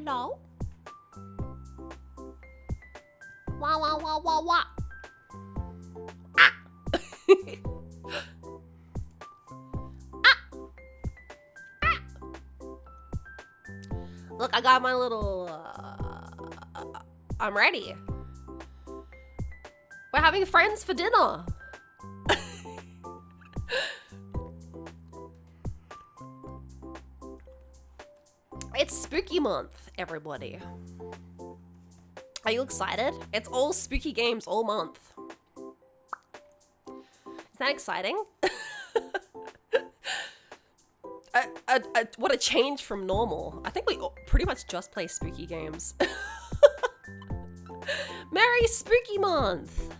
Hello? Wah, wah, wah, wah, wah. Ah! Ah! Ah! Look, I got my little... I'm ready. We're having friends for dinner. It's spooky month, everybody. Are you excited? It's all spooky games all month. Is that exciting? What a change from normal. I think we pretty much just play spooky games. Merry Spooky Month!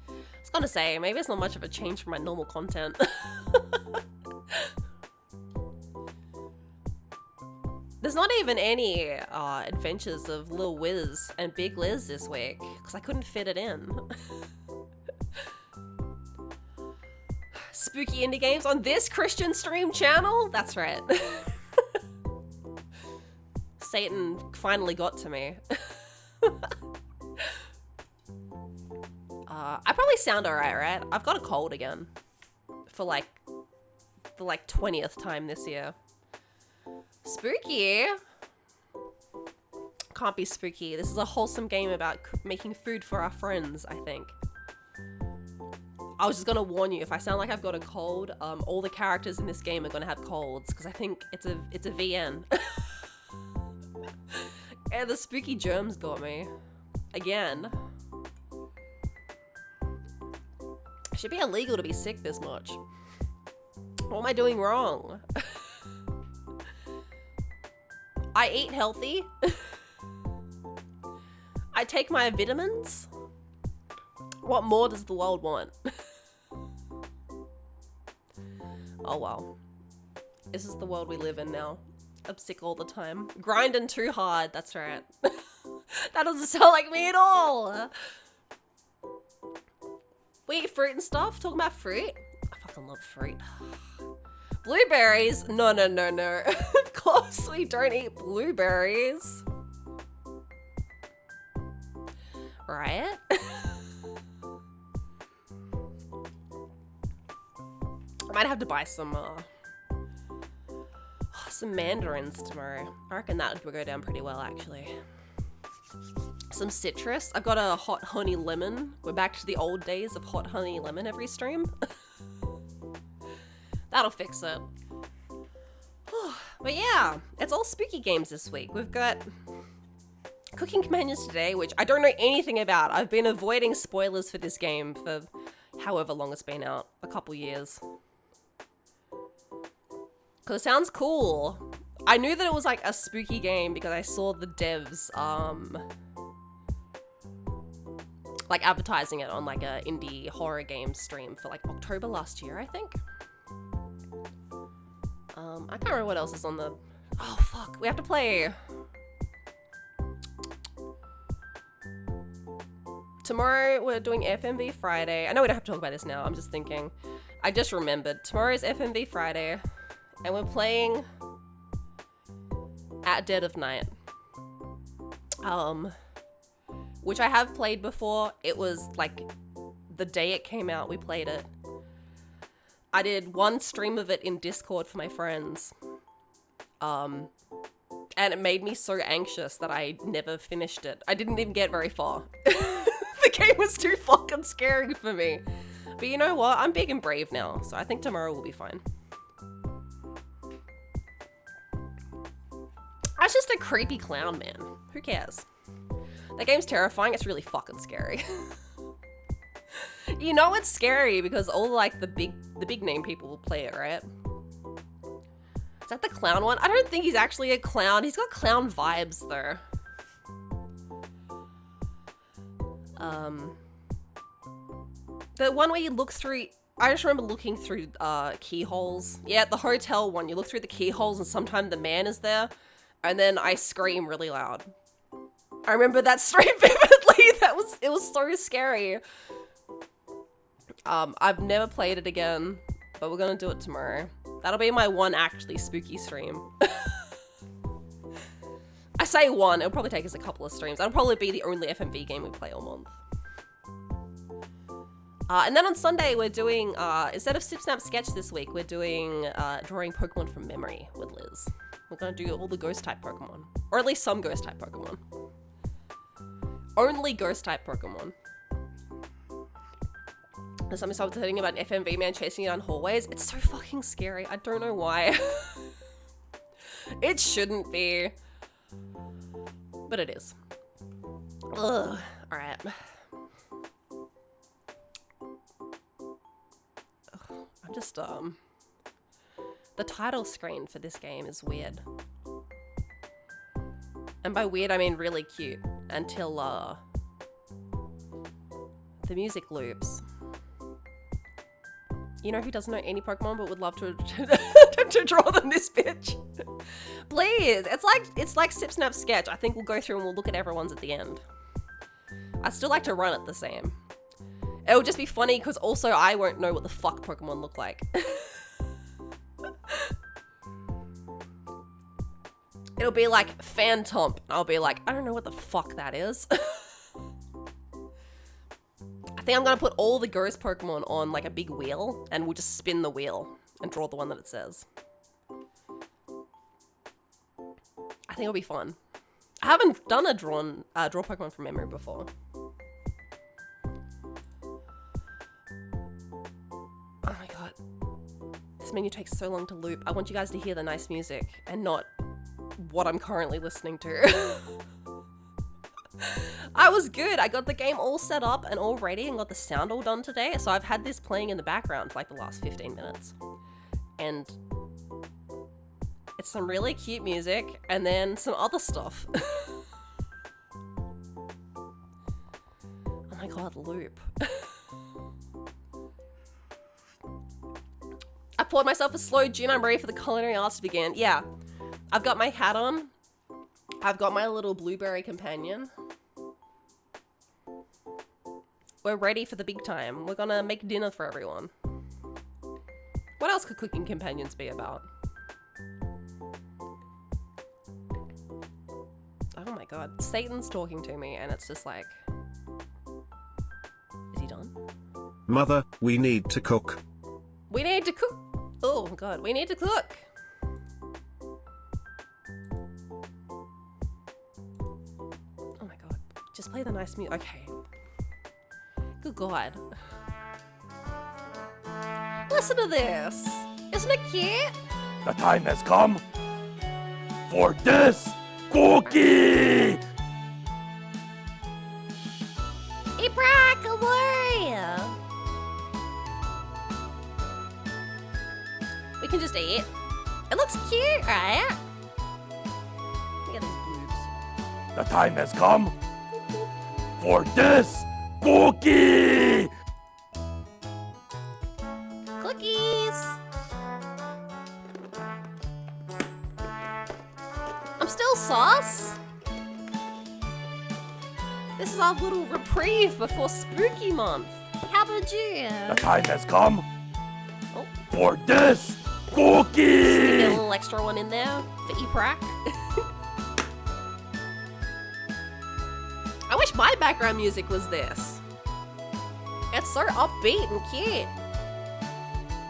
I was gonna say, maybe it's not much of a change from my normal content. There's not even any adventures of Lil Wiz and Big Liz this week, because I couldn't fit it in. Spooky indie games on this Christian stream channel? That's right. Satan finally got to me. I probably sound alright, right? I've got a cold again. For like the 20th time this year. Spooky? Can't be spooky. This is a wholesome game about making food for our friends, I think. I was just gonna warn you, if I sound like I've got a cold, all the characters in this game are gonna have colds, because I think it's a VN. And the spooky germs got me. Again. It should be illegal to be sick this much. What am I doing wrong? I eat healthy. I take my vitamins. What more does the world want? Oh well. This is the world we live in now. I'm sick all the time. Grinding too hard, that's right. That doesn't sound like me at all. We eat fruit and stuff? Talking about fruit? I fucking love fruit. Blueberries? No. Of course we don't eat blueberries. Right? I might have to buy some mandarins tomorrow. I reckon that would go down pretty well, actually. Some citrus. I've got a hot honey lemon. We're back to the old days of hot honey lemon every stream. That'll fix it. But yeah, it's all spooky games this week. We've got Cooking Companions today, which I don't know anything about. I've been avoiding spoilers for this game for however long it's been out. A couple years. Because it sounds cool. I knew that it was like a spooky game because I saw the devs like advertising it on like a indie horror game stream for like October last year, I think. I can't remember what else is on the... Oh fuck, we have to play... Tomorrow we're doing FMV Friday. I know we don't have to talk about this now, I'm just thinking. I just remembered. Tomorrow's FMV Friday. And we're playing At Dead of Night. Which I have played before. It was like the day it came out, we played it. I did one stream of it in Discord for my friends. And it made me so anxious that I never finished it. I didn't even get very far. The game was too fucking scary for me. But you know what? I'm big and brave now, so I think tomorrow will be fine. That's just a creepy clown, man. Who cares? That game's terrifying. It's really fucking scary. You know it's scary because all like the big name people will play it, right? Is that the clown one? I don't think he's actually a clown. He's got clown vibes though. The one where you look through... I just remember looking through keyholes. Yeah, the hotel one. You look through the keyholes and sometimes the man is there. And then I scream really loud. I remember that stream vividly. It was so scary. I've never played it again, but we're gonna do it tomorrow. That'll be my one actually spooky stream. say one, it'll probably take us a couple of streams. That'll probably be the only FMV game we play all month. And then on Sunday, we're doing, instead of Sip Snap Sketch this week, we're doing drawing Pokemon from memory with Liz. We're going to do all the ghost-type Pokemon. Or at least some ghost-type Pokemon. Only ghost-type Pokemon. There's something stop telling about an FMV man chasing you down hallways. It's so fucking scary. I don't know why. It shouldn't be. But it is. Ugh. Alright. I'm just, the title screen for this game is weird. And by weird, I mean really cute. Until, the music loops. You know who doesn't know any Pokemon but would love to to draw them this bitch? Please! It's like Sip Snap Sketch. I think we'll go through and we'll look at everyone's at the end. I still like to run it the same. It'll just be funny because also I won't know what the fuck Pokemon look like. It'll be like Phantomp. I'll be like, I don't know what the fuck that is. I think I'm gonna put all the ghost Pokemon on like a big wheel and we'll just spin the wheel and draw the one that it says. I think it'll be fun. I haven't done a draw Pokemon from memory before. Oh my god. This menu takes so long to loop. I want you guys to hear the nice music and not what I'm currently listening to. I was good. I got the game all set up and all ready and got the sound all done today. So I've had this playing in the background for like the last 15 minutes. And it's some really cute music and then some other stuff. Oh my god, loop. I poured myself a slow gin. I'm ready for the culinary arts to begin. Yeah, I've got my hat on. I've got my little blueberry companion. We're ready for the big time. We're gonna make dinner for everyone. What else could cooking companions be about? Oh my god, Satan's talking to me and it's just like... Is he done? Mother, we need to cook. We need to cook. Oh god, we need to cook. Oh my god, just play the nice music. Okay. Good god. Listen to this. Isn't it cute? The time has come for this cookie! Hey, Brock, how are ya? We can just eat. It looks cute, right? Look at these boobs. The time has come for this cookie! Cookies! I'm still sauce. This is our little reprieve before spooky month. How about you? The time has come Oh. for this Sneak cookie! a little extra one in there for Eprak. I wish my background music was this. It's so upbeat and cute.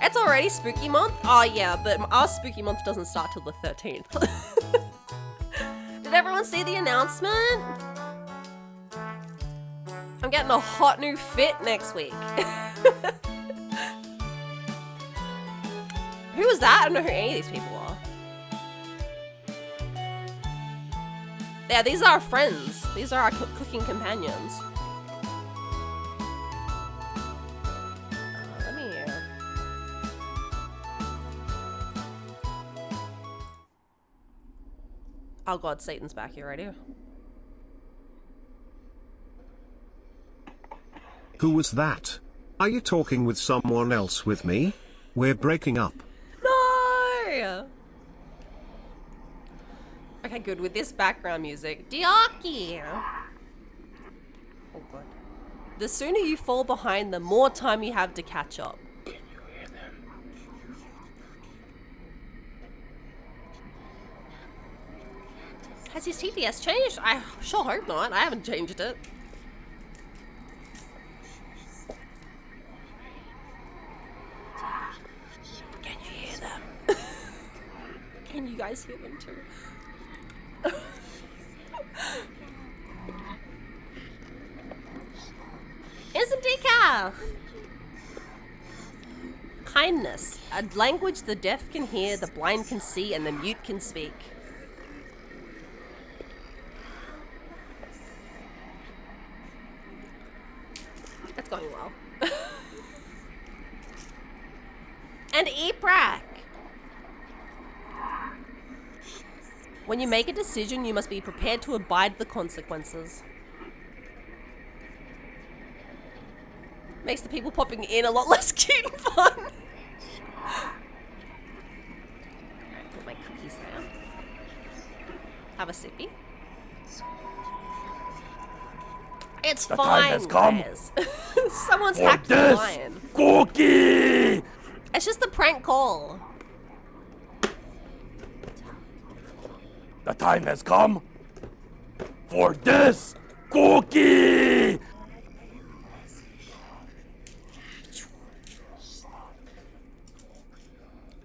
It's already spooky month. Oh yeah, but our spooky month doesn't start till the 13th. Did everyone see the announcement? I'm getting a hot new fit next week. Who is that? I don't know who any of these people are. Yeah, these are our friends. These are our cooking companions. Let me... Oh god, Satan's back. You ready? Who was that? Are you talking with someone else with me? We're breaking up. No! Okay, good. With this background music. Diaki! Oh god. The sooner you fall behind, the more time you have to catch up. Can you hear them? Has his TTS changed? I sure hope not. I haven't changed it. Can you hear them? Can you guys hear them too? Instant decaf! Kindness. A language the deaf can hear, the blind can see, and the mute can speak. That's going well. And EPRAC. When you make a decision, you must be prepared to abide the consequences. Makes the people popping in a lot less cute and fun. Put my cookies there. Have a sippy. It's The fine, time has come guys. Someone's for hacked the this line. cookie. It's just a prank call. The time has come for this cookie.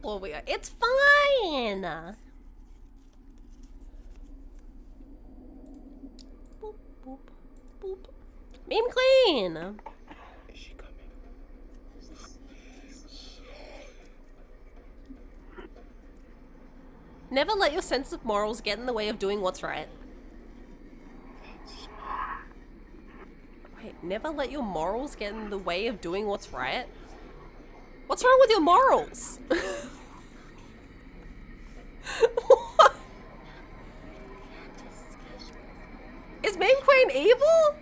Well, it's fine. Boop, boop, boop. Meme clean. Is she coming? Never let your sense of morals get in the way of doing what's right. Wait, never let your morals get in the way of doing what's right? What's wrong with your morals? What? Is Meme Queen evil?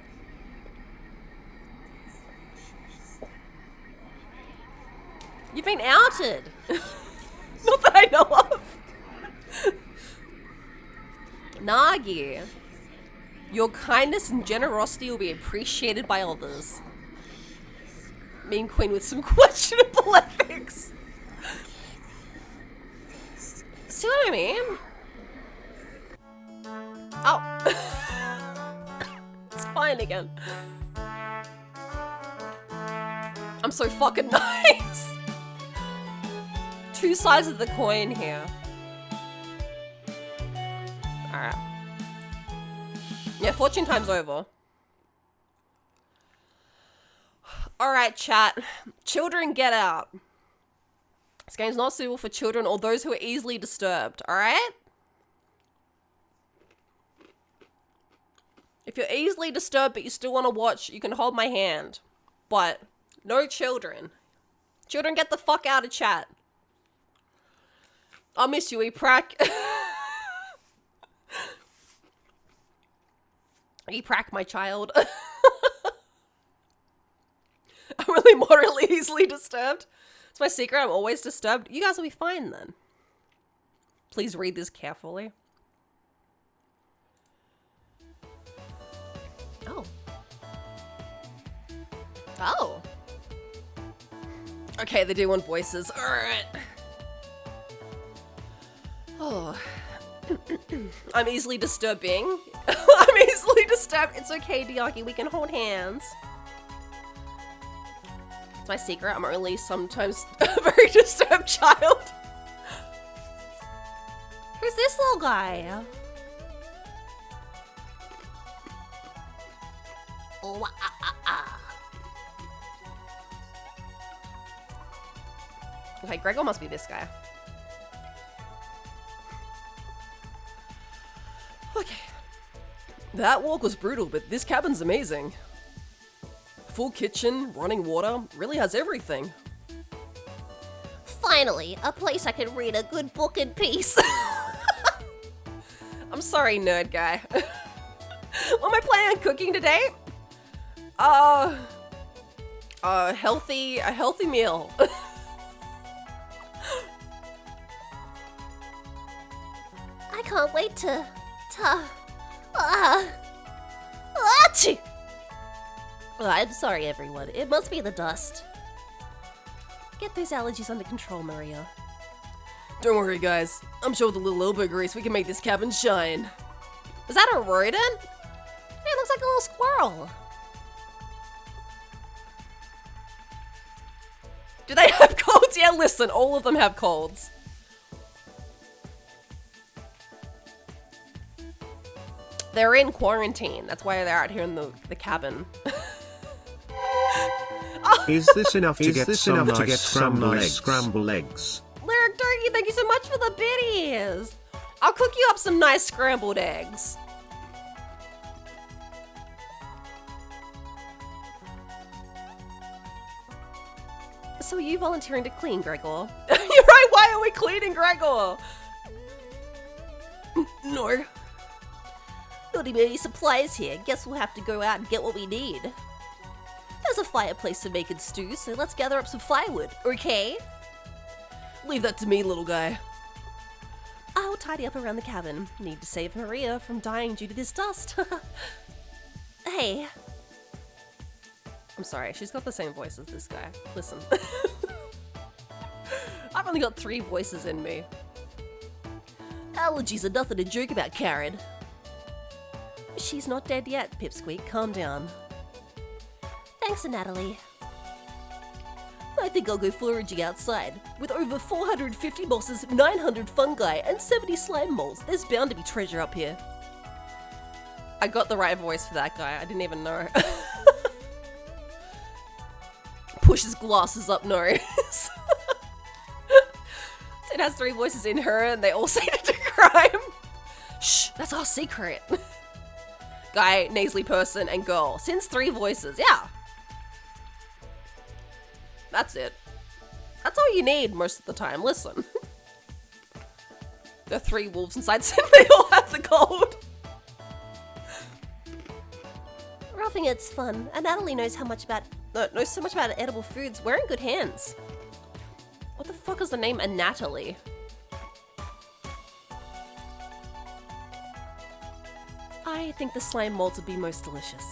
You've been outed. Not that I know of. Nagi, your kindness and generosity will be appreciated by others. Meme Queen with some questionable ethics. See what I mean? Oh. It's fine again. I'm so fucking nice. Two sides of the coin here. Alright. Yeah, fortune time's over. Alright, chat. Children, get out. This game's not suitable for children or those who are easily disturbed, alright? If you're easily disturbed but you still want to watch, you can hold my hand. But, no children. Children, get the fuck out of chat. I'll miss you, EPRAC. EPRAC, my child. I'm really moderately easily disturbed. It's my secret, I'm always disturbed. You guys will be fine then. Please read this carefully. Oh. Oh. Okay, they do want voices. Alright. Oh. I'm easily disturbing. I'm easily disturbed. It's okay, Diaki. We can hold hands. It's my secret. I'm only sometimes a very disturbed child. Who's this little guy? Oh, Okay, Gregor must be this guy. Okay. That walk was brutal, but this cabin's amazing. Full kitchen, running water, really has everything. Finally, a place I can read a good book in peace. I'm sorry, nerd guy. What am I planning on cooking today? A healthy meal. I can't wait to Achoo! I'm sorry, everyone. It must be the dust. Get those allergies under control, Maria. Don't worry, guys. I'm sure with a little elbow grease we can make this cabin shine. Is that a rodent? It looks like a little squirrel. Do they have colds? Yeah, listen, all of them have colds. They're in quarantine. That's why they're out here in the cabin. Is this enough to get some nice scrambled eggs? Lyric Turkey, thank you so much for the biddies. I'll cook you up some nice scrambled eggs. So are you volunteering to clean, Gregor? You're right, why are we cleaning, Gregor? No. Not even any supplies here. Guess we'll have to go out and get what we need. There's a fireplace to make and stew, so let's gather up some firewood, okay? Leave that to me, little guy. I'll tidy up around the cabin. Need to save Maria from dying due to this dust. Hey. I'm sorry, she's got the same voice as this guy. Listen. I've only got 3 voices in me. Allergies are nothing to joke about, Karen. She's not dead yet, Pipsqueak. Calm down. Thanks, Natalie. I think I'll go foraging outside. With over 450 mosses, 900 fungi, and 70 slime moles, there's bound to be treasure up here. I got the right voice for that guy. I didn't even know. Pushes glasses up nose. It has 3 voices in her, and they all say to do crime. Shh, that's our secret. Guy, nasally person, and girl. Since 3 voices, yeah. That's it. That's all you need most of the time. Listen. There are 3 wolves inside, so they all have the gold. Roughing it's fun, and Natalie knows so much about edible foods. We're in good hands. What the fuck is the name Natalie? I think the slime molds would be most delicious.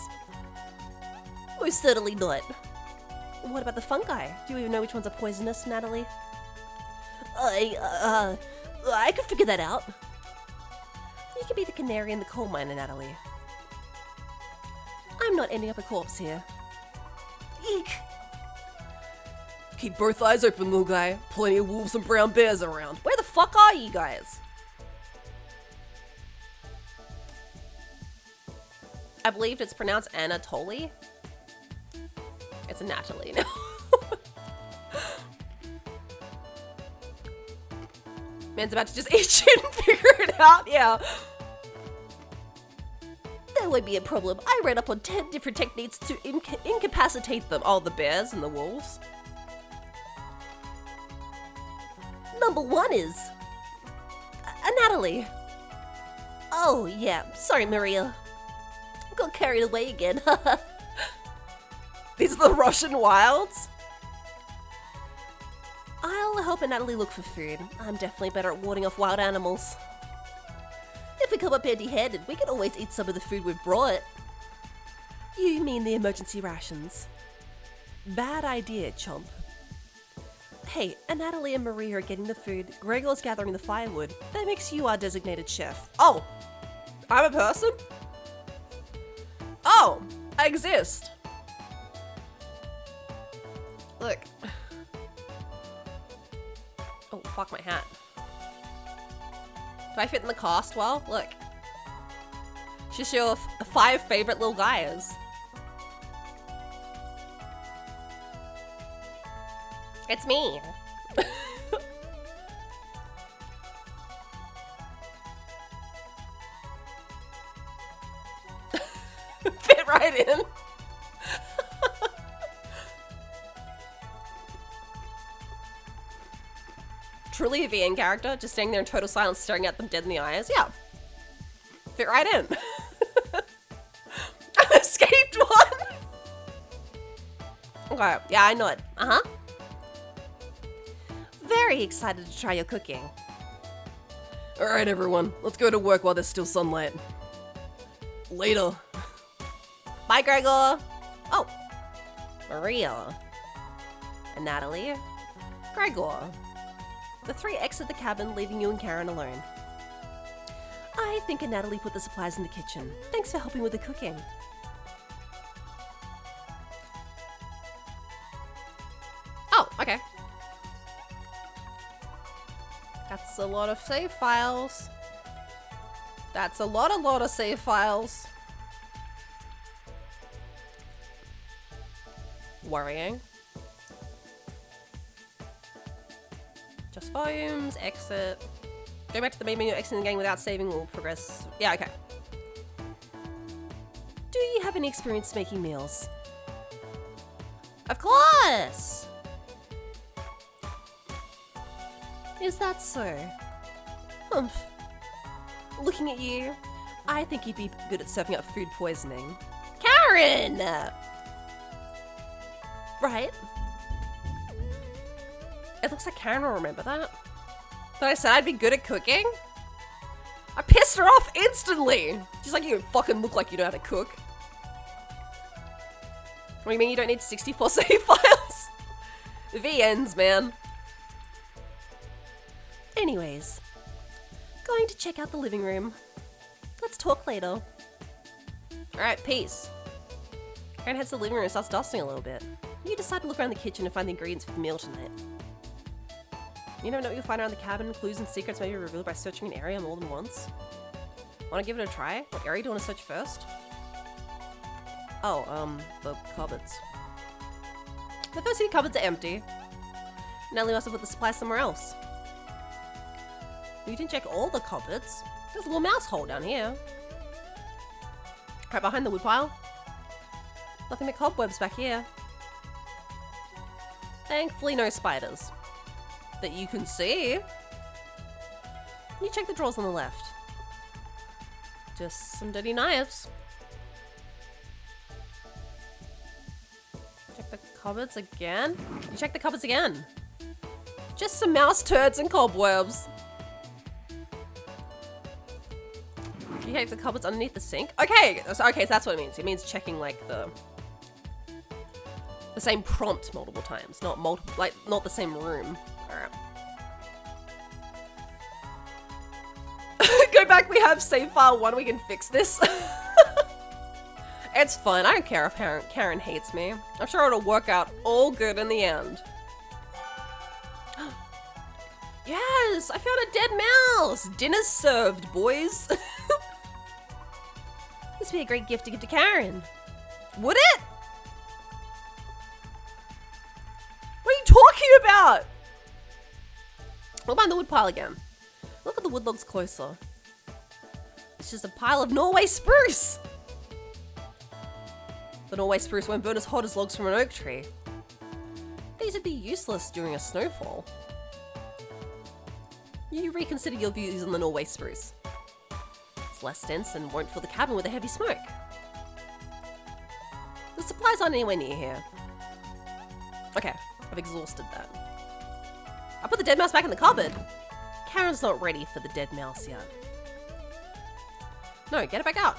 Most certainly not. What about the fungi? Do you even know which ones are poisonous, Natalie? I could figure that out. You could be the canary in the coal mine, Natalie. I'm not ending up a corpse here. Eek! Keep both eyes open, little guy. Plenty of wolves and brown bears around. Where the fuck are you guys? I believe it's pronounced Anatoly. It's a Natalie now. Man's about to just eat shit and figure it out, yeah. That would be a problem. I read up on 10 different techniques to incapacitate them. Oh, the bears and the wolves. Number 1 is... Natalie. Oh, yeah. Sorry, Maria. Got carried away again. These are the Russian wilds? I'll help Natalie look for food. I'm definitely better at warding off wild animals. If we come up empty-handed, we can always eat some of the food we've brought. You mean the emergency rations? Bad idea, chomp. Hey, Natalie and Maria are getting the food. Gregor's gathering the firewood. That makes you our designated chef. Oh! I'm a person? Oh! I exist! Look. Oh, fuck my hat. Do I fit in the cast well? Look. Just your 5 favorite little guys. It's me. Fit right in. Truly a VN character, just standing there in total silence, staring at them dead in the eyes. Yeah. Fit right in. I escaped one. Okay, yeah, I know it. Uh-huh. Very excited to try your cooking. Alright, everyone. Let's go to work while there's still sunlight. Later. Bye, Gregor. Oh. Maria. And Natalie. Gregor. The 3 exit the cabin, leaving you and Karen alone. I think Natalie put the supplies in the kitchen. Thanks for helping with the cooking. Oh, okay. That's a lot of save files. That's a lot of save files. Worrying. Just volumes, exit. Go back to the main menu, exiting the game without saving will progress. Yeah, okay. Do you have any experience making meals? Of course! Is that so? Humph. Looking at you, I think you'd be good at serving up food poisoning. Karen! Right? It looks like Karen will remember that. But I said I'd be good at cooking? I pissed her off instantly! She's like, you fucking look like you know how to cook. What do you mean you don't need 64 save files? The ends, man. Anyways, going to check out the living room. Let's talk later. Alright, peace. Karen heads to the living room and starts dusting a little bit. You decide to look around the kitchen and find the ingredients for the meal tonight. You never know what you'll find around the cabin. Clues and secrets may be revealed by searching an area more than once. Want to give it a try? What area do you want to search first? Oh, the cupboards. The first few cupboards are empty. Natalie must have put the supplies somewhere else. You didn't check all the cupboards. There's a little mouse hole down here. Right behind the woodpile. Nothing but cobwebs back here. Thankfully no spiders. That you can see. You check the drawers on the left. Just some dirty knives. Check the cupboards again. You check the cupboards again. Just some mouse turds and cobwebs. You check the cupboards underneath the sink. Okay, so that's what it means. It means checking like the same prompt multiple times, not the same room. Alright. Go back, we have save file 1, we can fix this. It's fun, I don't care if Karen hates me. I'm sure it'll work out all good in the end. Yes, I found a dead mouse! Dinner's served, boys. This would be a great gift to give to Karen. Would it? What are you talking about? We'll find the wood pile again. Look at the wood logs closer. It's just a pile of Norway spruce. The Norway spruce won't burn as hot as logs from an oak tree. These would be useless during a snowfall. You reconsider your views on the Norway spruce. It's less dense and won't fill the cabin with a heavy smoke. The supplies aren't anywhere near here. Okay, I've exhausted that. I put the dead mouse back in the cupboard. Karen's not ready for the dead mouse yet. No, get it back out.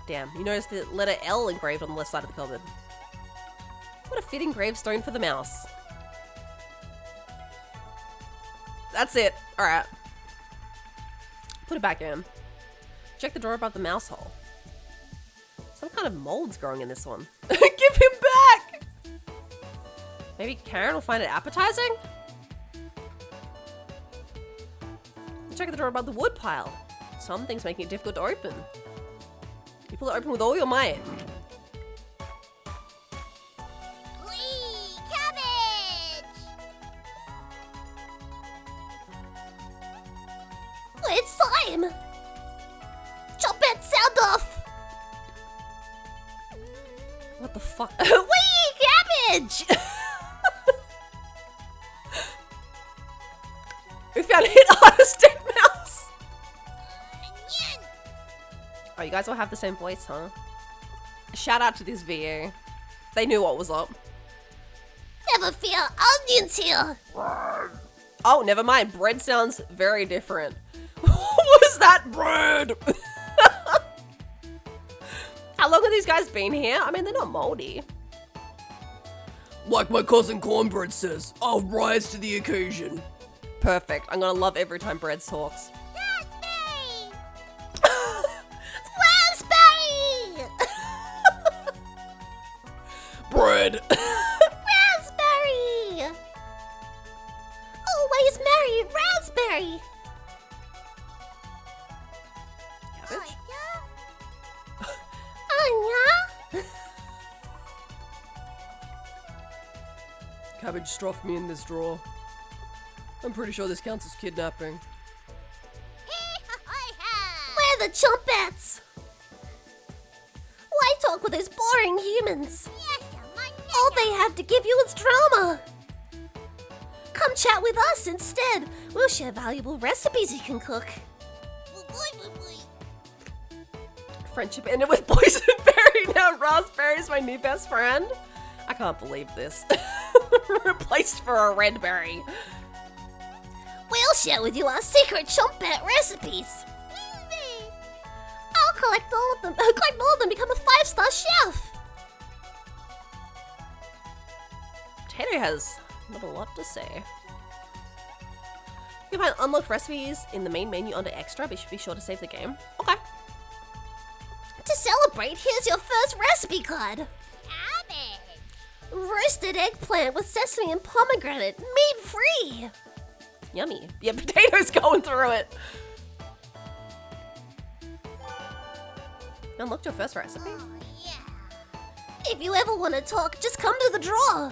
Damn, you notice the letter L engraved on the left side of the cupboard. What a fitting gravestone for the mouse. That's it. Alright. Put it back in. Check the drawer above the mouse hole. Some kind of mold's growing in this one. Give him back! Maybe Karen will find it appetizing? Check the drawer above the wood pile. Something's making it difficult to open. You pull it open with all your might. Whee! Cabbage! It's slime! Chop that sound off! What the fuck? Whee! Cabbage! We found hit artist dead mouse! Oh, you guys all have the same voice, huh? Shout out to this VA. They knew what was up. Never fear, onions here! Oh, never mind. Bread sounds very different. What was that? Bread! How long have these guys been here? I mean, they're not moldy. Like my cousin Cornbread says, I'll rise to the occasion. Perfect. I'm gonna love every time Bread talks. That's good. Raspberry! Always marry Raspberry! Cabbage? Anya? Cabbage stuffed me in this drawer. I'm pretty sure this counts as kidnapping. We're the Chompettes! Why talk with those boring humans? All they have to give you is drama! Come chat with us instead. We'll share valuable recipes you can cook. Friendship ended with boysenberry. Now raspberry's my new best friend. I can't believe this. Replaced for a red berry. We'll share with you our secret Chompette recipes. I'll collect all of them. Become a 5-star chef. Potato has not a lot to say. You can find unlocked recipes in the main menu under extra, but you should be sure to save the game. Okay. To celebrate, here's your first recipe card. Roasted eggplant with sesame and pomegranate, meat-free. Yummy. Yeah, potato's going through it. Unlocked your first recipe? If you ever want to talk, just come to the drawer.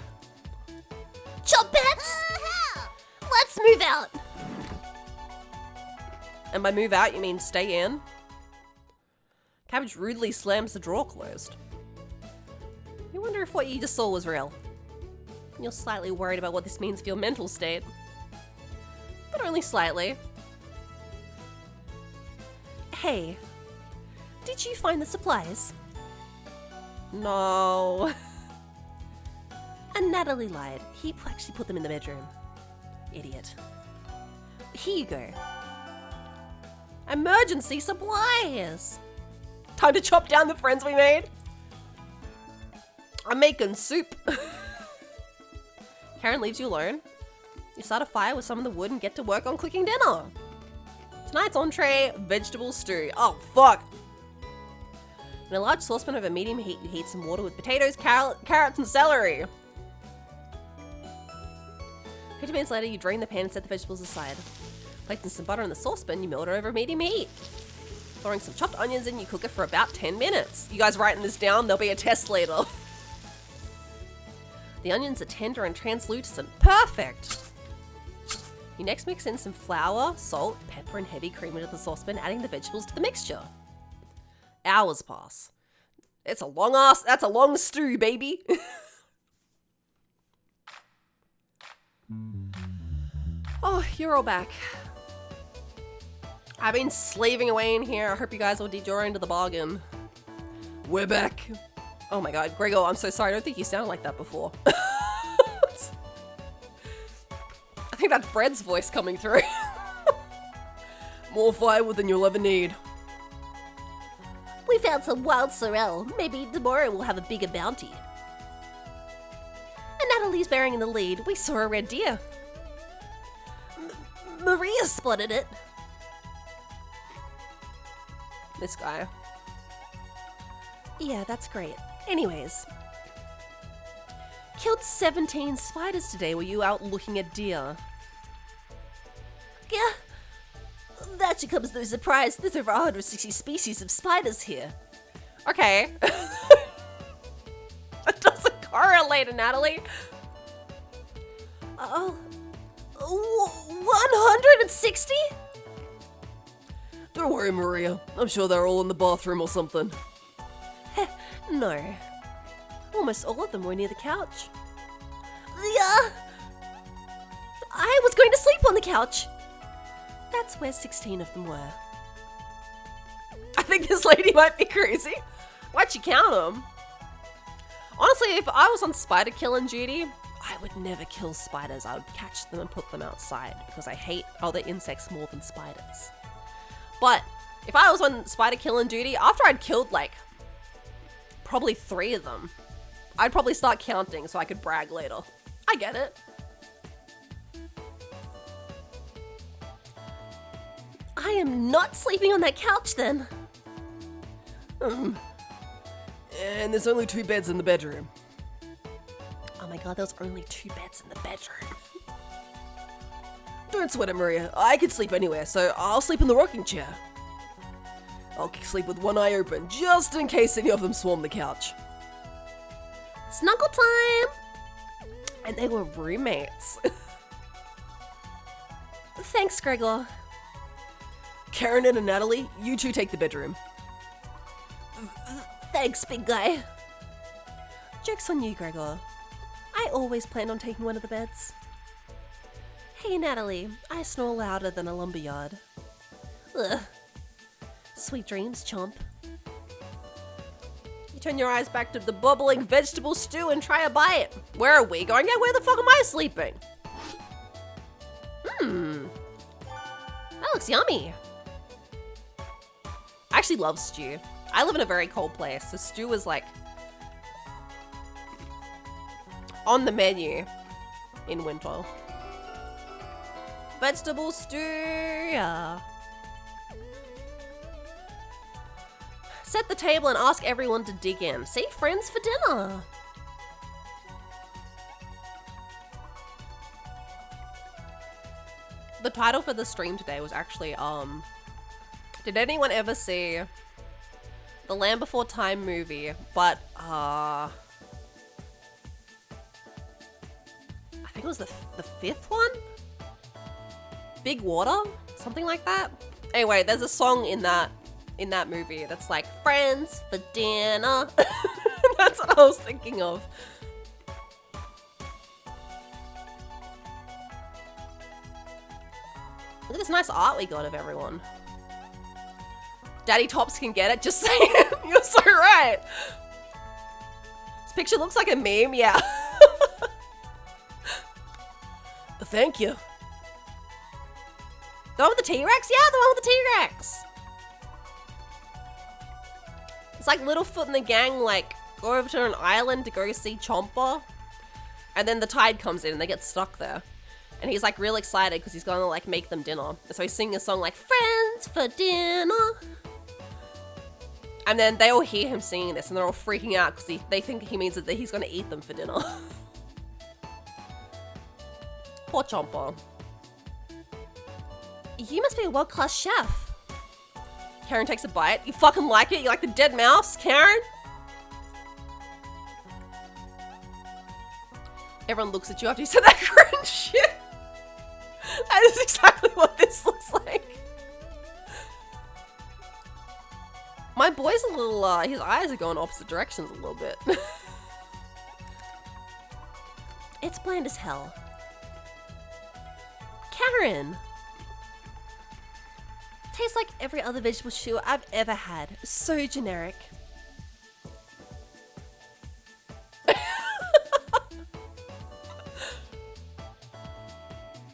Chompettes! Let's move out. And by move out, you mean stay in? Cabbage rudely slams the drawer closed. You wonder if what you just saw was real. You're slightly worried about what this means for your mental state. But only slightly. Hey, did you find the supplies? No. And Natalie lied. He actually put them in the bedroom. Idiot. Here you go. Emergency supplies! Time to chop down the friends we made. I'm making soup. Karen leaves you alone. You start a fire with some of the wood and get to work on cooking dinner. Tonight's entree, vegetable stew. Oh, fuck. In a large saucepan over medium heat, you heat some water with potatoes, carrots, and celery. 50 minutes later, you drain the pan and set the vegetables aside. Placing some butter in the saucepan, you melt it over medium heat. Throwing some chopped onions in, you cook it for about 10 minutes. You guys writing this down? There'll be a test later. The onions are tender and translucent. Perfect! You next mix in some flour, salt, pepper, and heavy cream into the saucepan, adding the vegetables to the mixture. Hours pass. That's a long stew, baby. Oh, you're all back. I've been slaving away in here. I hope you guys all did your end of the bargain. We're back. Oh my god, Gregor, I'm so sorry. I don't think you sounded like that before. I think that's Fred's voice coming through. More firewood than you'll ever need. We found some wild sorrel. Maybe tomorrow we'll have a bigger bounty. And Natalie's bearing in the lead. We saw a red deer. Maria spotted it. This guy. Yeah, that's great. Anyways. Killed 17 spiders today. Were you out looking at deer? Yeah. That should come as no surprise. There's over 160 species of spiders here. Okay. That doesn't correlate, Natalie. 160? Don't worry, Maria. I'm sure they're all in the bathroom or something. No. Almost all of them were near the couch. Yeah. I was going to sleep on the couch. That's where 16 of them were. I think this lady might be crazy. Why'd she count them? Honestly, if I was on spider killing duty, I would never kill spiders. I would catch them and put them outside because I hate other insects more than spiders. But if I was on spider killing duty, after I'd killed like probably 3 of them, I'd probably start counting so I could brag later. I get it. I am not sleeping on that couch then. And there's only 2 beds in the bedroom. my god, there was only 2 beds in the bedroom. Don't sweat it, Maria. I can sleep anywhere, so I'll sleep in the rocking chair. I'll sleep with one eye open, just in case any of them swarm the couch. Snuggle time! And they were roommates. Thanks, Gregor. Karen and Natalie, you two take the bedroom. Thanks, big guy. Joke's on you, Gregor. I always planned on taking one of the beds. Hey, Natalie. I snore louder than a lumberyard. Ugh. Sweet dreams, chomp. You turn your eyes back to the bubbling vegetable stew and try a bite. Where are we going? Where the fuck am I sleeping? That looks yummy. I actually love stew. I live in a very cold place, so stew is like on the menu in winter. Vegetable stew, yeah. Set the table and ask everyone to dig in. See friends for dinner. The title for the stream today was actually, did anyone ever see the Land Before Time movie, but, I think it was the 5th one? Big Water? Something like that? Anyway, there's a song in that movie that's like, friends for dinner. That's what I was thinking of. Look at this nice art we got of everyone. Daddy Tops can get it, just saying. You're so right. This picture looks like a meme, yeah. Thank you. The one with the T-Rex? Yeah, the one with the T-Rex. It's like Littlefoot and the gang, like, go over to an island to go see Chomper. And then the tide comes in and they get stuck there. And he's like real excited because he's gonna like make them dinner. And so he's singing a song like, friends for dinner. And then they all hear him singing this and they're all freaking out because they think he means that he's gonna eat them for dinner. Poor Chomper. You must be a world-class chef. Karen takes a bite. You fucking like it? You like the dead mouse, Karen? Everyone looks at you after you said that cringe shit. That is exactly what this looks like. My boy's a little, his eyes are going opposite directions a little bit. It's bland as hell. Karen! Tastes like every other vegetable stew I've ever had. So generic.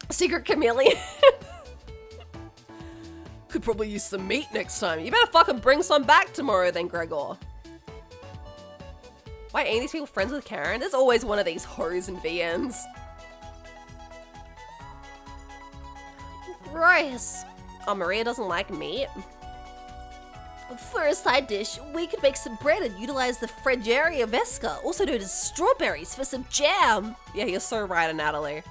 Secret chameleon. Could probably use some meat next time. You better fucking bring some back tomorrow then, Gregor. Why ain't these people friends with Karen? There's always one of these hoes and VNs. Gross. Oh, Maria doesn't like meat? For a side dish, we could make some bread and utilize the Frigeria Vesca, also known as strawberries, for some jam. Yeah, you're so right, Natalie.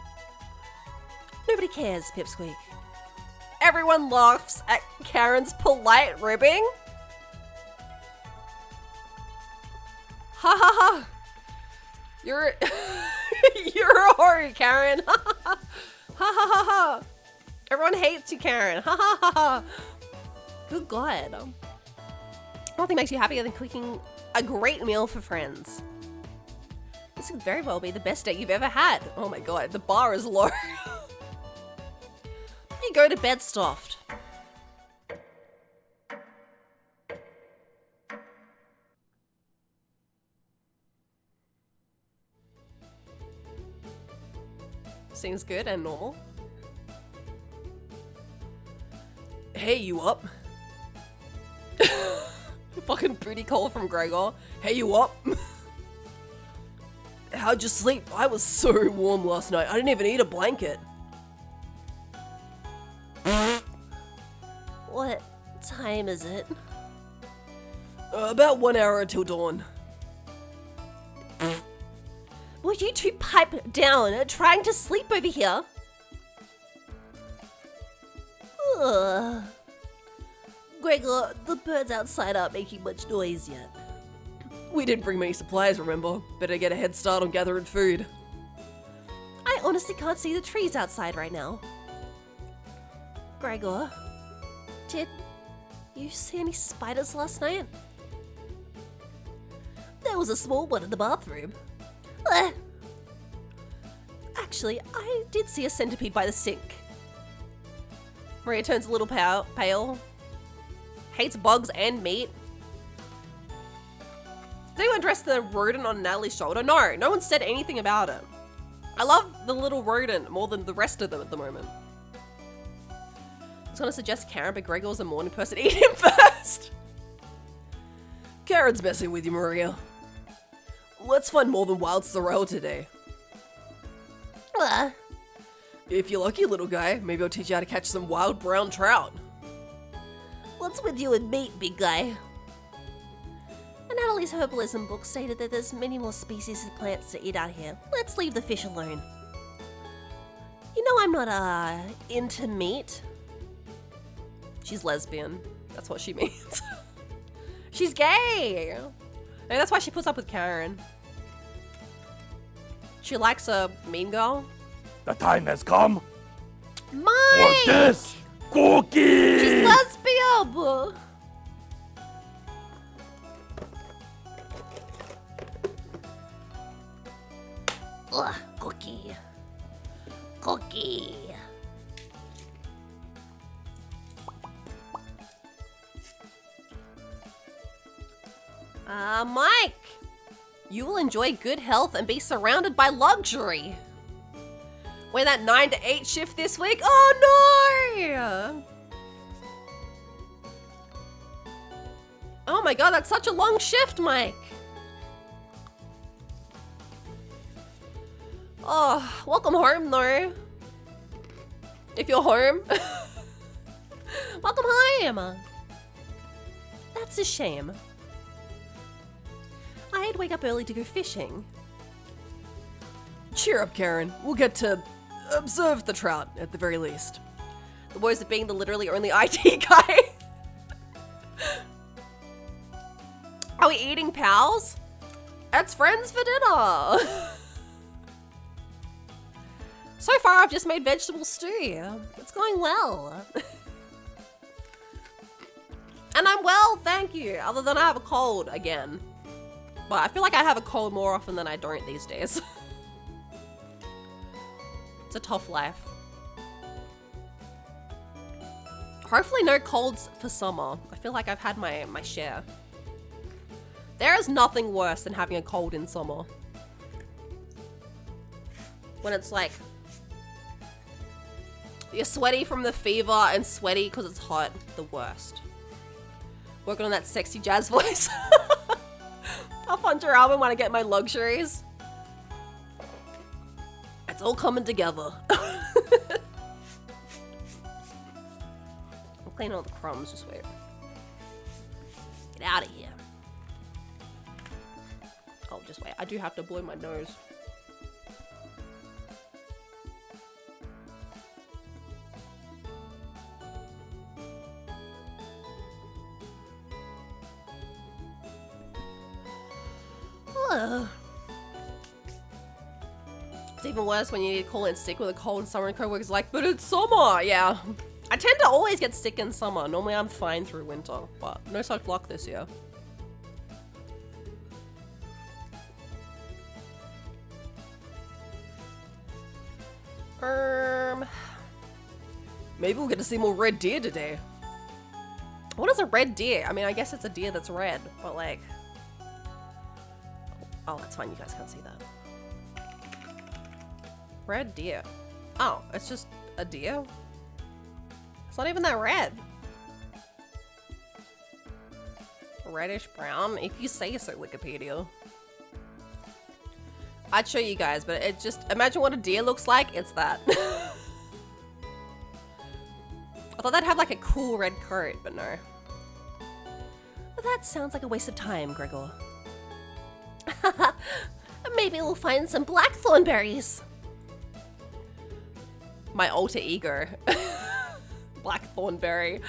Nobody cares, Pipsqueak. Everyone laughs at Karen's polite ribbing. Ha ha ha. You're you're a whore, Karen. Ha ha ha. Ha ha ha ha. Everyone hates you, Karen. Ha ha ha ha. Good God. Nothing makes you happier than cooking a great meal for friends. This could very well be the best date you've ever had. Oh my God, the bar is low. You go to bed stuffed. Seems good and normal. Hey, you up? Fucking booty call from Gregor. Hey, you up? How'd you sleep? I was so warm last night. I didn't even need a blanket. What time is it? About 1 hour until dawn. Well, Will you two pipe down, trying to sleep over here? Ugh. Gregor, the birds outside aren't making much noise yet. We didn't bring many supplies, remember? Better get a head start on gathering food. I honestly can't see the trees outside right now. Gregor, did you see any spiders last night? There was a small one in the bathroom. Actually, I did see a centipede by the sink. Maria turns a little pale. Hates bugs and meat. Did anyone address the rodent on Natalie's shoulder? No one said anything about it. I love the little rodent more than the rest of them at the moment. I was gonna suggest Karen, but Gregor's a morning person. Eat him first! Karen's messing with you, Maria. Let's find more than wild sorrel today. If you're lucky, little guy, maybe I'll teach you how to catch some wild brown trout. What's with you and meat, big guy? And Natalie's herbalism book stated that there's many more species of plants to eat out here. Let's leave the fish alone. You know I'm not, into meat. She's lesbian. That's what she means. She's gay! Maybe that's why she puts up with Karen. She likes a mean girl. The time has come Mike! for this cookie! She's lesbian! Ugh, cookie. Cookie. Mike! You will enjoy good health and be surrounded by luxury. We're that 9 to 8 shift this week? Oh no! Oh my god, that's such a long shift, Mike. Oh, welcome home though. If you're home. Welcome home. That's a shame. I'd wake up early to go fishing. Cheer up, Karen. We'll get to observe the trout at the very least. The boys are being the literally only IT guy. Are we eating pals? It's friends for dinner. So far, I've just made vegetable stew. It's going well. And I'm well, thank you. Other than I have a cold again. But I feel like I have a cold more often than I don't these days. It's a tough life. Hopefully no colds for summer. I feel like I've had my share. There is nothing worse than having a cold in summer. When it's like, you're sweaty from the fever and sweaty because it's hot. The worst. Working on that sexy jazz voice. I'll fund your album when I get my luxuries. It's all coming together. I'm cleaning all the crumbs, just wait. Get out of here. Oh, just wait. I do have to blow my nose. It's even worse when you need to call in sick with a cold in summer and co-workers like, but it's summer! Yeah. I tend to always get sick in summer. Normally I'm fine through winter, but no such luck this year. Maybe we'll get to see more red deer today. What is a red deer? I mean, I guess it's a deer that's red, but like... Oh, that's fine. You guys can't see that. Red deer. Oh, it's just a deer? It's not even that red. Reddish brown? If you say so, Wikipedia. I'd show you guys, but it just... Imagine what a deer looks like. It's that. I thought they'd have like a cool red coat, but no. That sounds like a waste of time, Gregor. Maybe we'll find some blackthorn berries. My alter ego. Blackthorn berry.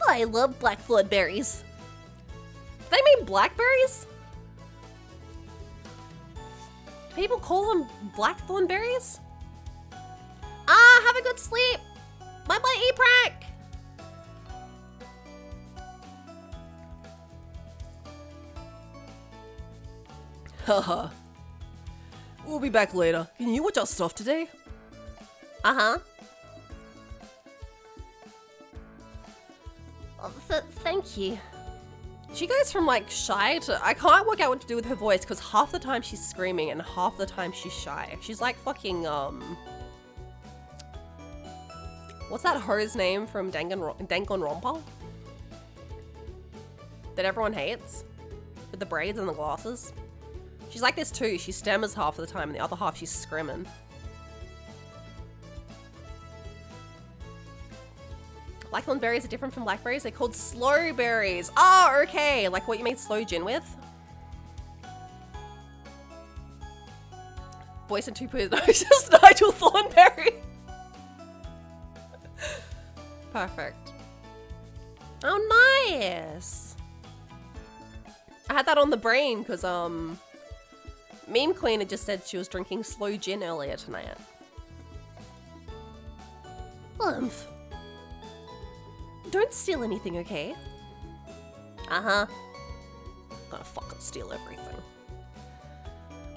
I love blackthorn berries. They mean blackberries? People call them blackthorn berries? Ah, have a good sleep. Bye bye, E-Prank. Haha. We'll be back later. Can you watch our stuff today? Uh-huh. Thank you. She goes from like shy to I can't work out what to do with her voice because half the time she's screaming and half the time she's shy. She's like fucking what's that hoe's name from Danganronpa? That everyone hates? With the braids and the glasses? She's like this too. She stammers half of the time and the other half she's screaming. Blackthorn berries are different from blackberries. They're called sloe berries. Oh, okay. Like what you made sloe gin with? Voice and two personages. Nigel Thornberry. Perfect. Oh, nice. I had that on the brain because, Meme Queen had just said she was drinking sloe gin earlier tonight. Don't steal anything, okay? Uh-huh. Gonna fucking steal everything.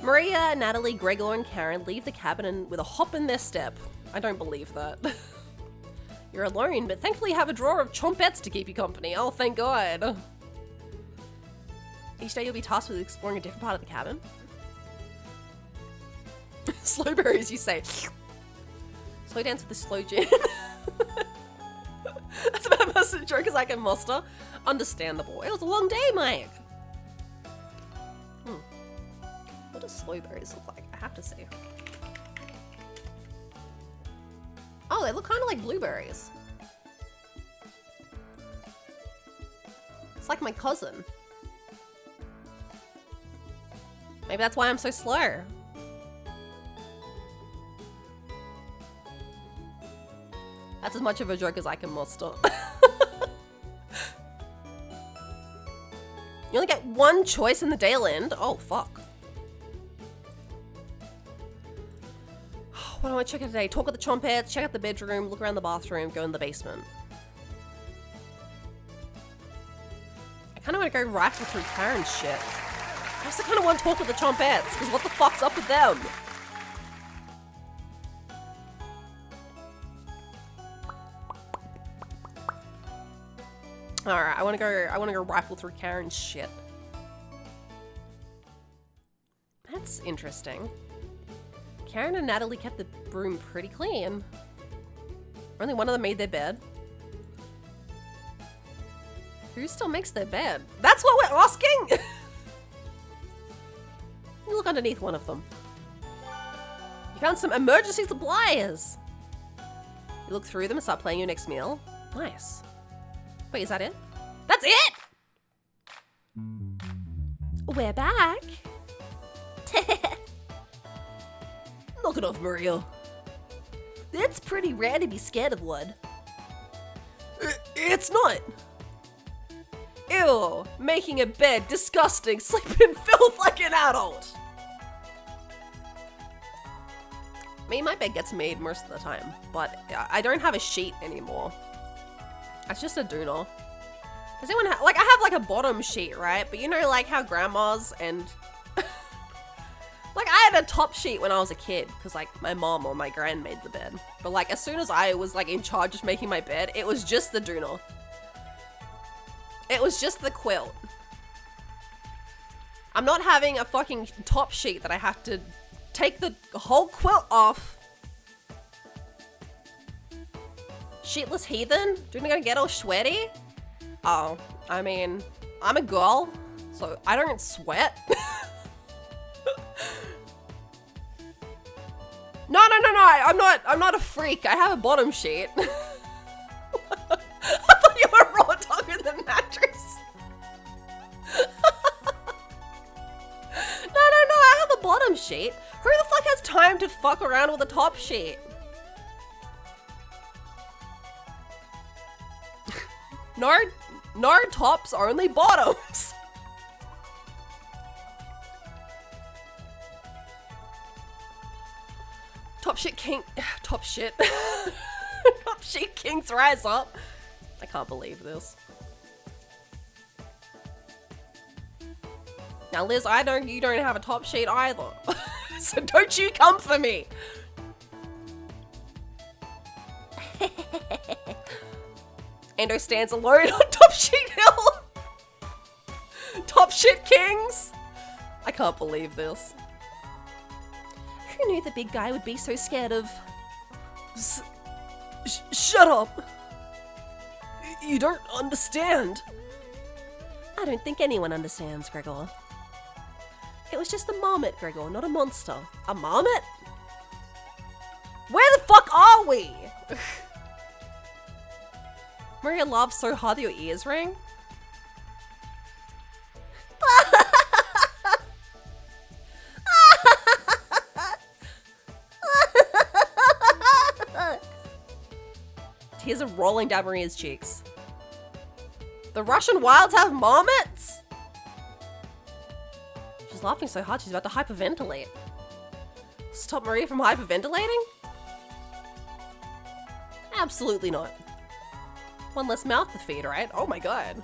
Maria, Natalie, Gregor, and Karen leave the cabin and with a hop in their step. I don't believe that. You're alone, but thankfully you have a drawer of chompettes to keep you company. Oh, thank God. Each day you'll be tasked with exploring a different part of the cabin. Slow berries, you say. Slow dance with the slow gin. That's about as much a joke as I can muster. Understandable. It was a long day, Mike. What do slow berries look like? I have to see. Oh, they look kind of like blueberries. It's like my cousin. Maybe that's why I'm so slow. That's as much of a joke as I can muster. You only get one choice in the Dale End? Oh, fuck. What do I check out today? Talk with the chompettes, check out the bedroom, look around the bathroom, go in the basement. I kind of want to go rifle through Karen's shit. I also kind of want to talk with the chompettes, because what the fuck's up with them? Alright, I wanna go rifle through Karen's shit. That's interesting. Karen and Natalie kept the room pretty clean. Only one of them made their bed. Who still makes their bed? That's what we're asking? You look underneath one of them. You found some emergency supplies. You look through them and start planning your next meal. Nice. Wait, is that it? That's it? We're back. Knock it off, Maria. It's pretty rare to be scared of one. It's not. Ew, making a bed, disgusting, sleep in filth like an adult. My bed gets made most of the time, but I don't have a sheet anymore. It's just a doona. Does anyone have, like, I have like a bottom sheet, right? But you know, like how grandmas and, like I had a top sheet when I was a kid because like my mom or my gran made the bed. But like as soon as I was like in charge of making my bed, it was just the doona. It was just the quilt. I'm not having a fucking top sheet that I have to take the whole quilt off. Sheetless heathen? Do we gonna get all sweaty? Oh, I mean, I'm a girl, so I don't sweat. No, I'm not a freak. I have a bottom sheet. I thought you were raw dogging the mattress. sheet? Who the fuck has time to fuck around with a top sheet? No tops, only bottoms. Top shit kings rise up. I can't believe this. Now Liz, you don't have a top sheet either. So don't you come for me. Ando stands alone on Top Sheet Hill. Top shit kings. I can't believe this. Who knew the big guy would be so scared of... Shut up. You don't understand. I don't think anyone understands, Gregor. It was just a marmot, Gregor, not a monster. A marmot? Where the fuck are we? Maria laughs so hard that your ears ring. Tears are rolling down Maria's cheeks. The Russian wilds have marmots? She's laughing so hard she's about to hyperventilate. Stop Maria from hyperventilating? Absolutely not. One less mouth to feed, right? Oh my god.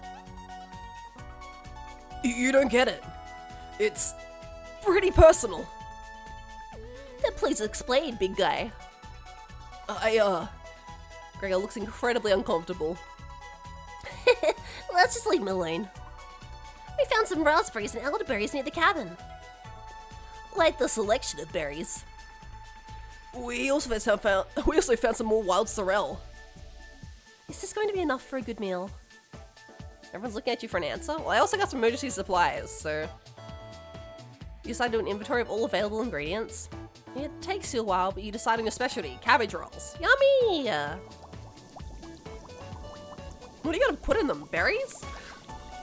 You don't get it. It's pretty personal. Then please explain, big guy. Gregor looks incredibly uncomfortable. Let's just leave him alone. We found some raspberries and elderberries near the cabin. Quite the selection of berries. We also found some more wild sorrel. Is this going to be enough for a good meal? Everyone's looking at you for an answer. Well, I also got some emergency supplies, so... You decide to do an inventory of all available ingredients. It takes you a while, but you decide on your specialty, cabbage rolls. Yummy! What are you gonna put in them? Berries?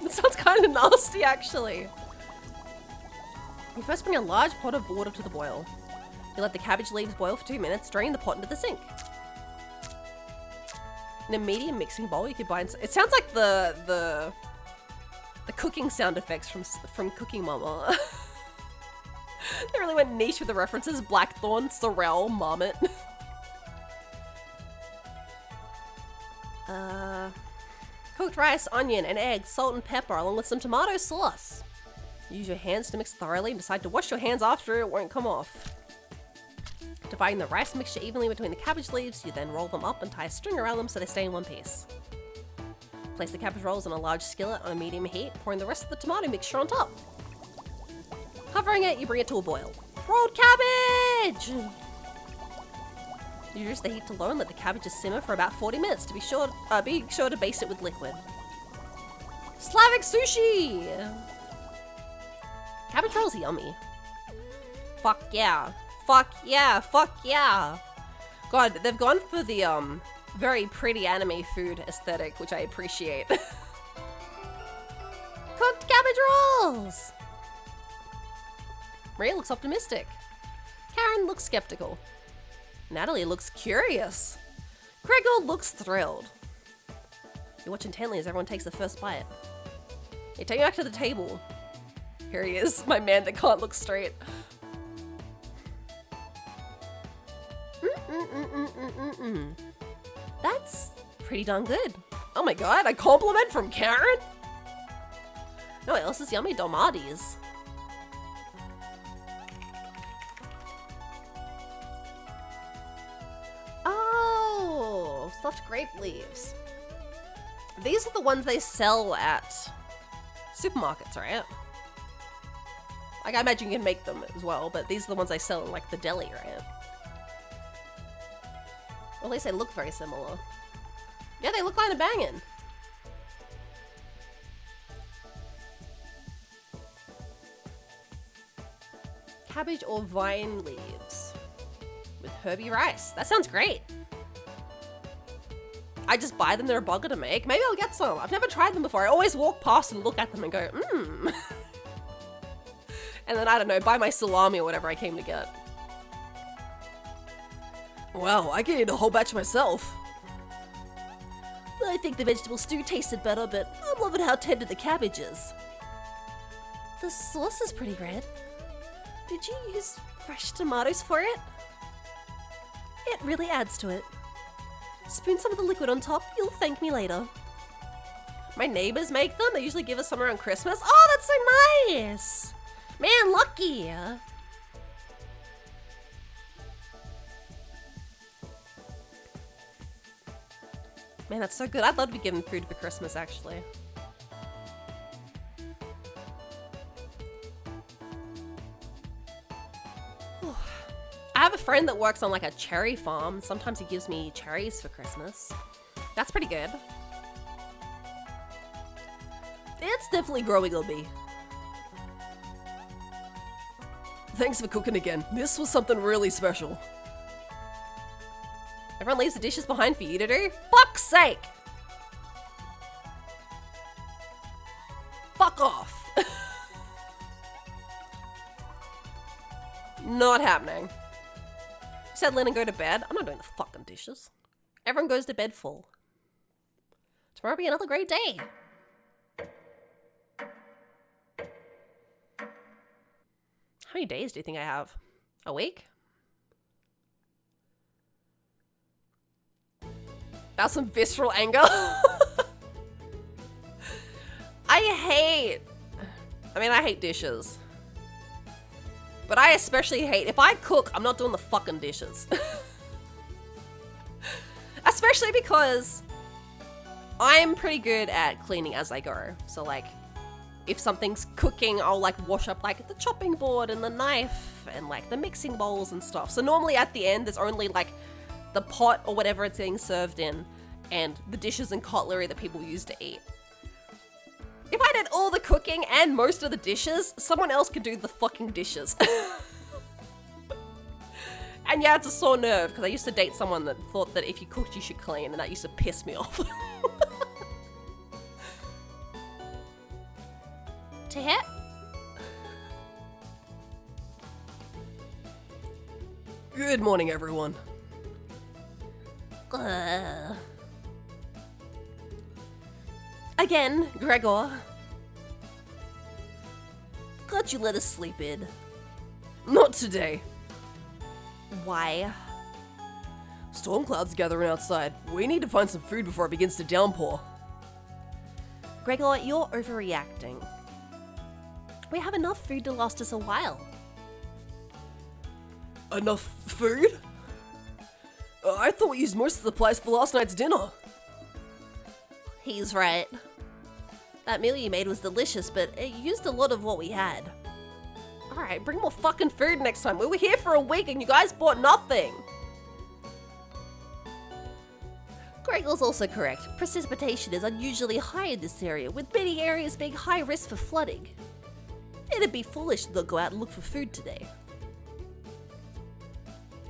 That sounds kind of nasty, actually. You first bring a large pot of water to the boil. You let the cabbage leaves boil for 2 minutes, drain the pot into the sink. In a medium mixing bowl, you combine. It sounds like the cooking sound effects from Cooking Mama. They really went niche with the references: blackthorn, sorrel, marmot. Cooked rice, onion, and eggs, salt and pepper, along with some tomato sauce. Use your hands to mix thoroughly and decide to wash your hands after it won't come off. Dividing the rice mixture evenly between the cabbage leaves, you then roll them up and tie a string around them so they stay in one piece. Place the cabbage rolls in a large skillet on a medium heat, pouring the rest of the tomato mixture on top. Covering it, you bring it to a boil. Rolled cabbage! You reduce the heat to low and let the cabbages simmer for about 40 minutes to be sure to baste it with liquid. Slavic sushi! Cabbage rolls are yummy. Fuck yeah. Fuck yeah, fuck yeah. God, they've gone for the very pretty anime food aesthetic, which I appreciate. Cooked cabbage rolls! Maria looks optimistic. Karen looks skeptical. Natalie looks curious. Gregor looks thrilled. You watch intently as everyone takes the first bite. They take you back to the table. Here he is, my man that can't look straight. That's pretty darn good. Oh my god, a compliment from Karen? No, what else is yummy? Dolmades. Oh, stuffed grape leaves. These are the ones they sell at supermarkets, right? Like, I imagine you can make them as well, but these are the ones they sell in, like, the deli, right? Well, at least they look very similar. Yeah, they look kind of banging. Cabbage or vine leaves with herby rice. That sounds great. I just buy them, they're a bugger to make. Maybe I'll get some. I've never tried them before. I always walk past and look at them and go, mmm. And then, I don't know, buy my salami or whatever I came to get. Wow, I can eat a whole batch myself. I think the vegetable stew tasted better, but I'm loving how tender the cabbage is. The sauce is pretty red. Did you use fresh tomatoes for it? It really adds to it. Spoon some of the liquid on top, you'll thank me later. My neighbors make them. They usually give us some around Christmas. Oh, that's so nice. Man, lucky. Man, that's so good. I'd love to be given food for Christmas, actually. I have a friend that works on like a cherry farm. Sometimes he gives me cherries for Christmas. That's pretty good. It's definitely growing on me. Thanks for cooking again. This was something really special. Everyone leaves the dishes behind for you to do? Fuck's sake! Fuck off. Not happening. Said Lynn and go to bed. I'm not doing the fucking dishes. Everyone goes to bed full. Tomorrow will be another great day. How many days do you think I have? A week? That's some visceral anger. I hate dishes. But I especially hate, if I cook, I'm not doing the fucking dishes. Especially because I'm pretty good at cleaning as I go. So like, if something's cooking, I'll like wash up like the chopping board and the knife and like the mixing bowls and stuff. So normally at the end, there's only like the pot or whatever it's being served in and the dishes and cutlery that people use to eat. If I did all the cooking and most of the dishes, someone else could do the fucking dishes. And yeah, it's a sore nerve because I used to date someone that thought that if you cooked, you should clean, and that used to piss me off. Tat? Good morning, everyone. Again, Gregor. Glad you let us sleep in. Not today. Why? Storm clouds gathering outside. We need to find some food before it begins to downpour. Gregor, you're overreacting. We have enough food to last us a while. Enough food? I thought we used most of the supplies for last night's dinner. He's right. That meal you made was delicious, but it used a lot of what we had. Alright, bring more fucking food next time. We were here for a week and you guys bought nothing. Gregor's also correct. Precipitation is unusually high in this area, with many areas being high risk for flooding. It'd be foolish to not go out and look for food today.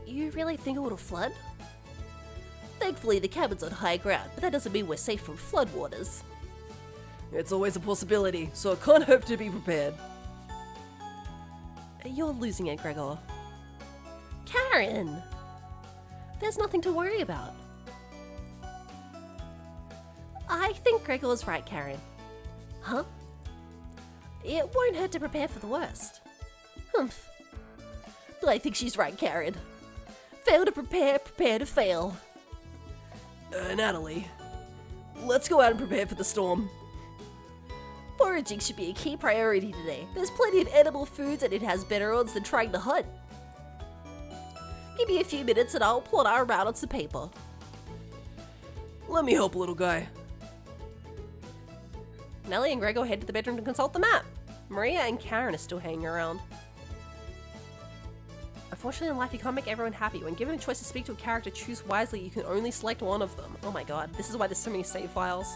You really think it will flood? Thankfully, the cabin's on high ground, but that doesn't mean we're safe from floodwaters. It's always a possibility, so I can't hope to be prepared. You're losing it, Gregor. Karen! There's nothing to worry about. I think Gregor's right, Karen. Huh? It won't hurt to prepare for the worst. Humph. I think she's right, Karen. Fail to prepare, prepare to fail. Natalie, let's go out and prepare for the storm. Foraging should be a key priority today. There's plenty of edible foods and it has better odds than trying to hunt. Give me a few minutes and I'll plot our route on some paper. Let me help, little guy. Nellie and Gregor head to the bedroom to consult the map. Maria and Karen are still hanging around. Unfortunately in life you can't make everyone happy. When given a choice to speak to a character, choose wisely. You can only select one of them. Oh my god, this is why there's so many save files.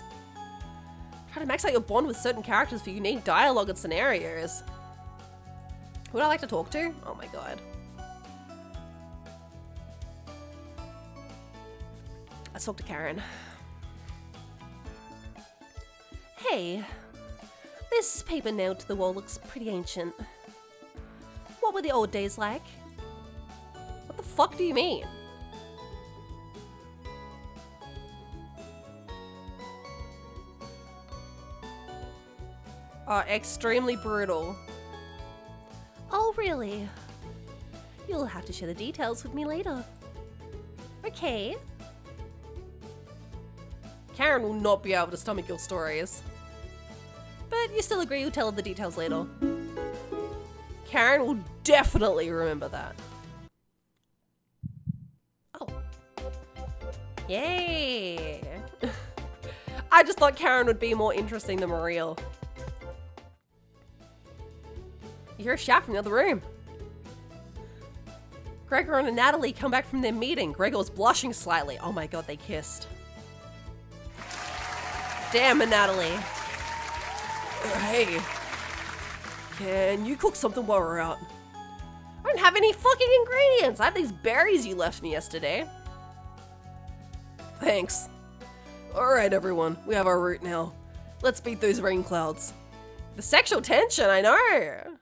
Try to max out your bond with certain characters for unique dialogue and scenarios. Who would I like to talk to? Oh my god. Let's talk to Karen. Hey, this paper nailed to the wall looks pretty ancient. What were the old days like? What the fuck do you mean? Extremely brutal. Oh, really? You'll have to share the details with me later. Okay. Karen will not be able to stomach your stories. But you still agree you'll tell her the details later. Karen will definitely remember that. Oh. Yay! I just thought Karen would be more interesting than Maria. You hear a shout from the other room. Gregor and Natalie come back from their meeting. Gregor's blushing slightly. Oh my god, they kissed. Damn it, Natalie. Hey, can you cook something while we're out? I don't have any fucking ingredients. I have these berries you left me yesterday. Thanks. Alright everyone, we have our route now. Let's beat those rain clouds. The sexual tension, I know.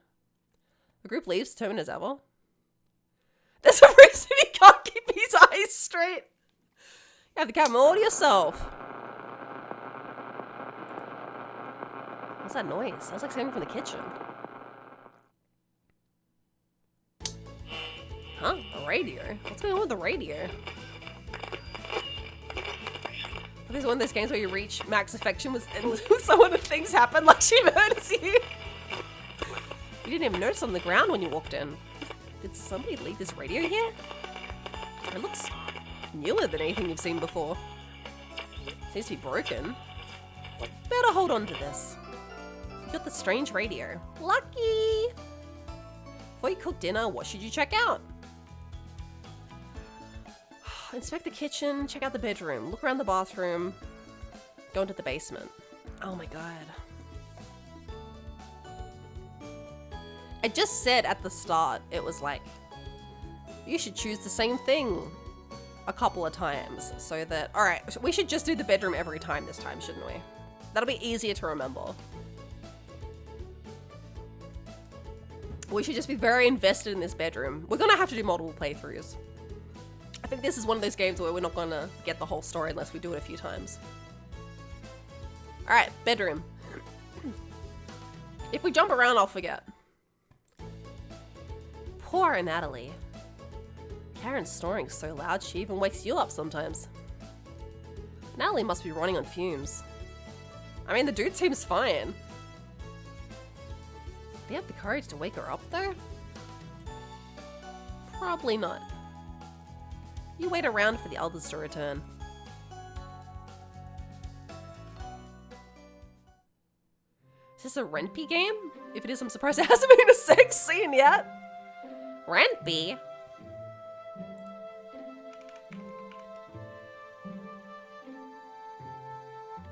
The group leaves, determined as ever. There's a reason he can't keep his eyes straight. You have the camera all to yourself. What's that noise? Sounds like something from the kitchen. Huh? A radio? What's going on with the radio? This is one of those games where you reach max affection with someone and things happen like she murders you. You didn't even notice on the ground when you walked in. Did somebody leave this radio here? It looks newer than anything you've seen before. Seems to be broken. Better hold on to this. You got the strange radio. Lucky! Before you cook dinner, what should you check out? Inspect the kitchen, check out the bedroom, look around the bathroom, go into the basement. Oh my god. I just said at the start, it was like, you should choose the same thing a couple of times so that, alright, we should just do the bedroom every time this time, shouldn't we? That'll be easier to remember. We should just be very invested in this bedroom. We're gonna have to do multiple playthroughs. I think this is one of those games where we're not gonna get the whole story unless we do it a few times. Alright, bedroom. If we jump around, I'll forget. Poor Natalie. Karen's snoring so loud she even wakes you up sometimes. Natalie must be running on fumes. I mean, the dude seems fine. Do you have the courage to wake her up though? Probably not. You wait around for the others to return. Is this a Renpy game? If it is, I'm surprised there hasn't been a sex scene yet. Renpy?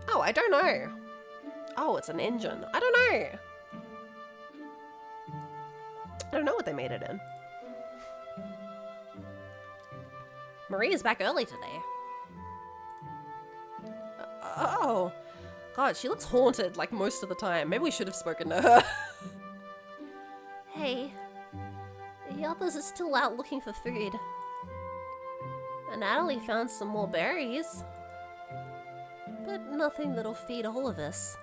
Oh, I don't know. Oh, it's an engine. I don't know. I don't know what they made it in. Maria's back early today. Oh. God, she looks haunted like most of the time. Maybe we should have spoken to her. Hey, the others are still out looking for food. And Natalie found some more berries. But nothing that'll feed all of us.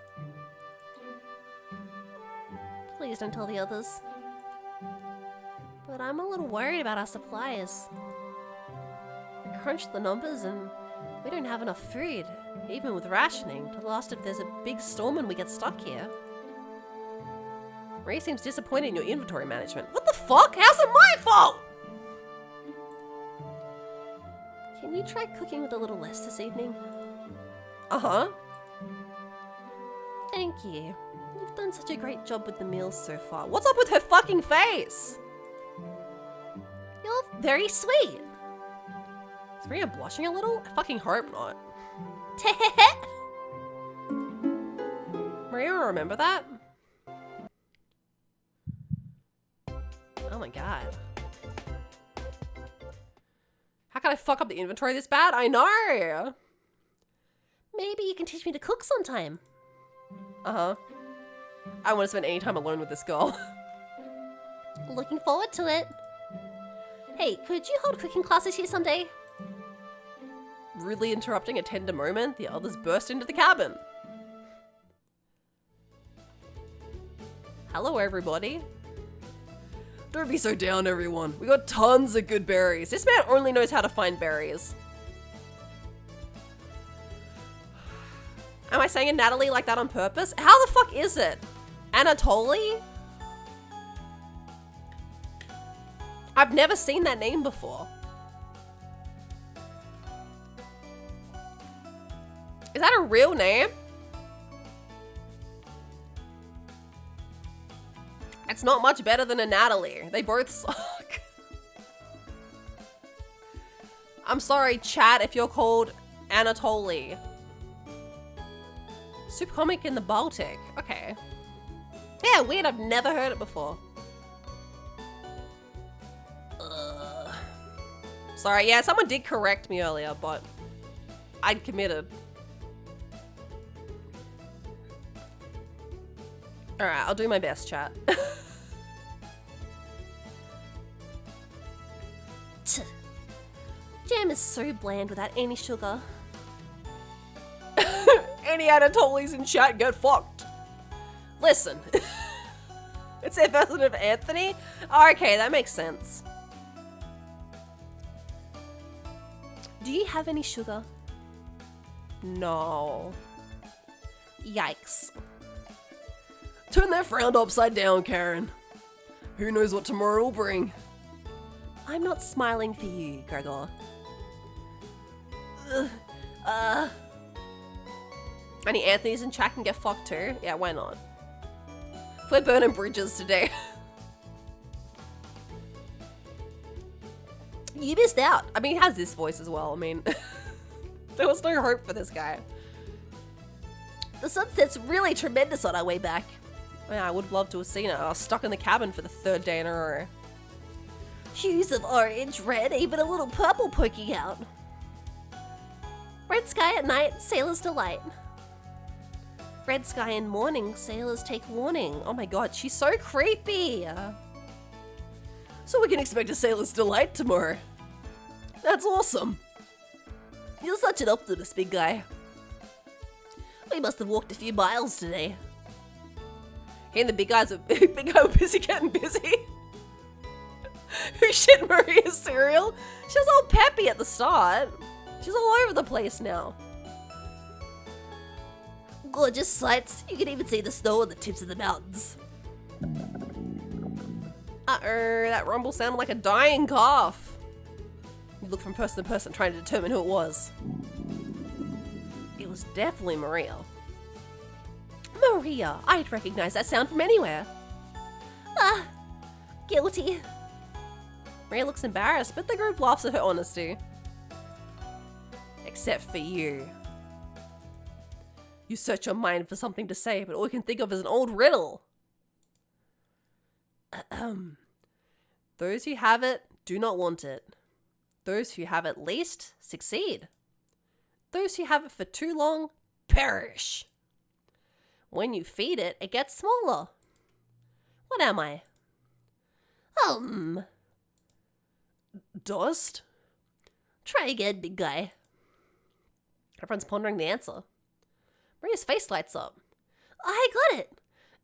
Please don't tell the others. But I'm a little worried about our supplies. We crunched the numbers and we don't have enough food, even with rationing, to last if there's a big storm and we get stuck here. Ray seems disappointed in your inventory management. What the fuck? How's it my fault? Can you try cooking with a little less this evening? Uh-huh. Thank you. You've done such a great job with the meals so far. What's up with her fucking face? You're very sweet. Is Maria blushing a little? I fucking hope not. Maria will remember that? Oh my god. How can I fuck up the inventory this bad? I know! Maybe you can teach me to cook sometime. Uh-huh. I don't want to spend any time alone with this girl. Looking forward to it. Hey, could you hold cooking classes here someday? Rudely interrupting a tender moment, the others burst into the cabin. Hello, everybody. Don't be so down, everyone. We got tons of good berries. This man only knows how to find berries. Am I saying Natalie like that on purpose? How the fuck is it? Anatoly? I've never seen that name before. Is that a real name? It's not much better than a Natalie. They both suck. I'm sorry, chat, if you're called Anatoly. Super comic in the Baltic. Okay. Yeah, weird. I've never heard it before. Sorry, yeah, someone did correct me earlier, but I'd committed. Alright, I'll do my best, chat. Jam is so bland without any sugar. Any Anatolies in chat get fucked. Listen. It's their version of Anthony? Oh, okay, that makes sense. Do you have any sugar? No. Yikes. Turn that frown upside down, Karen. Who knows what tomorrow will bring? I'm not smiling for you, Gregor. Any Anthony's in chat can get fucked too? Yeah, why not? We're burning bridges today. You missed out. I mean, he has this voice as well. I mean, there was no hope for this guy. The sunset's really tremendous on our way back. Yeah, I would have loved to have seen it. I was stuck in the cabin for the 3rd day in a row. Hues of orange, red, even a little purple poking out. Red sky at night, sailor's delight. Red sky in morning, sailors take warning. Oh my god, she's so creepy. So we can expect a sailor's delight tomorrow. That's awesome. You're such an optimist, big guy. We must have walked a few miles today. He and the big guy were busy getting busy. Who shit Maria's cereal? She was all peppy at the start. She's all over the place now. Gorgeous sights. You can even see the snow on the tips of the mountains. Uh-oh, that rumble sounded like a dying calf. You look from person to person trying to determine who it was. It was definitely Maria. Maria, I'd recognize that sound from anywhere. Ah, guilty. Maria looks embarrassed, but the group laughs at her honesty. Except for you. You search your mind for something to say, but all you can think of is an old riddle. Those who have it do not want it. Those who have it least succeed. Those who have it for too long perish. When you feed it, it gets smaller. What am I? Dust? Try again, big guy. Everyone's pondering the answer. Maria's face lights up. I got it.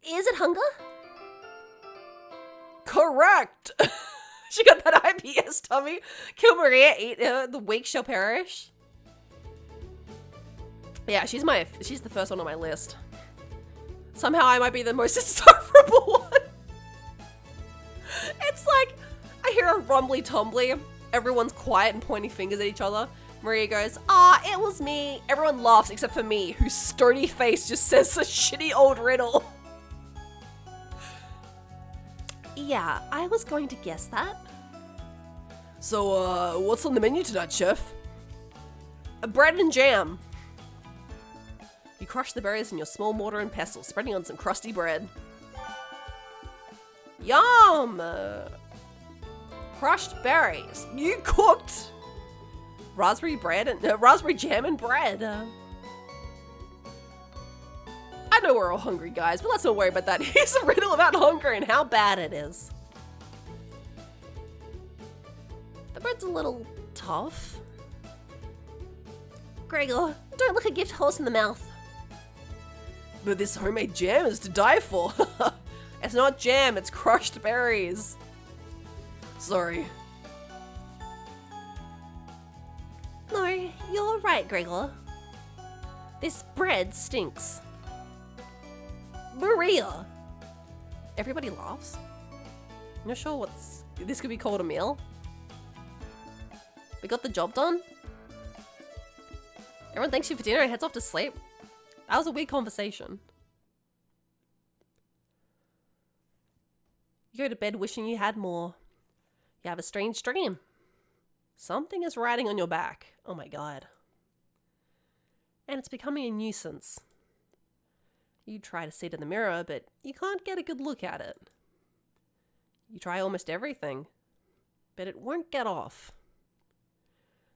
Is it hunger? Correct! She got that IBS tummy. Kill Maria, eat her, the weak shall perish. Yeah, she's the first one on my list. Somehow I might be the most insufferable one. It's like, I hear a rumbly tumbly, everyone's quiet and pointing fingers at each other. Maria goes, it was me. Everyone laughs except for me, whose stony face just says a shitty old riddle. Yeah, I was going to guess that. So, what's on the menu tonight, chef? Bread and jam. You crush the berries in your small mortar and pestle, spreading on some crusty bread. Yum! Crushed berries. You cooked raspberry bread and raspberry jam and bread. I know we're all hungry, guys, but let's not worry about that. Here's a riddle about hunger and how bad it is. The bread's a little tough. Gregor, don't look a gift horse in the mouth. But this homemade jam is to die for. It's not jam, it's crushed berries. Sorry. No, you're right, Gregor. This bread stinks. Maria! Everybody laughs. I'm not sure this could be called a meal. We got the job done. Everyone thanks you for dinner and heads off to sleep. That was a weird conversation. You go to bed wishing you had more. You have a strange dream. Something is riding on your back. Oh my god. And it's becoming a nuisance. You try to see it in the mirror, but you can't get a good look at it. You try almost everything, but it won't get off.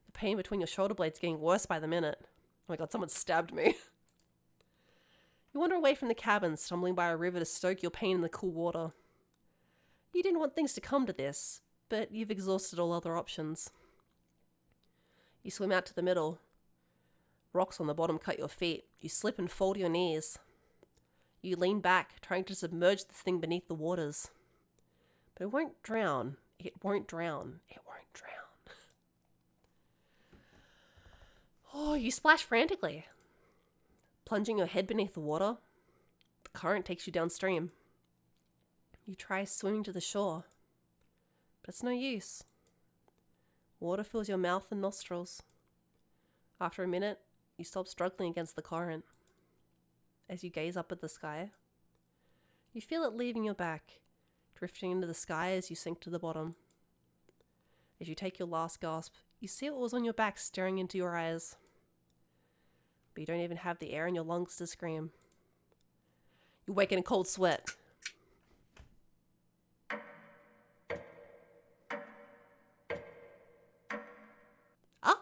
The pain between your shoulder blades getting worse by the minute. Oh my god, someone stabbed me. You wander away from the cabin, stumbling by a river to stoke your pain in the cool water. You didn't want things to come to this, but you've exhausted all other options. You swim out to the middle. Rocks on the bottom cut your feet. You slip and fall to your knees. You lean back, trying to submerge the thing beneath the waters. But it won't drown. It won't drown. It won't drown. Oh, you splash frantically. Plunging your head beneath the water, the current takes you downstream. You try swimming to the shore, but it's no use. Water fills your mouth and nostrils. After a minute, you stop struggling against the current. As you gaze up at the sky, you feel it leaving your back, drifting into the sky as you sink to the bottom. As you take your last gasp, you see what was on your back staring into your eyes. But you don't even have the air in your lungs to scream. You wake in a cold sweat. Ah!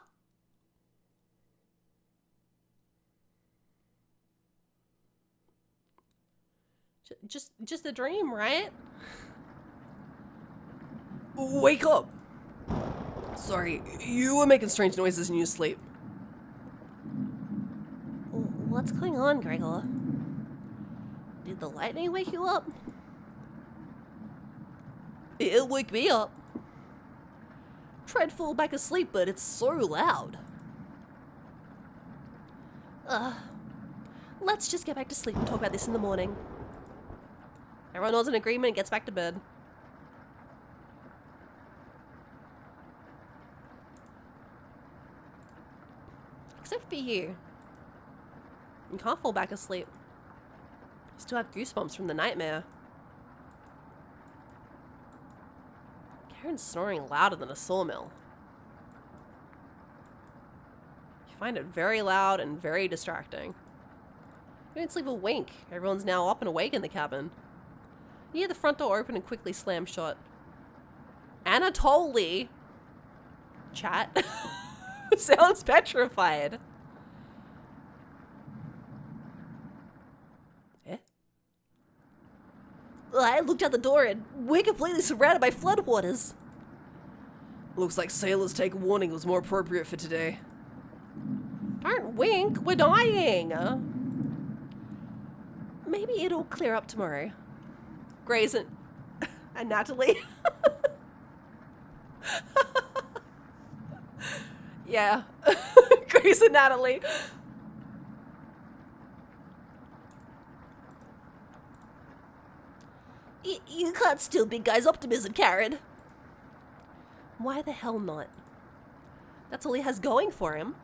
Just a dream, right? Wake up! Sorry, you were making strange noises in your sleep. What's going on, Gregor? Did the lightning wake you up? It'll wake me up. Tried to fall back asleep, but it's so loud. Let's just get back to sleep and talk about this in the morning. Everyone nods in agreement and gets back to bed. Except for you. You can't fall back asleep. You still have goosebumps from the nightmare. Karen's snoring louder than a sawmill. You find it very loud and very distracting. You don't sleep a wink. Everyone's now up and awake in the cabin. You hear the front door open and quickly slam shut. Anatoly! Chat. Sounds petrified. I looked out the door and we're completely surrounded by floodwaters. Looks like sailors take warning was more appropriate for today. Don't wink, we're dying! Maybe it'll clear up tomorrow. Grace and Natalie. Yeah. Grace and Natalie. You can't steal big guy's optimism, Karen. Why the hell not? That's all he has going for him.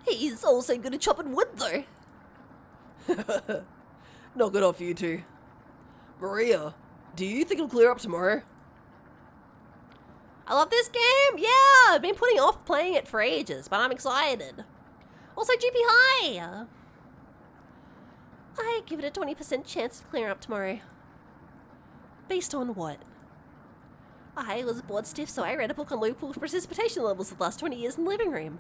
He's also good at chopping wood, though. Not good off you two. Maria, do you think it'll clear up tomorrow? I love this game! Yeah! I've been putting off playing it for ages, but I'm excited. Also, GP High! I give it a 20% chance of clearing up tomorrow. Based on what? I was bored stiff, so I read a book on local precipitation levels the last 20 years in the living room.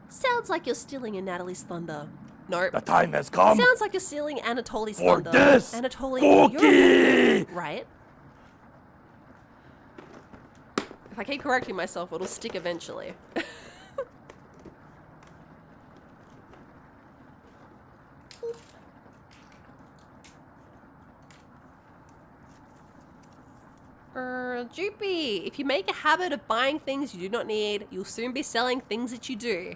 Sounds like you're stealing in Natalie's thunder. Nope. The time has come Sounds like you're stealing Anatoly's for thunder. this Anatoly, cookie! you're a right? If I keep correcting myself, it'll stick eventually. Joopy, if you make a habit of buying things you do not need, you'll soon be selling things that you do.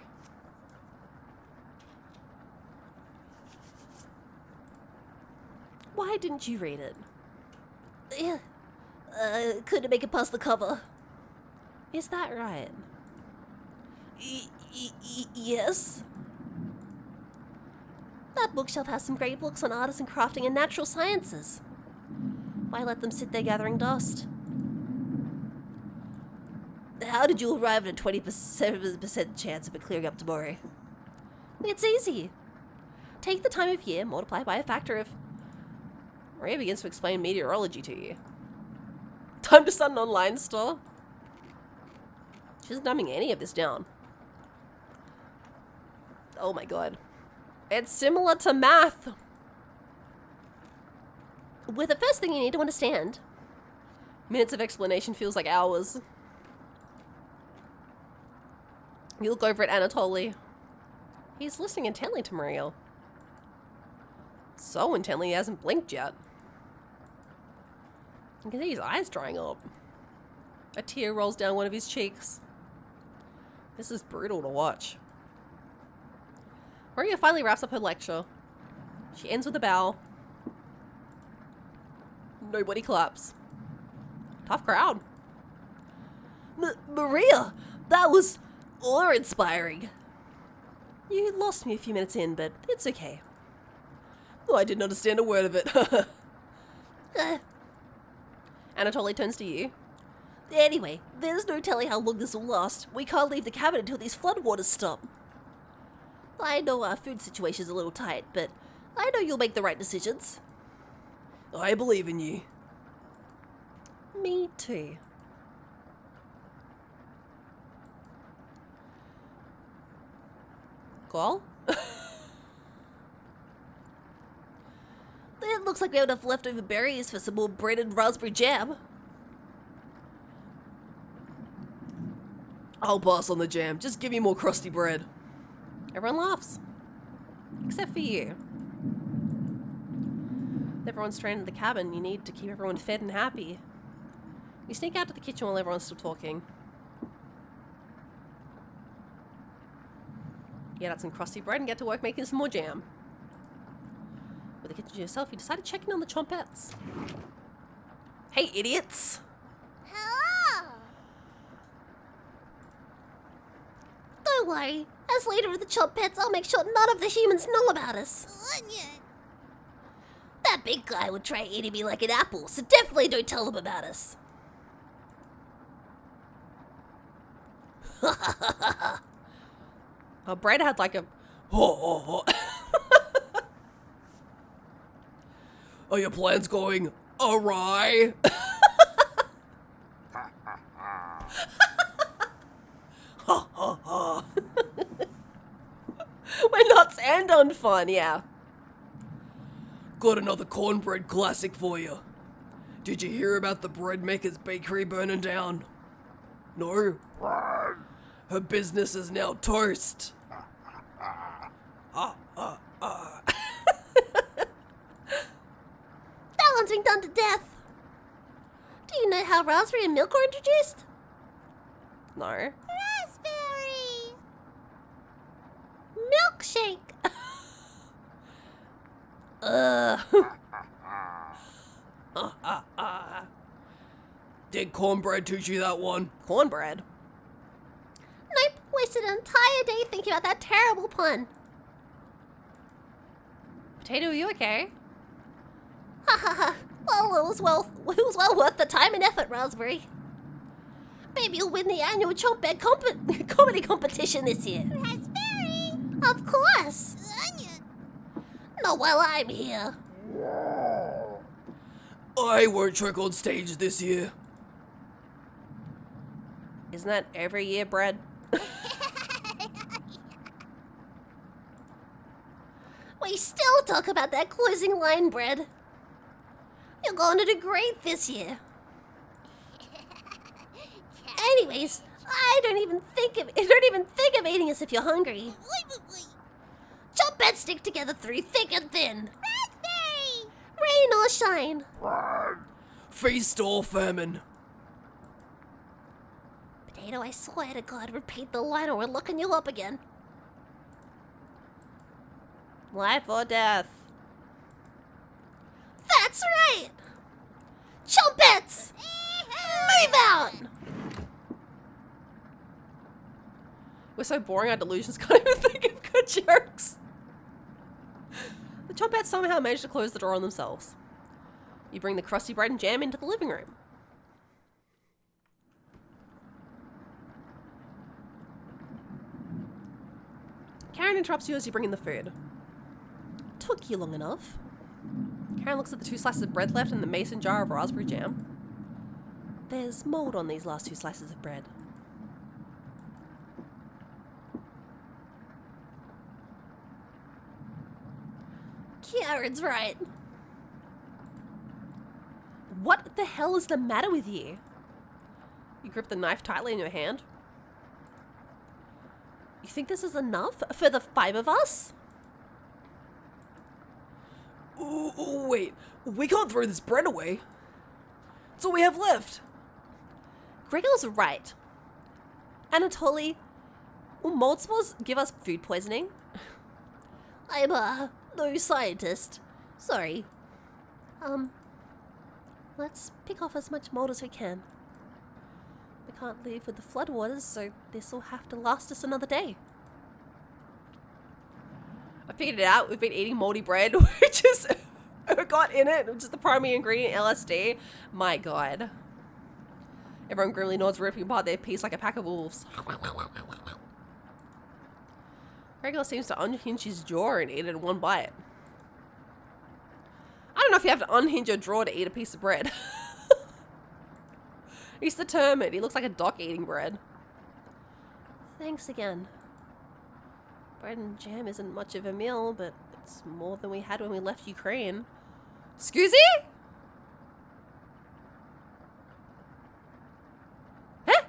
Why didn't you read it? Yeah. Couldn't make it past the cover. Is that right? Yes. That bookshelf has some great books on artisan crafting and natural sciences. Why let them sit there gathering dust? How did you arrive at a 27% chance of it clearing up tomorrow? It's easy. Take the time of year, multiply by a factor of... Maria begins to explain meteorology to you. Time to start an online store. She's dumbing any of this down. Oh my god. It's similar to math. With the first thing you need to understand. Minutes of explanation feels like hours. You look over at Anatoly. He's listening intently to Maria. So intently he hasn't blinked yet. You can see his eyes drying up. A tear rolls down one of his cheeks. This is brutal to watch. Maria finally wraps up her lecture. She ends with a bow. Nobody claps. Tough crowd. Maria, that was awe-inspiring. You lost me a few minutes in, but it's okay. Oh, I didn't understand a word of it. Anatoly turns to you. Anyway, there's no telling how long this will last. We can't leave the cabin until these floodwaters stop. I know our food situation's a little tight, but I know you'll make the right decisions. I believe in you. Me too. Call? It looks like we have enough leftover berries for some more bread and raspberry jam. I'll pass on the jam. Just give me more crusty bread. Everyone laughs. Except for you. With everyone stranded in the cabin, you need to keep everyone fed and happy. You sneak out to the kitchen while everyone's still talking. Get out some crusty bread and get to work making some more jam. With the kitchen to yourself, you decide to check in on the chompettes. Hey, idiots! Hello! Don't worry. As leader of the Chompettes, I'll make sure none of the humans know about us. That big guy would try eating me like an apple, so definitely don't tell him about us. Brad had like a... Are your plans going awry? We're nuts and on fun, yeah. Got another cornbread classic for you. Did you hear about the bread maker's bakery burning down? No? Her business is now toast. That one's been done to death. Do you know how raspberry and milk are introduced? No. Raspberry! Milkshake! Did cornbread teach you that one? Cornbread? Nope, wasted an entire day thinking about that terrible pun. Potato, are you okay? Ha ha ha. Well, it was well worth the time and effort, Raspberry. Maybe you'll win the annual Chompette comedy competition this year. Raspberry! Of course! Not while I'm here. I won't trick on stage this year. Isn't that every year, Brad? We still talk about that closing line, Bread. You're going to do great this year. Anyways, I don't even think of eating us if you're hungry. Chop and stick together through thick and thin. Raspberry! Rain or shine. Feast or famine. Potato, I swear to God, repeat the line or we're locking you up again. Life or death. That's right! Chumpets! Move out! We're so boring, our delusions can't even think of good jokes. The Chompettes somehow managed to close the door on themselves. You bring the crusty bread and jam into the living room. Karen interrupts you as you bring in the food. Took you long enough. Karen looks at the 2 slices of bread left in the mason jar of raspberry jam. There's mold on these last 2 slices of bread. Karen's right. What the hell is the matter with you? You grip the knife tightly in your hand. You think this is enough for the 5 of us? Ooh, wait, we can't throw this bread away. It's all we have left. Gregor's right. Anatoly, will mold spores give us food poisoning? I'm, no scientist. Sorry. Let's pick off as much mold as we can. We can't leave with the floodwaters, so this will have to last us another day. I figured it out. We've been eating moldy bread, which is got in it, which is the primary ingredient, LSD. My God. Everyone grimly nods, ripping apart their piece like a pack of wolves. Gregor seems to unhinge his jaw and eat it in one bite. I don't know if you have to unhinge your jaw to eat a piece of bread. He's determined. He looks like a doc eating bread. Thanks again. Bread and jam isn't much of a meal, but it's more than we had when we left Ukraine. Excuse me? Huh?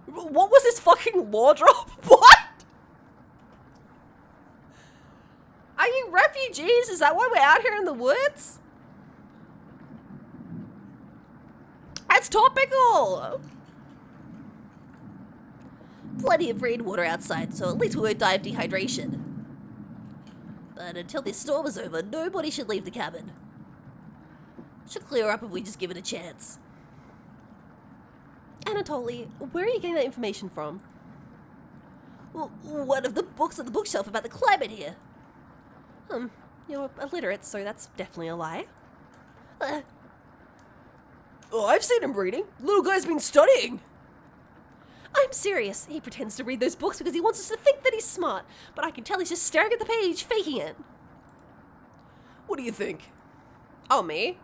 What was this fucking law drop? What? Are you refugees? Is that why we're out here in the woods? That's topical! Plenty of rainwater outside, so at least we won't die of dehydration. But until this storm is over, nobody should leave the cabin. Should clear up if we just give it a chance. Anatoly, where are you getting that information from? Well, one of the books on the bookshelf about the climate here. You're illiterate, so that's definitely a lie. Oh, I've seen him reading. Little guy's been studying. I'm serious. He pretends to read those books because he wants us to think that he's smart, but I can tell he's just staring at the page, faking it. What do you think? Oh, me?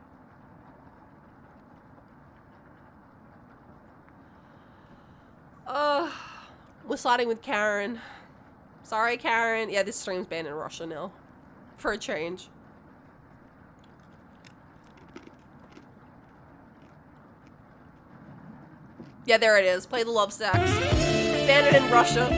We're starting with Karen. Sorry, Karen. Yeah, this stream's banned in Russia now. For a change. Yeah, there it is. Play the Love Stacks. Banned it in Russia.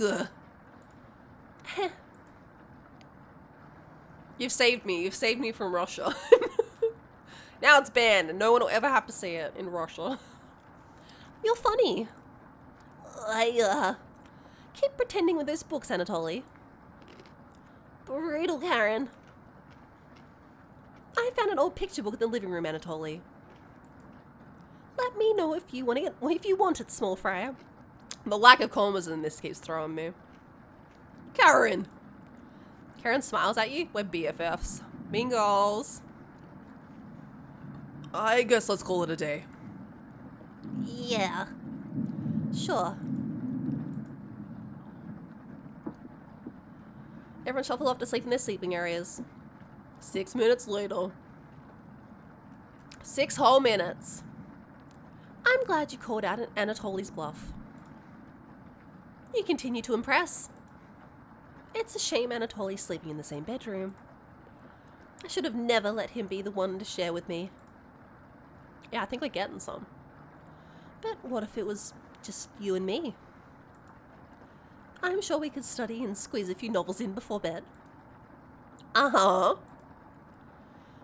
Ugh. You've saved me. You've saved me from Russia. Now it's banned and no one will ever have to see it in Russia. You're funny. I, Keep pretending with those books, Anatoly. brutal, Karen. I found an old picture book in the living room, Anatoly. Let me know if you want it, small fry. The lack of commas in this keeps throwing me. Karen! Karen smiles at you. We're BFFs. Mean girls. I guess let's call it a day. Yeah. Sure. Everyone shuffle off to sleep in their sleeping areas. 6 minutes later. 6 whole minutes. I'm glad you called out Anatoly's bluff. You continue to impress. It's a shame Anatoly's sleeping in the same bedroom. I should have never let him be the one to share with me. Yeah, I think we're getting some. But what if it was just you and me? I'm sure we could study and squeeze a few novels in before bed. Uh-huh.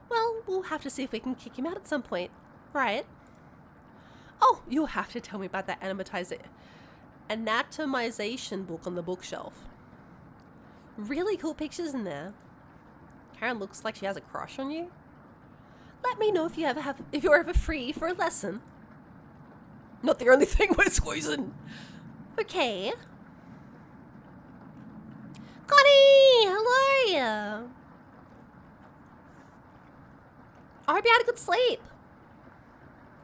Well, we'll have to see if we can kick him out at some point, right? Oh, you'll have to tell me about that anatomization book on the bookshelf. Really cool pictures in there. Karen looks like she has a crush on you. Let me know if you're ever free for a lesson. Not the only thing we're squeezing. Okay. Connie, hello. I hope you had a good sleep.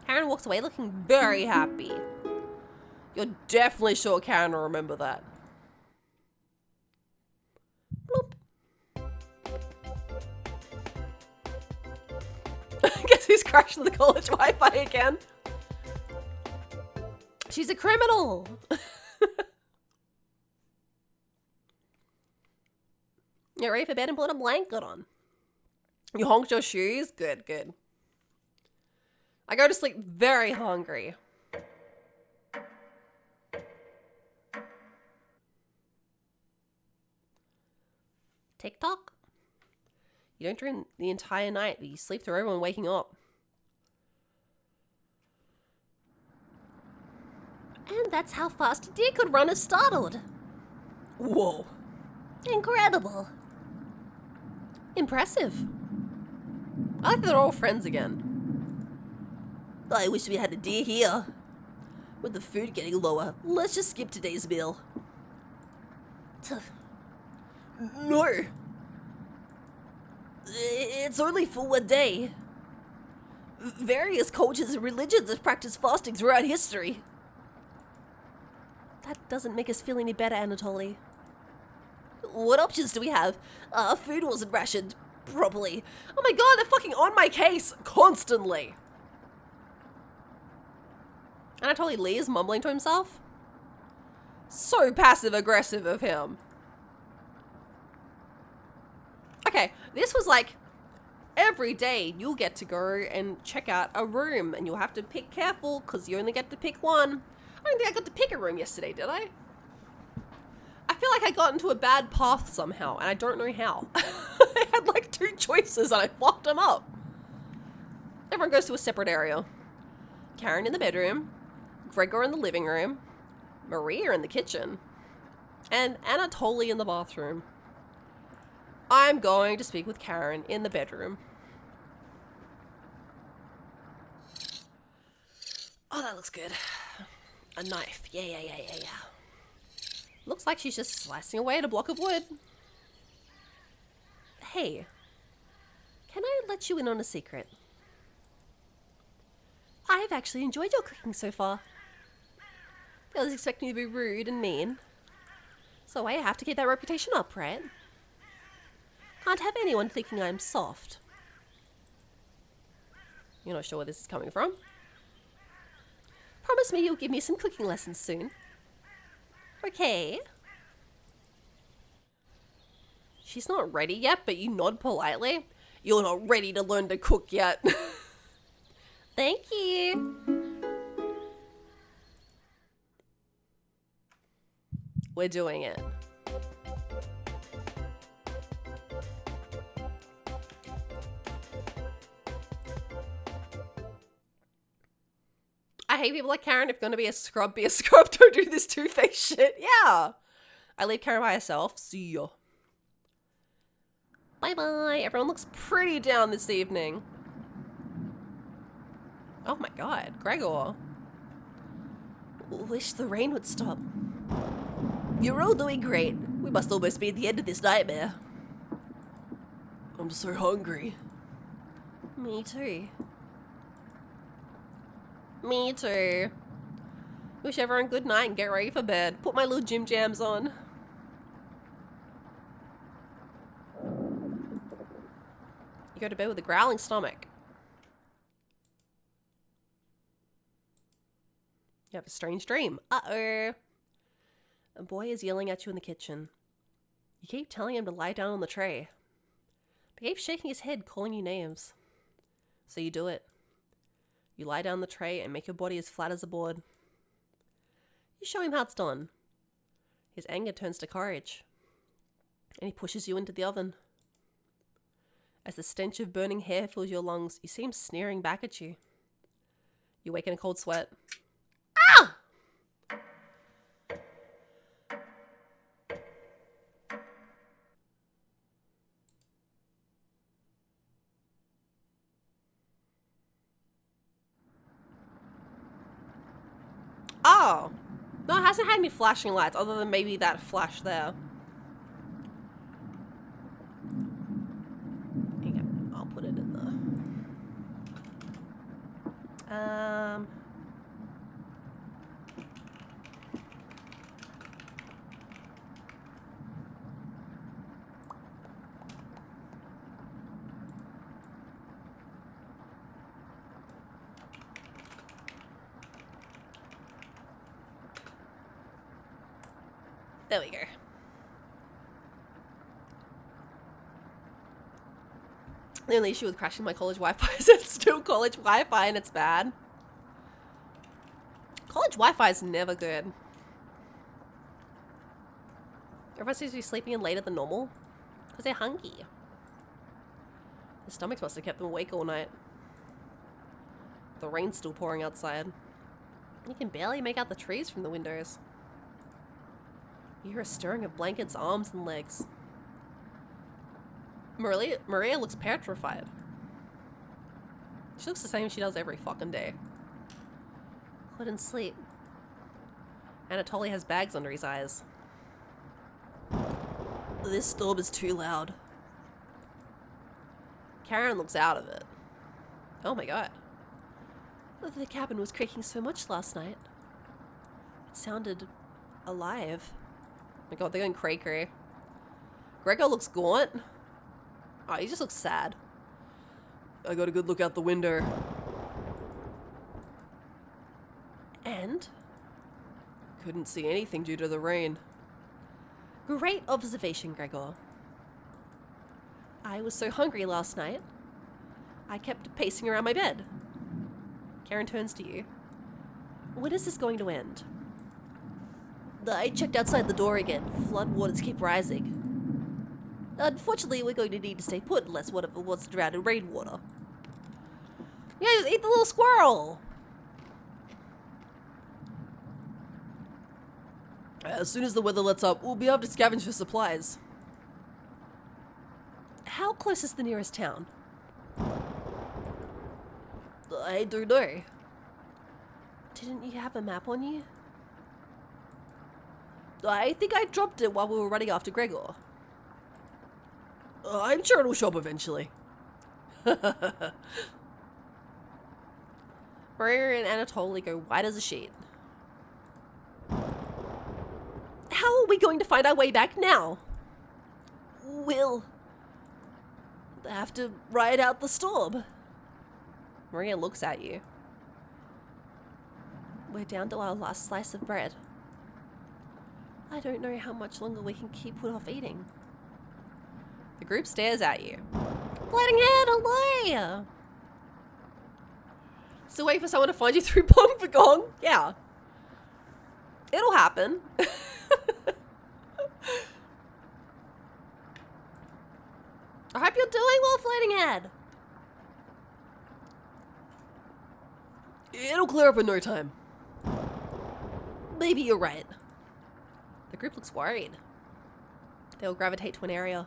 Karen walks away looking very happy. You're definitely sure Karen will remember that. Bloop. Guess who's crashing the college Wi-Fi again? She's a criminal. Get ready for bed and put a blanket on. You honked your shoes? Good, good. I go to sleep very hungry. TikTok? You don't dream the entire night, but you sleep through everyone waking up. And that's how fast a deer could run as startled. Whoa. Incredible. Impressive. I like that they're all friends again. I wish we had a deer here. With the food getting lower, let's just skip today's meal. No. It's only for one day. Various cultures and religions have practiced fasting throughout history. That doesn't make us feel any better, Anatoly. What options do we have? Food wasn't rationed properly. Oh my god, they're fucking on my case constantly. Anatoly Lee is mumbling to himself. So passive-aggressive of him. Okay, this was like every day you'll get to go and check out a room and you'll have to pick careful because you only get to pick one. I don't think I got to pick a room yesterday, did I? I feel like I got into a bad path somehow and I don't know how. I had like 2 choices and I fucked them up. Everyone goes to a separate area. Karen in the bedroom, Gregor in the living room, Maria in the kitchen, and Anatoly in the bathroom. I'm going to speak with Karen in the bedroom. Oh, that looks good. A knife. Yeah. Looks like she's just slicing away at a block of wood. Hey, can I let you in on a secret? I've actually enjoyed your cooking so far. I was expecting you to be rude and mean. So I have to keep that reputation up, right? Can't have anyone thinking I'm soft. You're not sure where this is coming from? Promise me you'll give me some cooking lessons soon. Okay. She's not ready yet, but you nod politely. You're not ready to learn to cook yet. Thank you. We're doing it. I hate people like Karen. If you're going to be a scrub, be a scrub. Don't do this two-faced shit. Yeah. I leave Karen by herself. See ya. Bye-bye. Everyone looks pretty down this evening. Oh my god. Gregor. Wish the rain would stop. You're all doing great. We must almost be at the end of this nightmare. I'm so hungry. Me too. Me too. Wish everyone good night and get ready for bed. Put my little gym jams on. You go to bed with a growling stomach. You have a strange dream. Uh-oh. A boy is yelling at you in the kitchen. You keep telling him to lie down on the tray. But he keeps shaking his head, calling you names. So you do it. You lie down on the tray and make your body as flat as a board. You show him how it's done. His anger turns to courage. And he pushes you into the oven. As the stench of burning hair fills your lungs, you see him sneering back at you. You wake in a cold sweat. Ah! Oh! No, it hasn't had any flashing lights other than maybe that flash there. Hang on, I'll put it in there. There we go. The only issue with crashing my college Wi-Fi is it's still college Wi-Fi and it's bad. College Wi-Fi is never good. Everyone seems to be sleeping in later than normal because they're hungry. Their stomachs must have kept them awake all night. The rain's still pouring outside. You can barely make out the trees from the windows. You hear a stirring of blankets, arms, and legs. Maria looks petrified. She looks the same as she does every fucking day. Couldn't sleep. Anatoly has bags under his eyes. This storm is too loud. Karen looks out of it. Oh my god. The cabin was creaking so much last night. It sounded alive. Oh my god, they're going cray-cray. Gregor looks gaunt. Oh, he just looks sad. I got a good look out the window. And? Couldn't see anything due to the rain. Great observation, Gregor. I was so hungry last night, I kept pacing around my bed. Karen turns to you. When is this going to end? I checked outside the door again. Floodwaters keep rising. Unfortunately, we're going to need to stay put unless one of them wants to drown in rainwater. Yeah, just eat the little squirrel! As soon as the weather lets up, we'll be able to scavenge for supplies. How close is the nearest town? I don't know. Didn't you have a map on you? I think I dropped it while we were running after Gregor. I'm sure it'll show up eventually. Maria and Anatoly go white as a sheet. How are we going to find our way back now? We'll have to ride out the storm. Maria looks at you. We're down to our last slice of bread. I don't know how much longer we can keep put off eating. The group stares at you. Floating head, hello! Still wait for someone to find you through Pong Pagong? Yeah. It'll happen. I hope you're doing well, Floating Head. It'll clear up in no time. Maybe you're right. The group looks worried. They'll gravitate to an area.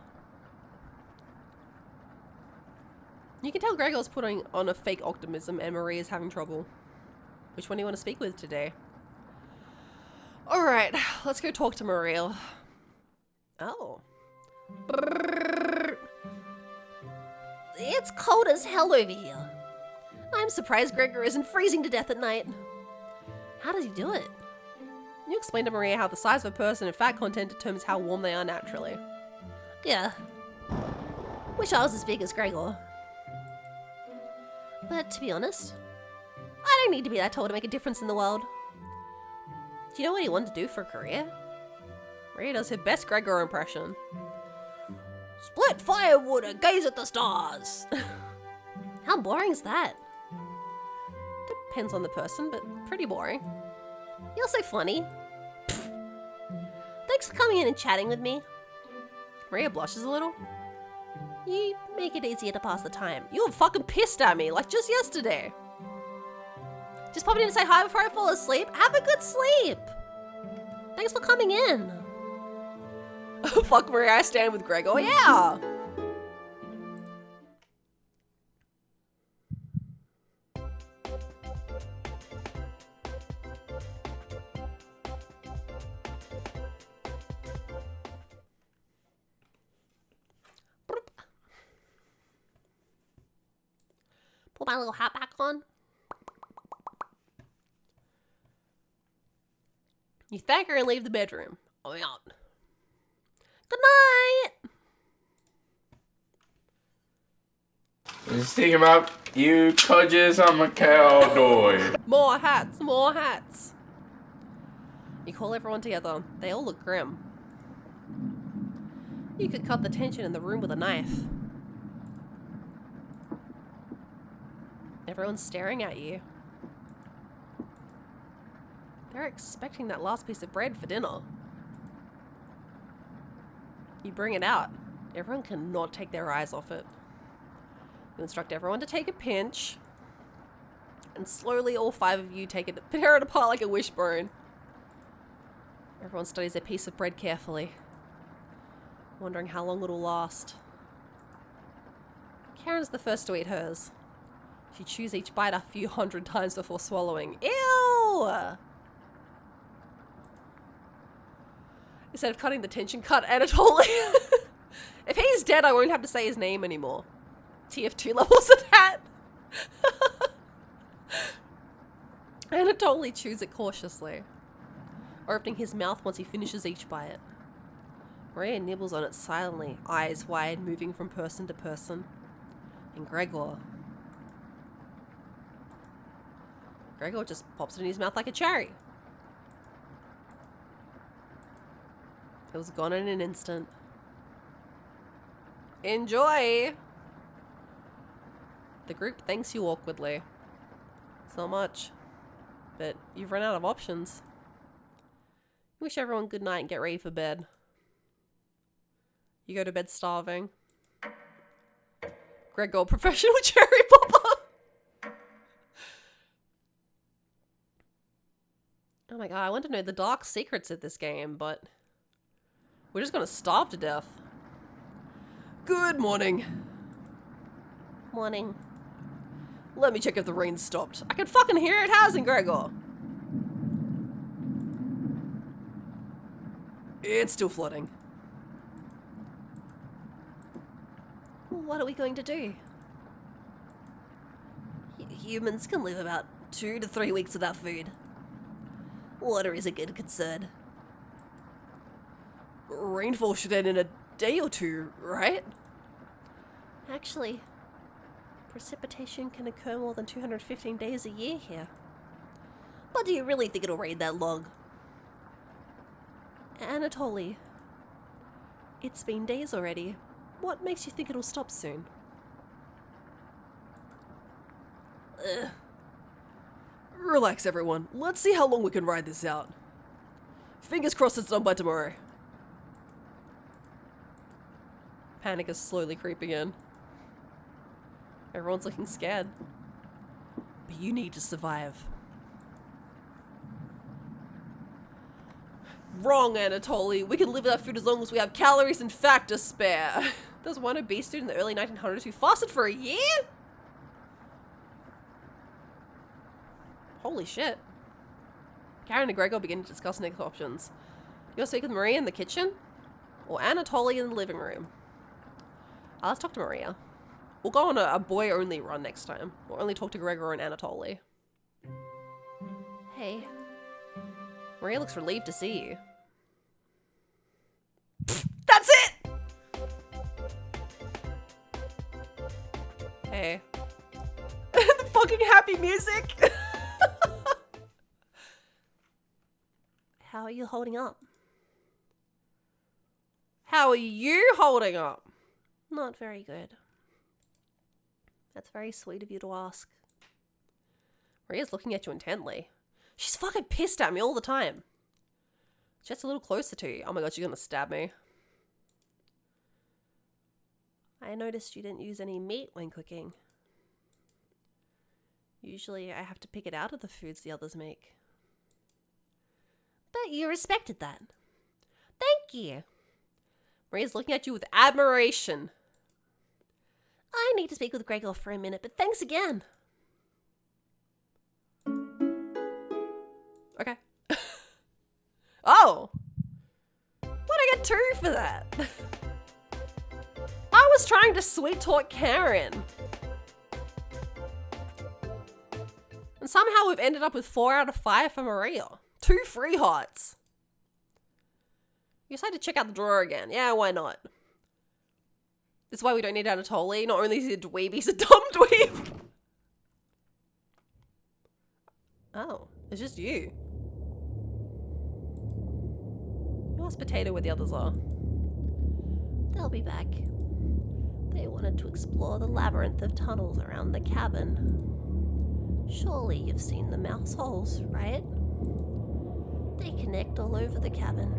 You can tell Gregor's putting on a fake optimism and Maria's having trouble. Which one do you want to speak with today? Alright, let's go talk to Maria. Oh. It's cold as hell over here. I'm surprised Gregor isn't freezing to death at night. How does he do it? You explain to Maria how the size of a person and fat content determines how warm they are naturally. Yeah. Wish I was as big as Gregor. But to be honest, I don't need to be that tall to make a difference in the world. Do you know what he wanted to do for a career? Maria does her best Gregor impression. Split firewood and gaze at the stars. How boring is that? Depends on the person, but pretty boring. You're so funny. Thanks for coming in and chatting with me. Maria blushes a little. You make it easier to pass the time. You were fucking pissed at me, like just yesterday. Just popping in to say hi before I fall asleep. Have a good sleep. Thanks for coming in. Fuck Maria, I stand with Gregor, yeah! Put my little hat back on. You thank her and leave the bedroom. I'm out. Good night. Stick him up, you codgers, I'm a cowboy. More hats, more hats. You call everyone together. They all look grim. You could cut the tension in the room with a knife. Everyone's staring at you. They're expecting that last piece of bread for dinner. You bring it out. Everyone cannot take their eyes off it. You instruct everyone to take a pinch. And slowly all 5 of you take it, tear it apart like a wishbone. Everyone studies their piece of bread carefully, wondering how long it'll last. Karen's the first to eat hers. She chews each bite a few hundred times before swallowing. Ew! Instead of cutting the tension, cut Anatoly. If he's dead, I won't have to say his name anymore. TF2 levels of that. Anatoly chews it cautiously, opening his mouth once he finishes each bite. Maria nibbles on it silently, eyes wide, moving from person to person. And Gregor just pops it in his mouth like a cherry. It was gone in an instant. Enjoy! The group thanks you awkwardly. It's not much, but you've run out of options. You wish everyone good night and get ready for bed. You go to bed starving. Gregor, professional cherry popper! Oh my god, I want to know the dark secrets of this game, but we're just gonna starve to death. Good morning. Morning. Let me check if the rain stopped. I can fucking hear it, hasn't Gregor? It's still flooding. What are we going to do? Humans can live about 2 to 3 weeks without food. Water is a good concern. Rainfall should end in a day or two, right? Actually, precipitation can occur more than 215 days a year here. But do you really think it'll rain that long? Anatoly, it's been days already. What makes you think it'll stop soon? Relax, everyone. Let's see how long we can ride this out. Fingers crossed it's done by tomorrow. Panic is slowly creeping in. Everyone's looking scared. But you need to survive. Wrong, Anatoly. We can live without food as long as we have calories and fat to spare. There was one obese dude in the early 1900s who fasted for a year? Holy shit. Karen and Gregor begin to discuss next options. You'll speak with Maria in the kitchen? Or Anatoly in the living room? Let's talk to Maria. We'll go on a boy-only run next time. We'll only talk to Gregor and Anatoly. Hey. Maria looks relieved to see you. That's it! Hey. The fucking happy music! How are you holding up? How are you holding up? Not very good. That's very sweet of you to ask. Maria's looking at you intently. She's fucking pissed at me all the time. Just a little closer to you. Oh my god, she's gonna stab me. I noticed you didn't use any meat when cooking. Usually I have to pick it out of the foods the others make. But you respected that. Thank you. Maria's looking at you with admiration. I need to speak with Gregor for a minute, but thanks again. Okay. Oh! Why'd I get 2 for that? I was trying to sweet talk Karen. And somehow we've ended up with 4 out of 5 for Maria. 2 free hearts. You decided to check out the drawer again. Yeah, why not? This is why we don't need Anatoly. Not only is he a dweeb, he's a dumb dweeb. Oh, it's just you. You ask Potato where the others are. They'll be back. They wanted to explore the labyrinth of tunnels around the cabin. Surely you've seen the mouse holes, right? They connect all over the cabin.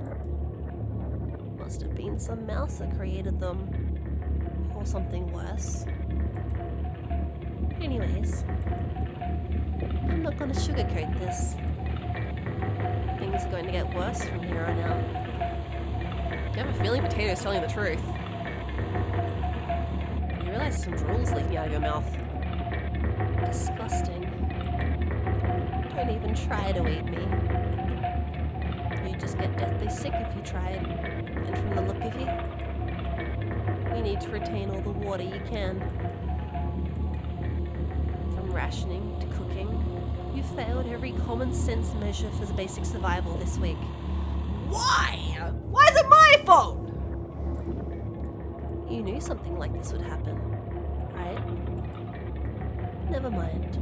Must have been some mouse that created them. Or something worse. Anyways, I'm not gonna sugarcoat this. Things are going to get worse from here on out. You have a feeling Potato's telling the truth. You realize some drool's leaking out of your mouth. Disgusting. Don't even try to eat me. You'd just get deathly sick if you tried. And from the look of you, you need to retain all the water you can. From rationing to cooking, you failed every common sense measure for the basic survival this week. Why? Why is it my fault? You knew something like this would happen, right? Never mind.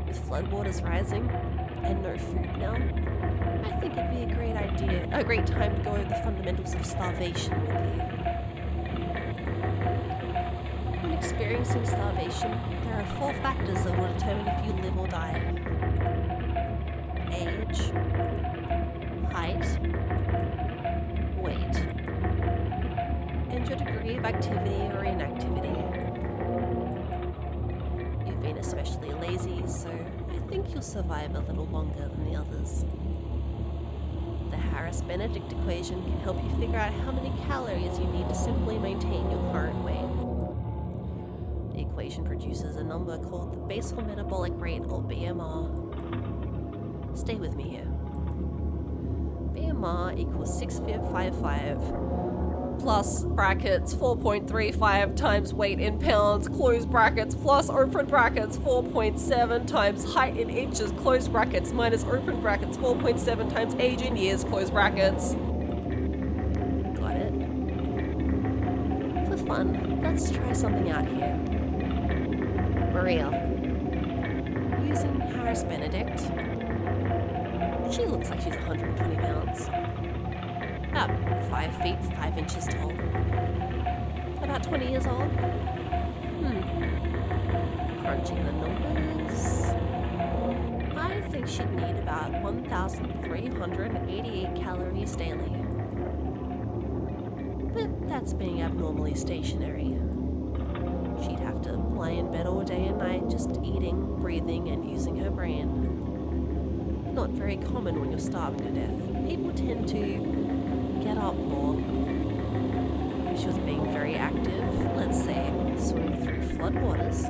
With floodwaters rising and no food now, I think it'd be a great time to go over the fundamentals of starvation with you. When experiencing starvation, there are 4 factors that will determine if you live or die. Age, height, weight, and your degree of activity or inactivity. You've been especially lazy, so I think you'll survive a little longer than the others. The Harris-Benedict equation can help you figure out how many calories you need to simply maintain your current weight. The equation produces a number called the basal metabolic rate, or BMR. Stay with me here. BMR equals 6.55 Plus brackets 4.35 times weight in pounds, close brackets, plus open brackets 4.7 times height in inches, close brackets, minus open brackets 4.7 times age in years, close brackets. Got it. For fun, let's try something out here. Maria. Using Harris-Benedict. She looks like she's 120 pounds. About 5 feet, 5 inches tall. About 20 years old. Crunching the numbers. I think she'd need about 1,388 calories daily. But that's being abnormally stationary. She'd have to lie in bed all day and night just eating, breathing, and using her brain. Not very common when you're starving to death. People tend to get up more. If she was being very active, let's say swimming through floodwaters,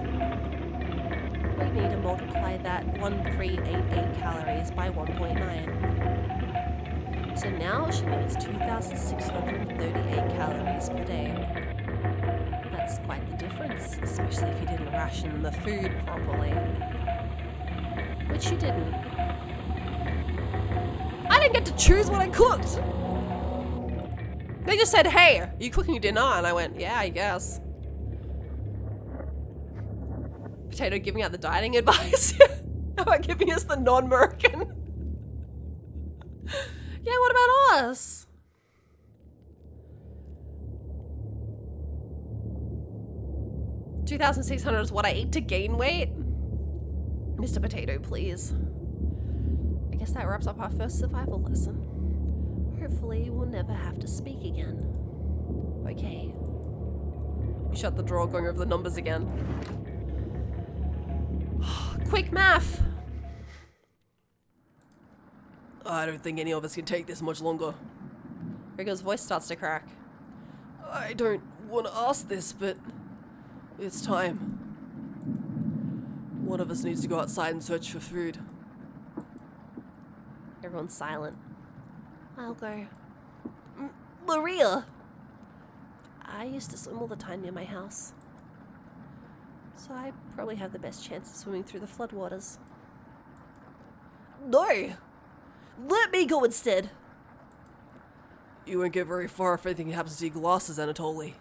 we need to multiply that 1,388 calories by 1.9. So now she needs 2,638 calories per day. That's quite the difference, especially if you didn't ration the food properly. Which you didn't. I didn't get to choose what I cooked. They just said, hey, are you cooking dinner? And I went, yeah, I guess. Potato giving out the dieting advice. How about giving us the non-American? Yeah, what about us? $2,600 is what I eat to gain weight? Mr. Potato, please. I guess that wraps up our first survival lesson. Hopefully, we'll never have to speak again. Okay. You shut the drawer, going over the numbers again. Quick math! I don't think any of us can take this much longer. Gregor's voice starts to crack. I don't want to ask this, but it's time. One of us needs to go outside and search for food. Everyone's silent. I'll go. Maria! I used to swim all the time near my house. So I probably have the best chance of swimming through the floodwaters. No! Let me go instead! You won't get very far if anything happens to your glasses, Anatoly.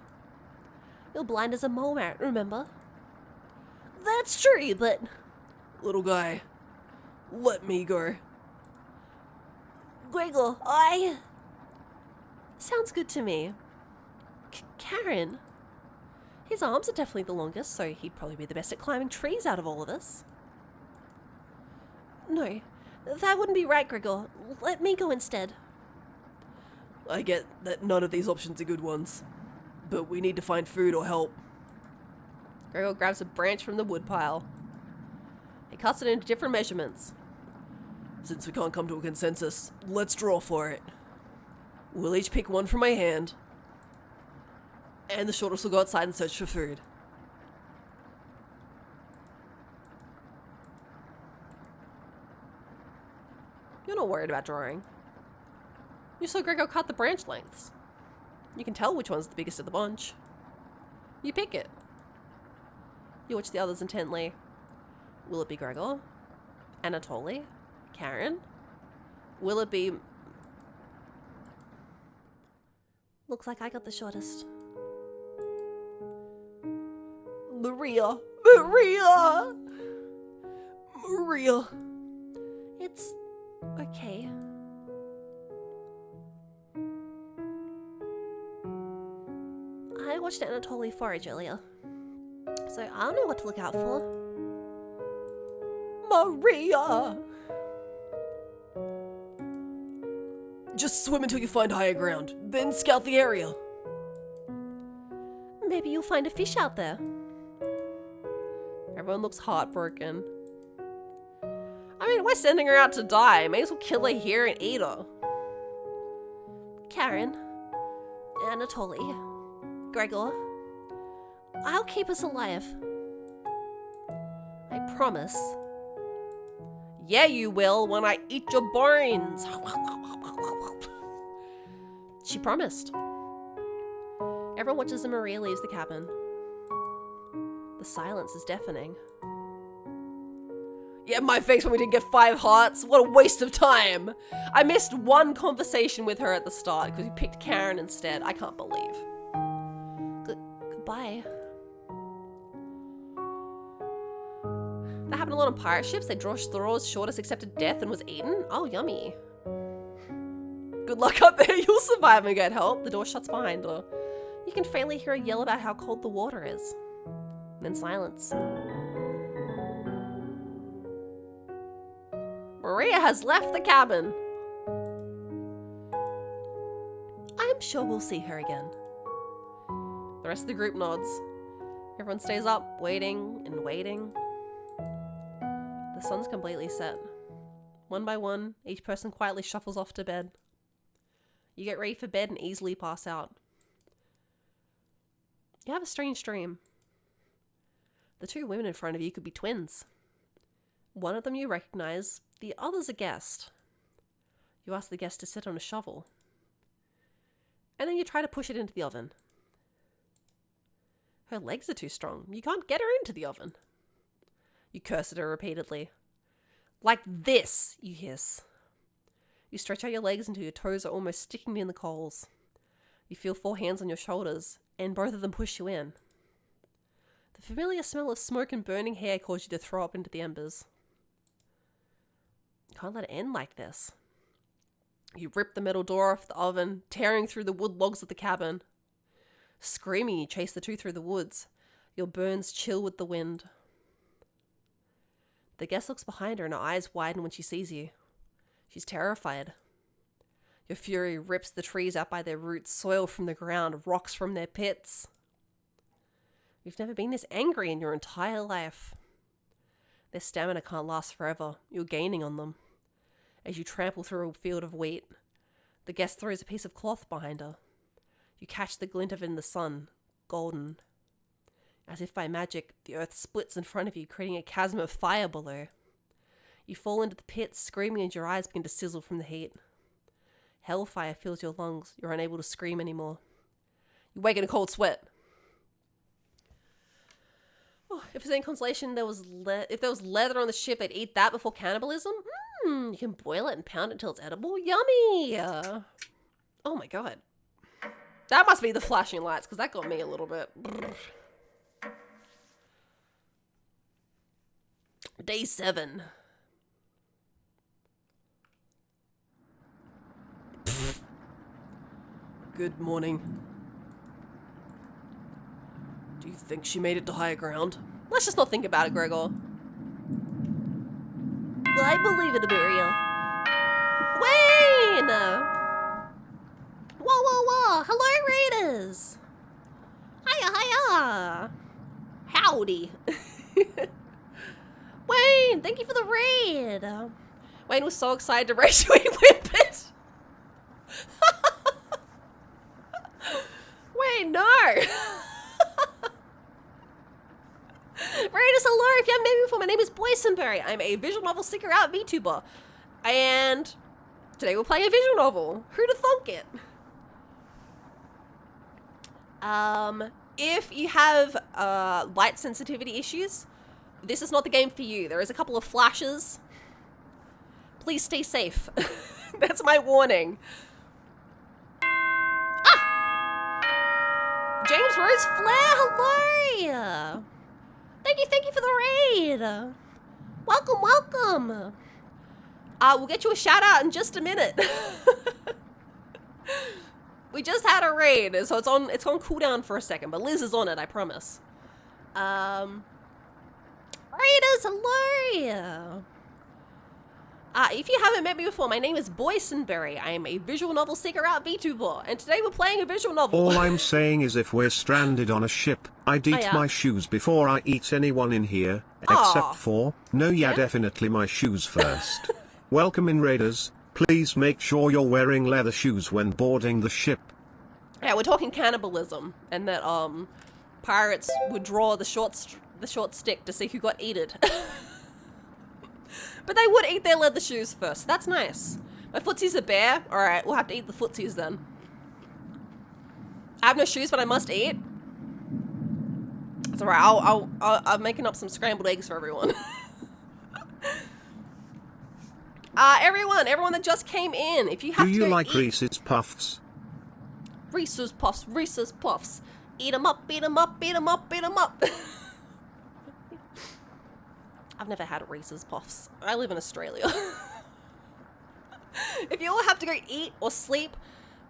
You're blind as a mole rat, remember? That's true, but... Little guy, let me go. Gregor, Sounds good to me. Karen? His arms are definitely the longest, so he'd probably be the best at climbing trees out of all of us. No, that wouldn't be right, Gregor. Let me go instead. I get that none of these options are good ones, but we need to find food or help. Gregor grabs a branch from the woodpile. He cuts it into different measurements. Since we can't come to a consensus, let's draw for it. We'll each pick one from my hand, and the shortest will go outside and search for food. You're not worried about drawing. You saw Gregor cut the branch lengths. You can tell which one's the biggest of the bunch. You pick it. You watch the others intently. Will it be Gregor? Anatoly? Karen? Will it be... Looks like I got the shortest. Maria! Maria! Maria! It's okay. I watched Anatoly forage earlier, so I don't know what to look out for. Maria! Just swim until you find higher ground, then scout the area. Maybe you'll find a fish out there. Everyone looks heartbroken. I mean, we're sending her out to die. May as well kill her here and eat her. Karen, Anatoly, Gregor, I'll keep us alive. I promise. Yeah, you will when I eat your bones. She promised. Everyone watches as Maria leaves the cabin. The silence is deafening. Yeah, my face when we didn't get 5 hearts. What a waste of time. I missed one conversation with her at the start because we picked Karen instead. I can't believe. Goodbye. That happened a lot on pirate ships. They draw straws shortest accepted death and was eaten. Oh, yummy. Good luck up there. You'll survive and get help. The door shuts behind her. You can faintly hear a yell about how cold the water is. And then silence. Maria has left the cabin. I'm sure we'll see her again. The rest of the group nods. Everyone stays up, waiting and waiting. The sun's completely set. One by one, each person quietly shuffles off to bed. You get ready for bed and easily pass out. You have a strange dream. The 2 women in front of you could be twins. One of them you recognize, the other's a guest. You ask the guest to sit on a shovel. And then you try to push it into the oven. Her legs are too strong. You can't get her into the oven. You curse at her repeatedly. Like this, you hiss. You stretch out your legs until your toes are almost sticking in the coals. You feel 4 hands on your shoulders, and both of them push you in. The familiar smell of smoke and burning hair causes you to throw up into the embers. You can't let it end like this. You rip the metal door off the oven, tearing through the wood logs of the cabin. Screaming, you chase the two through the woods. Your burns chill with the wind. The guest looks behind her and her eyes widen when she sees you. She's terrified. Your fury rips the trees out by their roots, soil from the ground, rocks from their pits. You've never been this angry in your entire life. Their stamina can't last forever. You're gaining on them. As you trample through a field of wheat, the guest throws a piece of cloth behind her. You catch the glint of it in the sun, golden. As if by magic, the earth splits in front of you, creating a chasm of fire below. You fall into the pit, screaming, and your eyes begin to sizzle from the heat. Hellfire fills your lungs. You're unable to scream anymore. You wake in a cold sweat. Oh, if it's any consolation, if there was leather on the ship, they'd eat that before cannibalism. You can boil it and pound it until it's edible. Yummy! Oh my god. That must be the flashing lights, because that got me a little bit. Day 7. Good morning. Do you think she made it to higher ground? Let's just not think about it, Gregor. I believe it, Amelia. Wayne! Whoa, whoa, whoa! Hello, Raiders! Hiya, hiya! Howdy! Wayne, thank you for the raid! Wayne was so excited to race you, he whipped. Wayne, no! Raiders, hello! If you haven't met me before, my name is Boysenberry. I'm a visual novel seeker out VTuber. And today we're playing a visual novel. Who'd have thunk it? If you have light sensitivity issues, this is not the game for you. There is a couple of flashes. Please stay safe. That's my warning. Ah! James Rose Flair, hello! Thank you for the raid. Welcome, welcome. We'll get you a shout out in just a minute. We just had a raid, so it's on cooldown for a second, but Liz is on it, I promise. Raiders, hello. If you haven't met me before, my name is Boysenberry. I am a visual novel seeker out VTuber, and today we're playing a visual novel. All I'm saying is if we're stranded on a ship, I'd eat my shoes before I eat anyone in here, except for, definitely my shoes first. Welcome in, Raiders. Please make sure you're wearing leather shoes when boarding the ship. Yeah, we're talking cannibalism, and that pirates would draw the short stick to see who got eaten. But they would eat their leather shoes first. That's nice. My footsie's a bear. All right, we'll have to eat the footsies then. I have no shoes, but I must eat. It's all right. I'm making up some scrambled eggs for everyone. Everyone that just came in, if you have to Do you like eat Reese's Puffs? Reese's Puffs, Reese's Puffs. Eat 'em up, beat 'em up, beat 'em up, beat 'em up. I've never had Reese's Puffs. I live in Australia. If you all have to go eat or sleep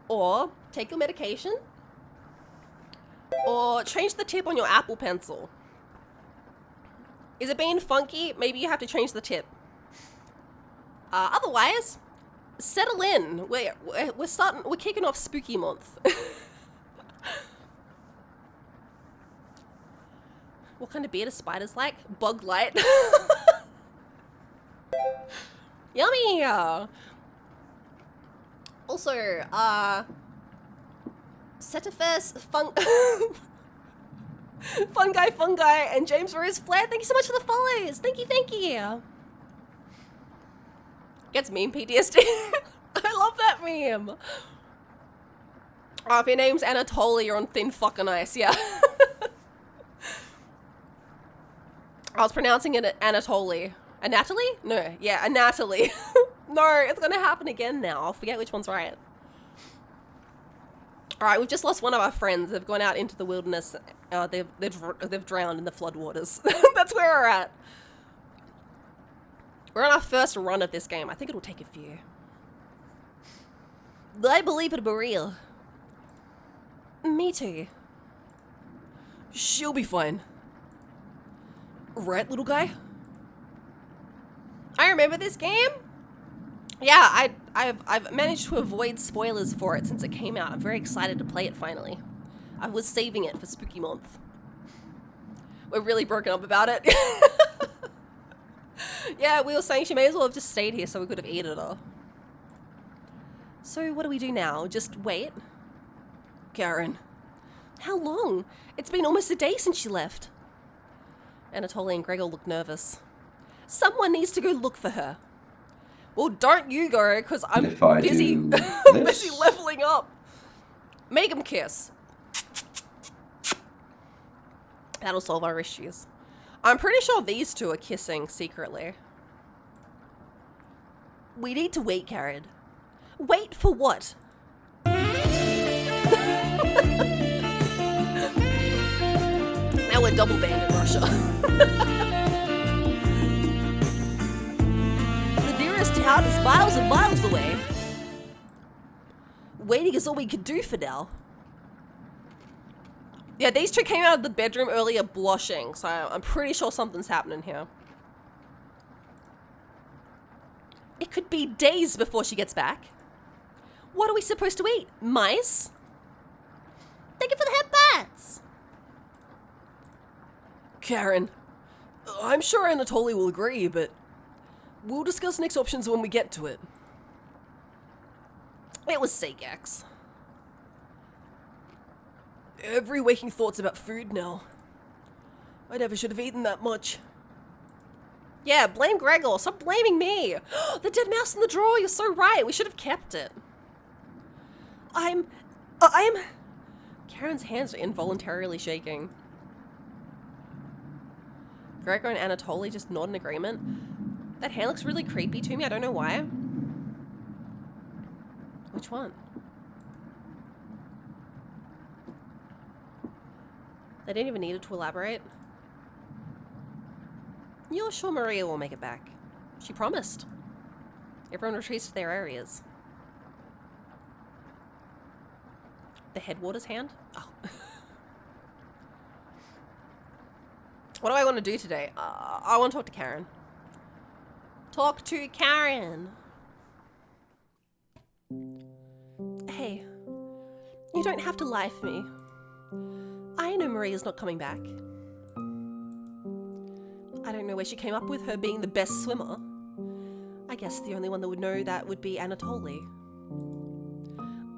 or take your medication or change the tip on your Apple Pencil. Is it being funky? Maybe you have to change the tip. Otherwise, settle in. We're kicking off spooky month. What kind of beer do spiders like? Bug Light. Yummy! Also, Setafest, Fungi, and James Rose Flair, thank you so much for the follows! Thank you! Gets meme PTSD. I love that meme! If your name's Anatoly, you're on thin fucking ice, yeah. I was pronouncing it Anatoly. Anatoly? No, yeah, Anatoly. No, it's gonna happen again now. I'll forget which one's right. Alright, we've just lost one of our friends. They've gone out into the wilderness. They've drowned in the floodwaters. That's where we're at. We're on our first run of this game. I think it'll take a few. I believe in Maria. Me too. She'll be fine. Right, little guy? I remember this game. Yeah, I've managed to avoid spoilers for it since it came out. I'm very excited to play it finally. I was saving it for Spooky Month. We're really broken up about it. Yeah, we were saying she may as well have just stayed here so we could have eaten her. So what do we do now? Just wait? Karen. How long? It's been almost a day since she left. Anatoly and Gregor look nervous. Someone needs to go look for her. Well, don't you go, because I'm If I busy, do busy this? leveling up. Make them kiss. That'll solve our issues. I'm pretty sure these two are kissing secretly. We need to wait, Karen. Wait for what? Now we're double banned in Russia. The nearest town is miles and miles away. Waiting is all we can do for now. Yeah, these two came out of the bedroom earlier blushing, so I'm pretty sure something's happening here. It could be days before she gets back. What are we supposed to eat? Mice? Thank you for the head bats. Karen. I'm sure Anatoly will agree, but we'll discuss next options when we get to it. It was Sagex. Every waking thought's about food now. I never should have eaten that much. Yeah, blame Gregor. Stop blaming me. The dead mouse in the drawer. You're so right. We should have kept it. I'm... Karen's hands are involuntarily shaking. Gregor and Anatoly just nod in agreement. That hand looks really creepy to me. I don't know why. Which one? They didn't even need to elaborate. You're sure Maria will make it back? She promised. Everyone retreats to their areas. The headwaters hand? Oh. What do I want to do today? I want to talk to Karen. Talk to Karen. Hey, you don't have to lie for me. I know Maria's not coming back. I don't know where she came up with her being the best swimmer. I guess the only one that would know that would be Anatoly.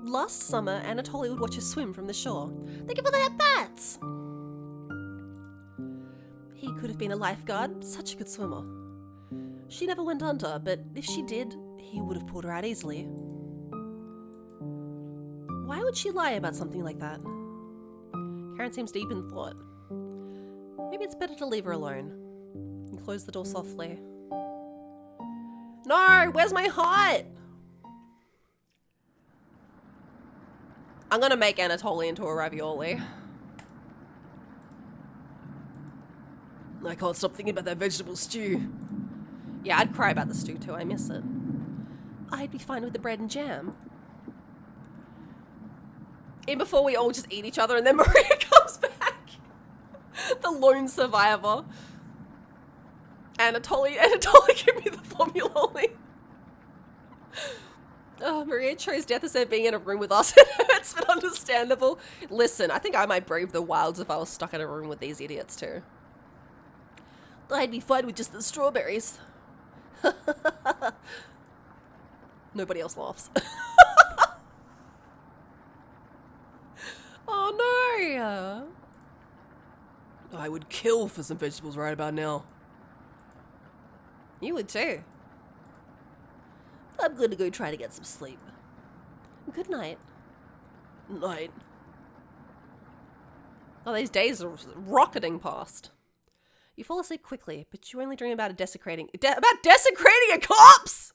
Last summer, Anatoly would watch her swim from the shore. Thank you for the head bats. He could have been a lifeguard, such a good swimmer. She never went under, but if she did, he would have pulled her out easily. Why would she lie about something like that? Karen seems deep in thought. Maybe it's better to leave her alone. And close the door softly. No! Where's my heart? I'm gonna make Anatoly into a ravioli. I can't stop thinking about that vegetable stew. Yeah, I'd cry about the stew too. I miss it. I'd be fine with the bread and jam. In before we all just eat each other and then Maria comes back. The lone survivor. Anatoly, give me the formula. Oh, Maria chose death instead of being in a room with us. It hurts, but understandable. Listen, I think I might brave the wilds if I was stuck in a room with these idiots too. I'd be fine with just the strawberries. Nobody else laughs. Oh no! I would kill for some vegetables right about now. You would too. I'm gonna go try to get some sleep. Good night. Night. Oh, these days are rocketing past. You fall asleep quickly, but you only dream about desecrating a corpse!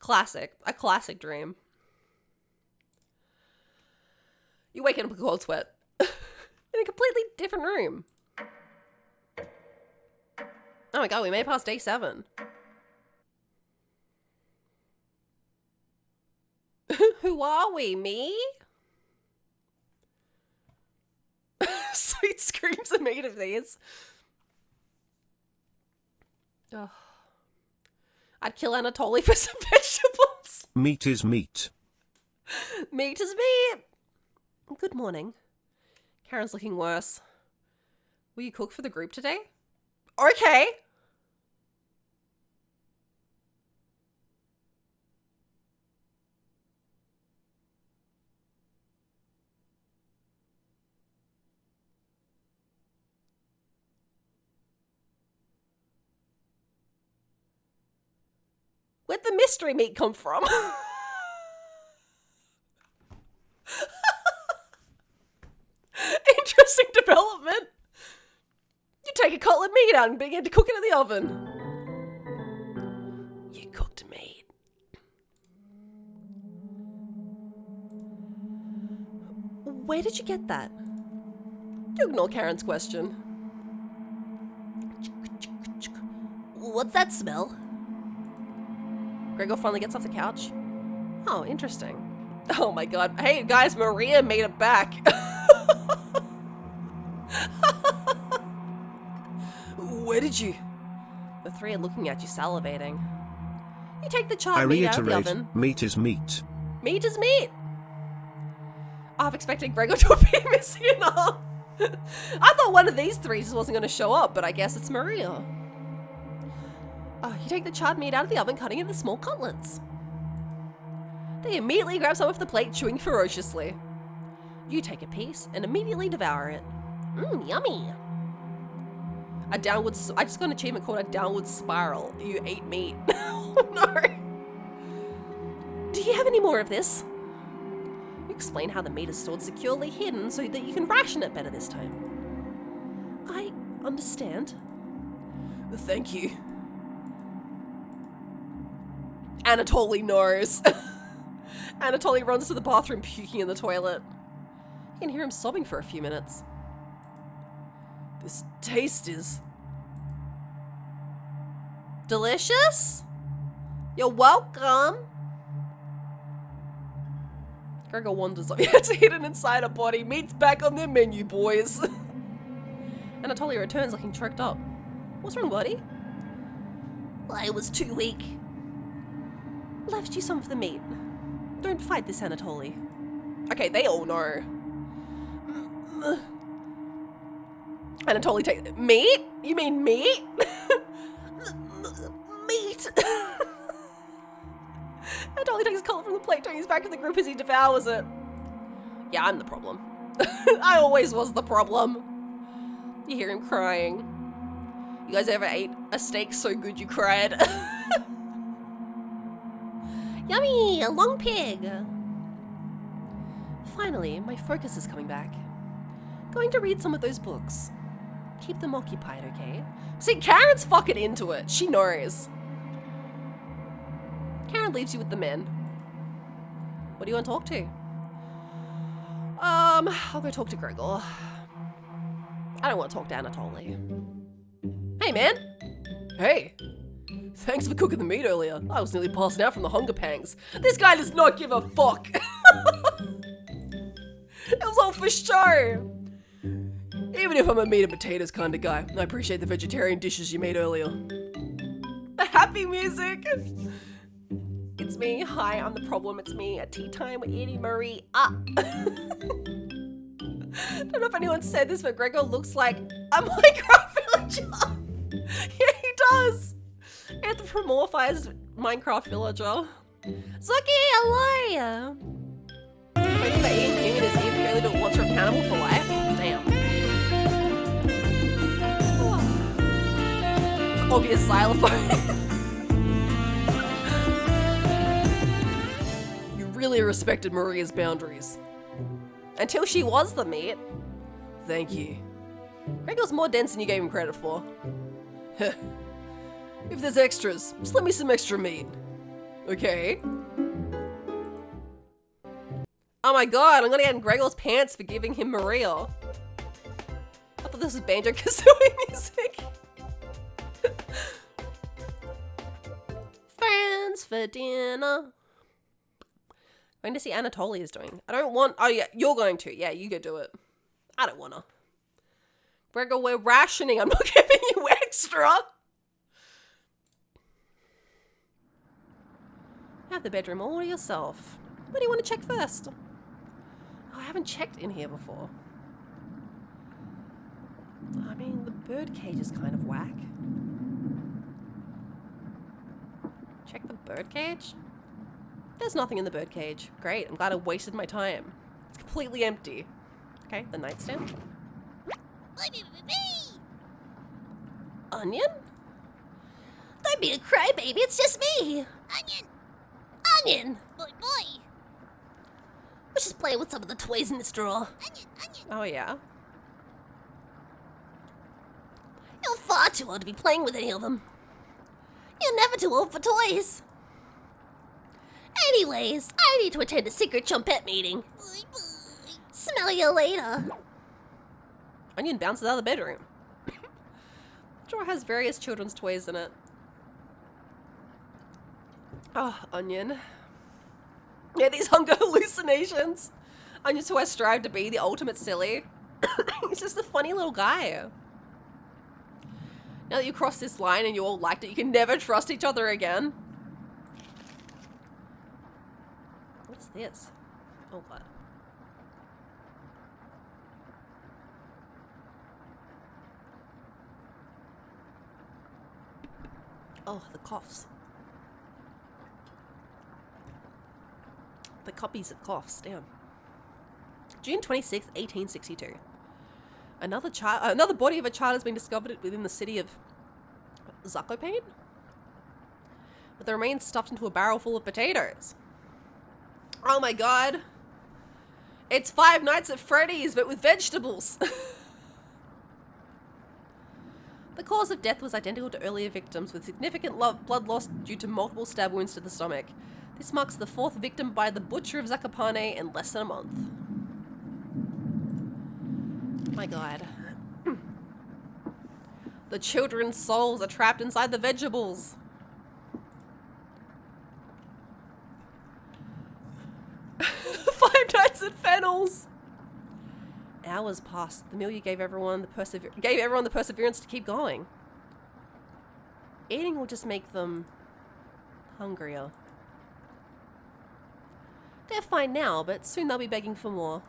A classic dream. You wake up in a cold sweat. In a completely different room. Oh my god, we made it past day 7. Who are we? Me? Sweet screams are made of these. Oh. I'd kill Anatoly for some vegetables. Meat is meat. Meat is meat. Good morning. Karen's looking worse. Will you cook for the group today? Okay. Where'd the mystery meat come from? Interesting development. You take a cutlet meat out and begin to cook it in the oven. You cooked meat. Where did you get that? You ignore Karen's question. What's that smell? Gregor finally gets off the couch. Oh, interesting. Oh my god. Hey guys, Maria made it back. Where did you? The three are looking at you, salivating. You take the charred I meat out of the reiterate, oven. meat is meat. Meat is meat. I've expected Gregor to appear missing an arm. I thought one of these three just wasn't going to show up, but I guess it's Maria. You take the charred meat out of the oven, cutting it into small cutlets. They immediately grab some off the plate, chewing ferociously. You take a piece and immediately devour it. Mmm, yummy. I just got an achievement called a downward spiral. You ate meat. Oh no. Do you have any more of this? You explain how the meat is stored securely hidden so that you can ration it better this time. I understand. Thank you. Anatoly knows. Anatoly runs to the bathroom, puking in the toilet. You can hear him sobbing for a few minutes. This taste is delicious? You're welcome. Gregor wanders up. It's hidden inside a body. Meat's back on the menu, boys. Anatoly returns looking choked up. What's wrong, buddy? I was too weak. Left you some of the meat. Don't fight this, Anatoly. Okay, they all know. Anatoly takes meat? You mean meat? Meat! Anatoly takes a cutlet from the plate, turning his back to the group as he devours it. Yeah, I'm the problem. I always was the problem. You hear him crying. You guys ever ate a steak so good you cried? Yummy! A long pig! Finally, my focus is coming back. Going to read some of those books. Keep them occupied, okay? See, Karen's fucking into it. She knows. Karen leaves you with the men. What do you want to talk to? I'll go talk to Gregor. I don't want to talk to Anatoly. Hey, man. Hey. Thanks for cooking the meat earlier. I was nearly passing out from the hunger pangs. This guy does not give a fuck. It was all for show. Even if I'm a meat and potatoes kind of guy, I appreciate the vegetarian dishes you made earlier. The happy music. It's me. Hi, I'm the problem. It's me. At tea time with Edie Marie. Don't know if anyone said this, but Gregor looks like a Minecraft villager. Yeah, he does. Anthropomorphized Minecraft villager. Zuki, hello! Thinking that eating human is even fairly to want a cannibal for life? Damn. Oh. Obvious xylophone. You really respected Maria's boundaries. Until she was the meat. Thank you. Gregor's more dense than you gave him credit for. If there's extras, just let me some extra meat. Okay? Oh my god, I'm gonna get in Gregor's pants for giving him Maria. I thought this was Banjo-Kazooie music. Friends for dinner. Going to see Anatoly is doing. I don't want... Oh, yeah, you're going to. Yeah, you go do it. I don't want to. Gregor, we're rationing. I'm not giving you extra. Have the bedroom all to yourself. What do you want to check first? Oh, I haven't checked in here before. I mean, the bird cage is kind of whack. Check the bird cage? There's nothing in the bird cage. Great, I'm glad I wasted my time. It's completely empty. Okay, the nightstand. Onion? Don't be a crybaby, it's just me. Onion. Boy. Let's just play with some of the toys in this drawer. Oh, yeah? You're far too old to be playing with any of them. You're never too old for toys. Anyways, I need to attend a secret trumpet meeting. Smell you later. Onion bounces out of the bedroom. The drawer has various children's toys in it. Oh, Onion. Yeah, these hunger hallucinations. Onion's who I strive to be, the ultimate silly. He's just a funny little guy. Now that you crossed this line and you all liked it, you can never trust each other again. What's this? Oh, what? Oh, the coughs. The copies of coughs, damn. June 26th, 1862. Another body of a child has been discovered within the city of Zakopane, with the remains stuffed into a barrel full of potatoes. Oh my god. It's Five Nights at Freddy's, but with vegetables. The cause of death was identical to earlier victims, with significant blood loss due to multiple stab wounds to the stomach. This marks the fourth victim by the butcher of Zakopane in less than a month. My god. The children's souls are trapped inside the vegetables. Five Nights at Fennels. Hours passed. The meal you gave everyone the perseverance to keep going. Eating will just make them hungrier. They're fine now, but soon they'll be begging for more.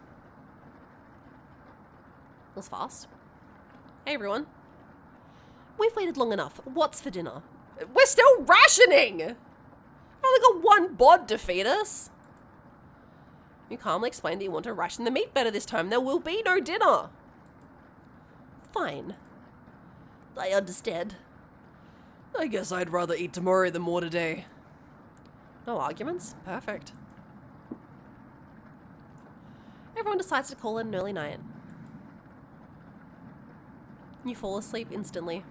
That was fast. Hey everyone. We've waited long enough. What's for dinner? We're still rationing! I've only got one bod to feed us. You calmly explain that you want to ration the meat better this time. There will be no dinner. Fine. I understand. I guess I'd rather eat tomorrow than more today. No arguments? Perfect. Everyone decides to call it an early night. You fall asleep instantly.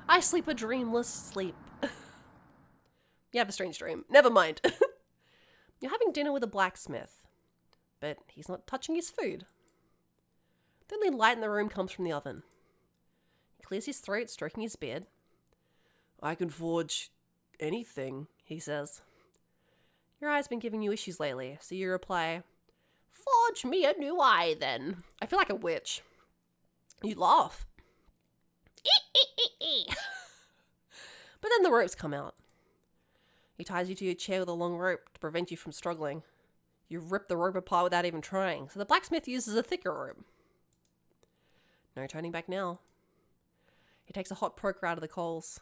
I sleep a dreamless sleep. You have a strange dream. Never mind. You're having dinner with a blacksmith, but he's not touching his food. The only light in the room comes from the oven. He clears his throat, stroking his beard. I can forge anything, he says. Your eye's been giving you issues lately, so you reply, "Forge me a new eye, then." I feel like a witch. You laugh. But then the ropes come out. He ties you to your chair with a long rope to prevent you from struggling. You rip the rope apart without even trying, so the blacksmith uses a thicker rope. No turning back now. He takes a hot poker out of the coals.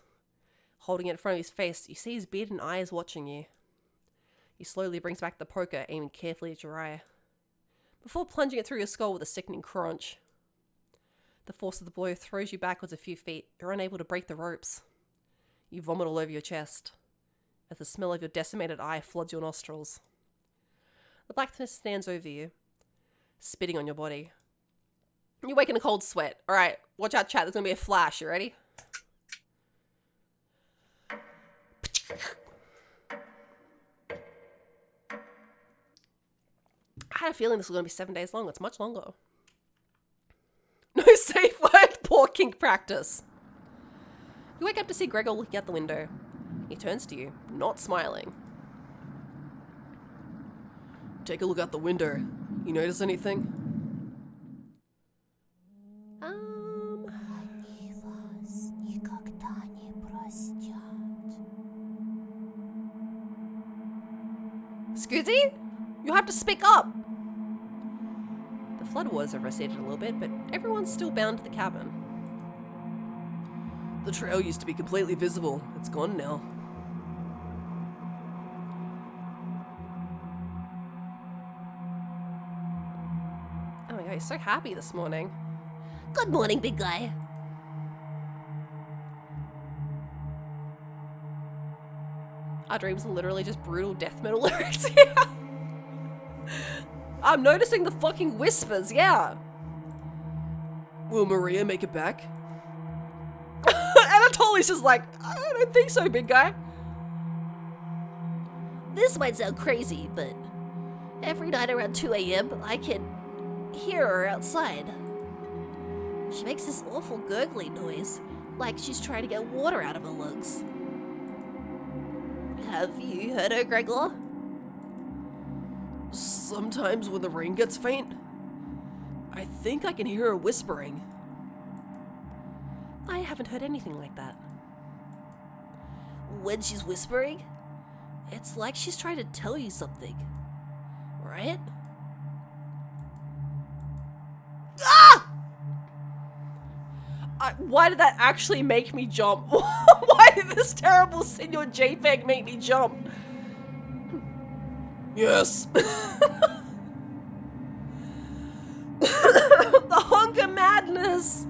Holding it in front of his face, you see his beard and eyes watching you. He slowly brings back the poker, aiming carefully at your eye, before plunging it through your skull with a sickening crunch. The force of the blow throws you backwards a few feet. You're unable to break the ropes. You vomit all over your chest, as the smell of your decimated eye floods your nostrils. The blacksmith stands over you, spitting on your body. You wake in a cold sweat. Alright, watch out chat, there's gonna be a flash, you ready? I had a feeling this was gonna be 7 days long. It's much longer. No safe word, poor kink practice. You wake up to see Gregor looking out the window. He turns to you, not smiling. Take a look out the window. You notice anything? Scoozy? You have to speak up! The floodwaters have receded a little bit, but everyone's still bound to the cabin. The trail used to be completely visible. It's gone now. Oh my god, he's so happy this morning. Good morning, big guy. Our dreams are literally just brutal death metal lyrics here. I'm noticing the fucking whispers, yeah. Will Maria make it back? Anatoly's just like, I don't think so, big guy. This might sound crazy, but every night around 2 a.m., I can hear her outside. She makes this awful gurgling noise, like she's trying to get water out of her lungs. Have you heard her, Gregor? Sometimes when the rain gets faint, I think I can hear her whispering. I haven't heard anything like that. When she's whispering, it's like she's trying to tell you something, right? Why did that actually make me jump? Why did this terrible Senor JPEG make me jump? Yes. The hunger madness.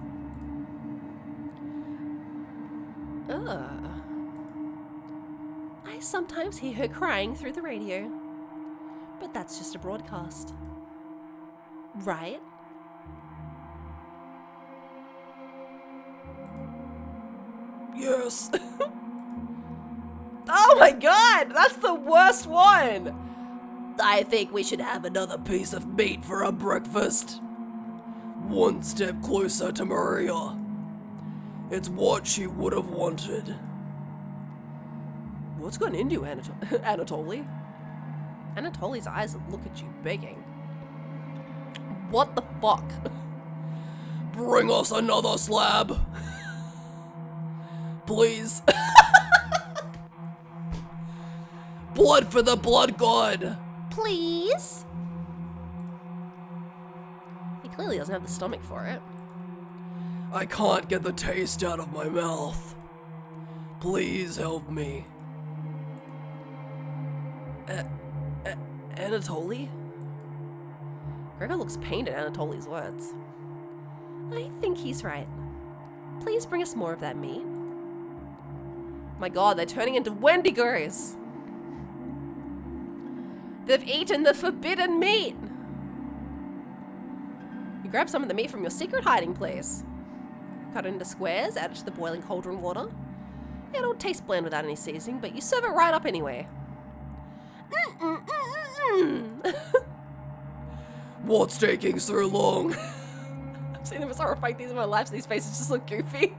I sometimes hear her crying through the radio, but that's just a broadcast. Right? Yes. Oh my god, that's the worst one. I think we should have another piece of meat for our breakfast. One step closer to Maria. It's what she would have wanted. What's gotten into you, Anatoly? Anatoly's eyes look at you begging. What the fuck? Bring us another slab. Please. Blood for the blood god. Please? He clearly doesn't have the stomach for it. I can't get the taste out of my mouth. Please help me. Anatoly? Gregor looks pained at Anatoly's words. I think he's right. Please bring us more of that meat. My god, they're turning into Wendigos! They've eaten the forbidden meat! You grab some of the meat from your secret hiding place. Cut it into squares, add it to the boiling cauldron water. It'll taste bland without any seasoning, but you serve it right up anyway. What's taking so long? I've seen the most horrifying things in my life, so these faces just look goofy.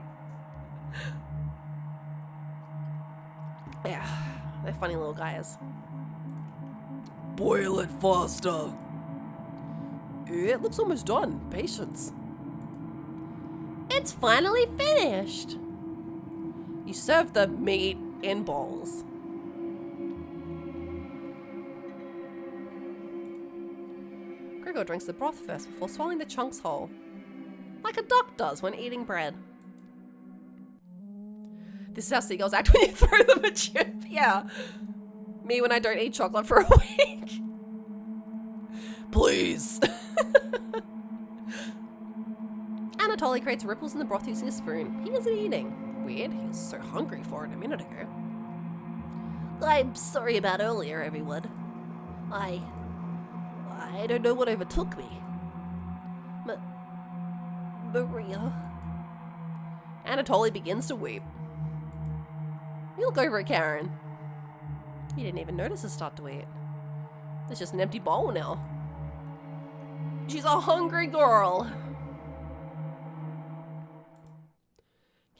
Yeah, they're funny little guys. Boil it faster. It looks almost done. Patience. It's finally finished. You serve the meat in bowls. Gregor drinks the broth first before swallowing the chunks whole, like a duck does when eating bread. This is how seagulls act when you throw them a chip. Yeah. Me when I don't eat chocolate for a week. Please. Anatoly creates ripples in the broth using a spoon. He isn't eating. Weird, he was so hungry for it a minute ago. I'm sorry about earlier, everyone. I don't know what overtook me. Maria. Anatoly begins to weep. You look over at Karen. You didn't even notice her start to eat. There's just an empty bowl now. She's a hungry girl.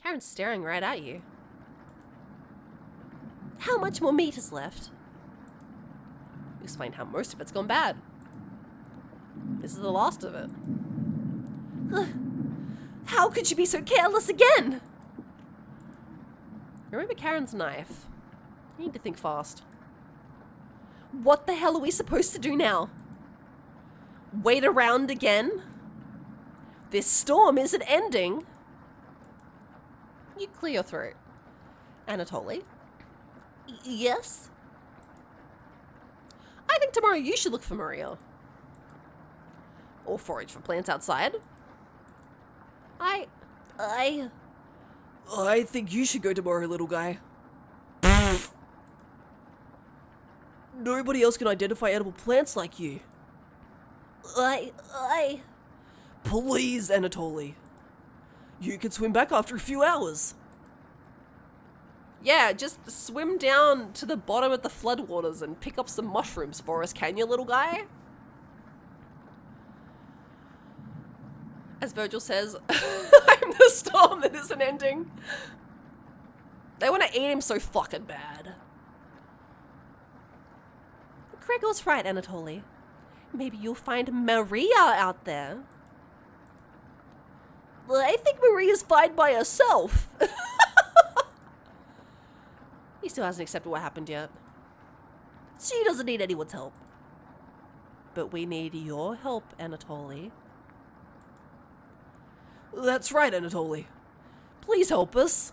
Karen's staring right at you. How much more meat is left? Explain how most of it's gone bad. This is the last of it. How could you be so careless again? Remember Karen's knife. You need to think fast. What the hell are we supposed to do now? Wait around again? This storm isn't ending. You clear your throat. Anatoly? Yes? I think tomorrow you should look for Maria. Or forage for plants outside. I think you should go tomorrow, little guy. Nobody else can identify edible plants like you. Please, Anatoly. You can swim back after a few hours. Yeah, just swim down to the bottom of the floodwaters and pick up some mushrooms for us, can you, little guy? As Virgil says, I'm the storm that isn't ending. They want to eat him so fucking bad. Gregor's right, Anatoly. Maybe you'll find Maria out there. I think Maria's fine by herself. He still hasn't accepted what happened yet. She doesn't need anyone's help. But we need your help, Anatoly. That's right, Anatoly. Please help us.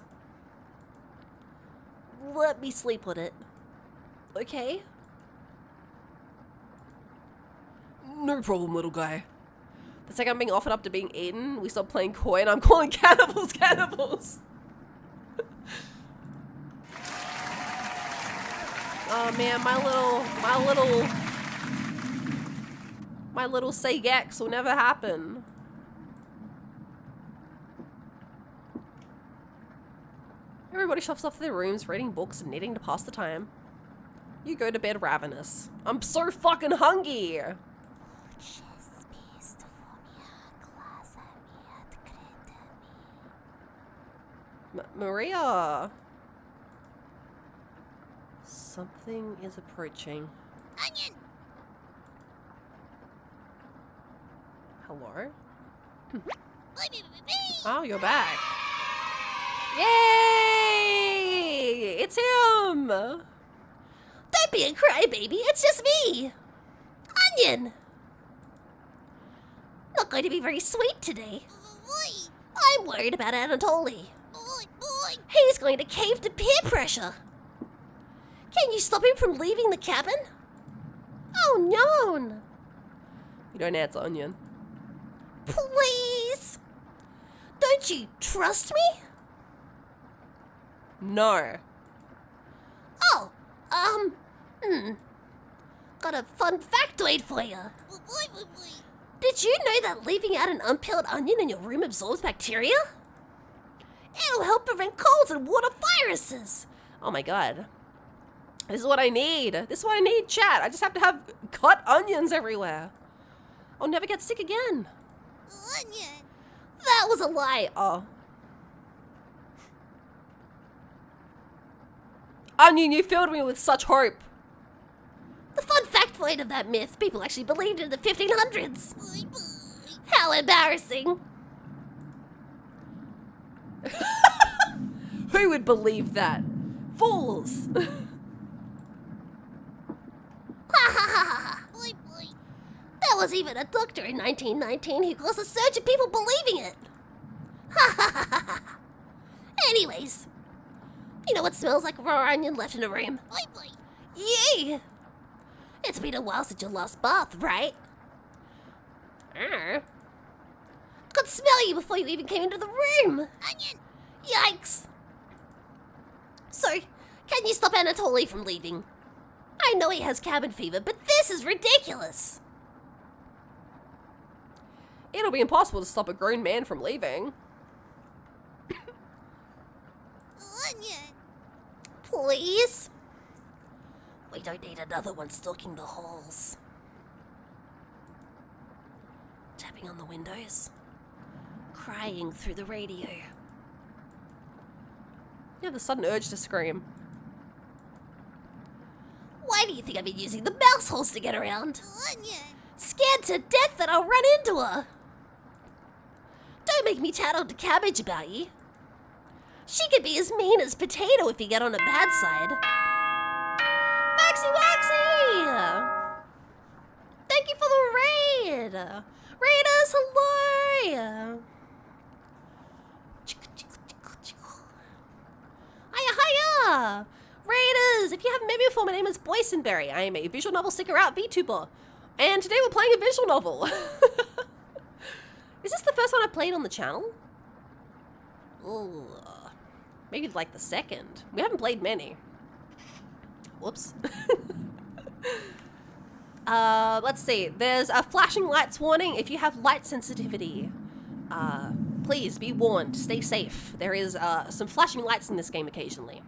Let me sleep on it. Okay? No problem, little guy. The second I'm being offered up to being eaten, we stop playing coy and I'm calling cannibals cannibals. Oh man, my little say gex will never happen. Everybody shuffles off to their rooms, reading books and knitting to pass the time. You go to bed ravenous. I'm so fucking hungry! Maria! Something is approaching. Onion! Hello? Oh, you're back. Yay! It's him! Don't be a crybaby, it's just me! Onion! Not going to be very sweet today. I'm worried about Anatoly. He's going to cave to peer pressure. Can you stop him from leaving the cabin? Oh no! You don't answer, Onion. Please! Don't you trust me? No. Oh, got a fun factoid for you. Did you know that leaving out an unpeeled onion in your room absorbs bacteria? It'll help prevent colds and water viruses. Oh my god. This is what I need. This is what I need, chat. I just have to have cut onions everywhere. I'll never get sick again. Onion. That was a lie. Oh. Onion, you filled me with such hope. The fun factoid of that myth, people actually believed it in the 1500s. How embarrassing. Who would believe that? Fools. There was even a doctor in 1919 who caused a surge of people believing it. Anyways, you know what smells like raw onion left in a room? Yeah. It's been a while since your last bath, right? Could smell you before you even came into the room. Onion. Yikes. So, can you stop Anatoly from leaving? I know he has cabin fever, but this is ridiculous. It'll be impossible to stop a grown man from leaving. Onion. Please? We don't need another one stalking the halls. Tapping on the windows. Crying through the radio. You have the sudden urge to scream. think I've been using the mouse holes to get around. Scared to death that I'll run into her. Don't make me chat on to Cabbage about you. She could be as mean as Potato if you get on a bad side. Maxie Waxy! Thank you for the raid! Raiders, hello! Hiya! Raiders! If you haven't met me before, my name is Boysenberry. I am a visual novel seeker out VTuber. And today we're playing a visual novel. Is this the first one I played on the channel? Ooh, maybe like the second. We haven't played many. Whoops. Let's see. There's a flashing lights warning if you have light sensitivity. Please be warned. Stay safe. There is some flashing lights in this game occasionally.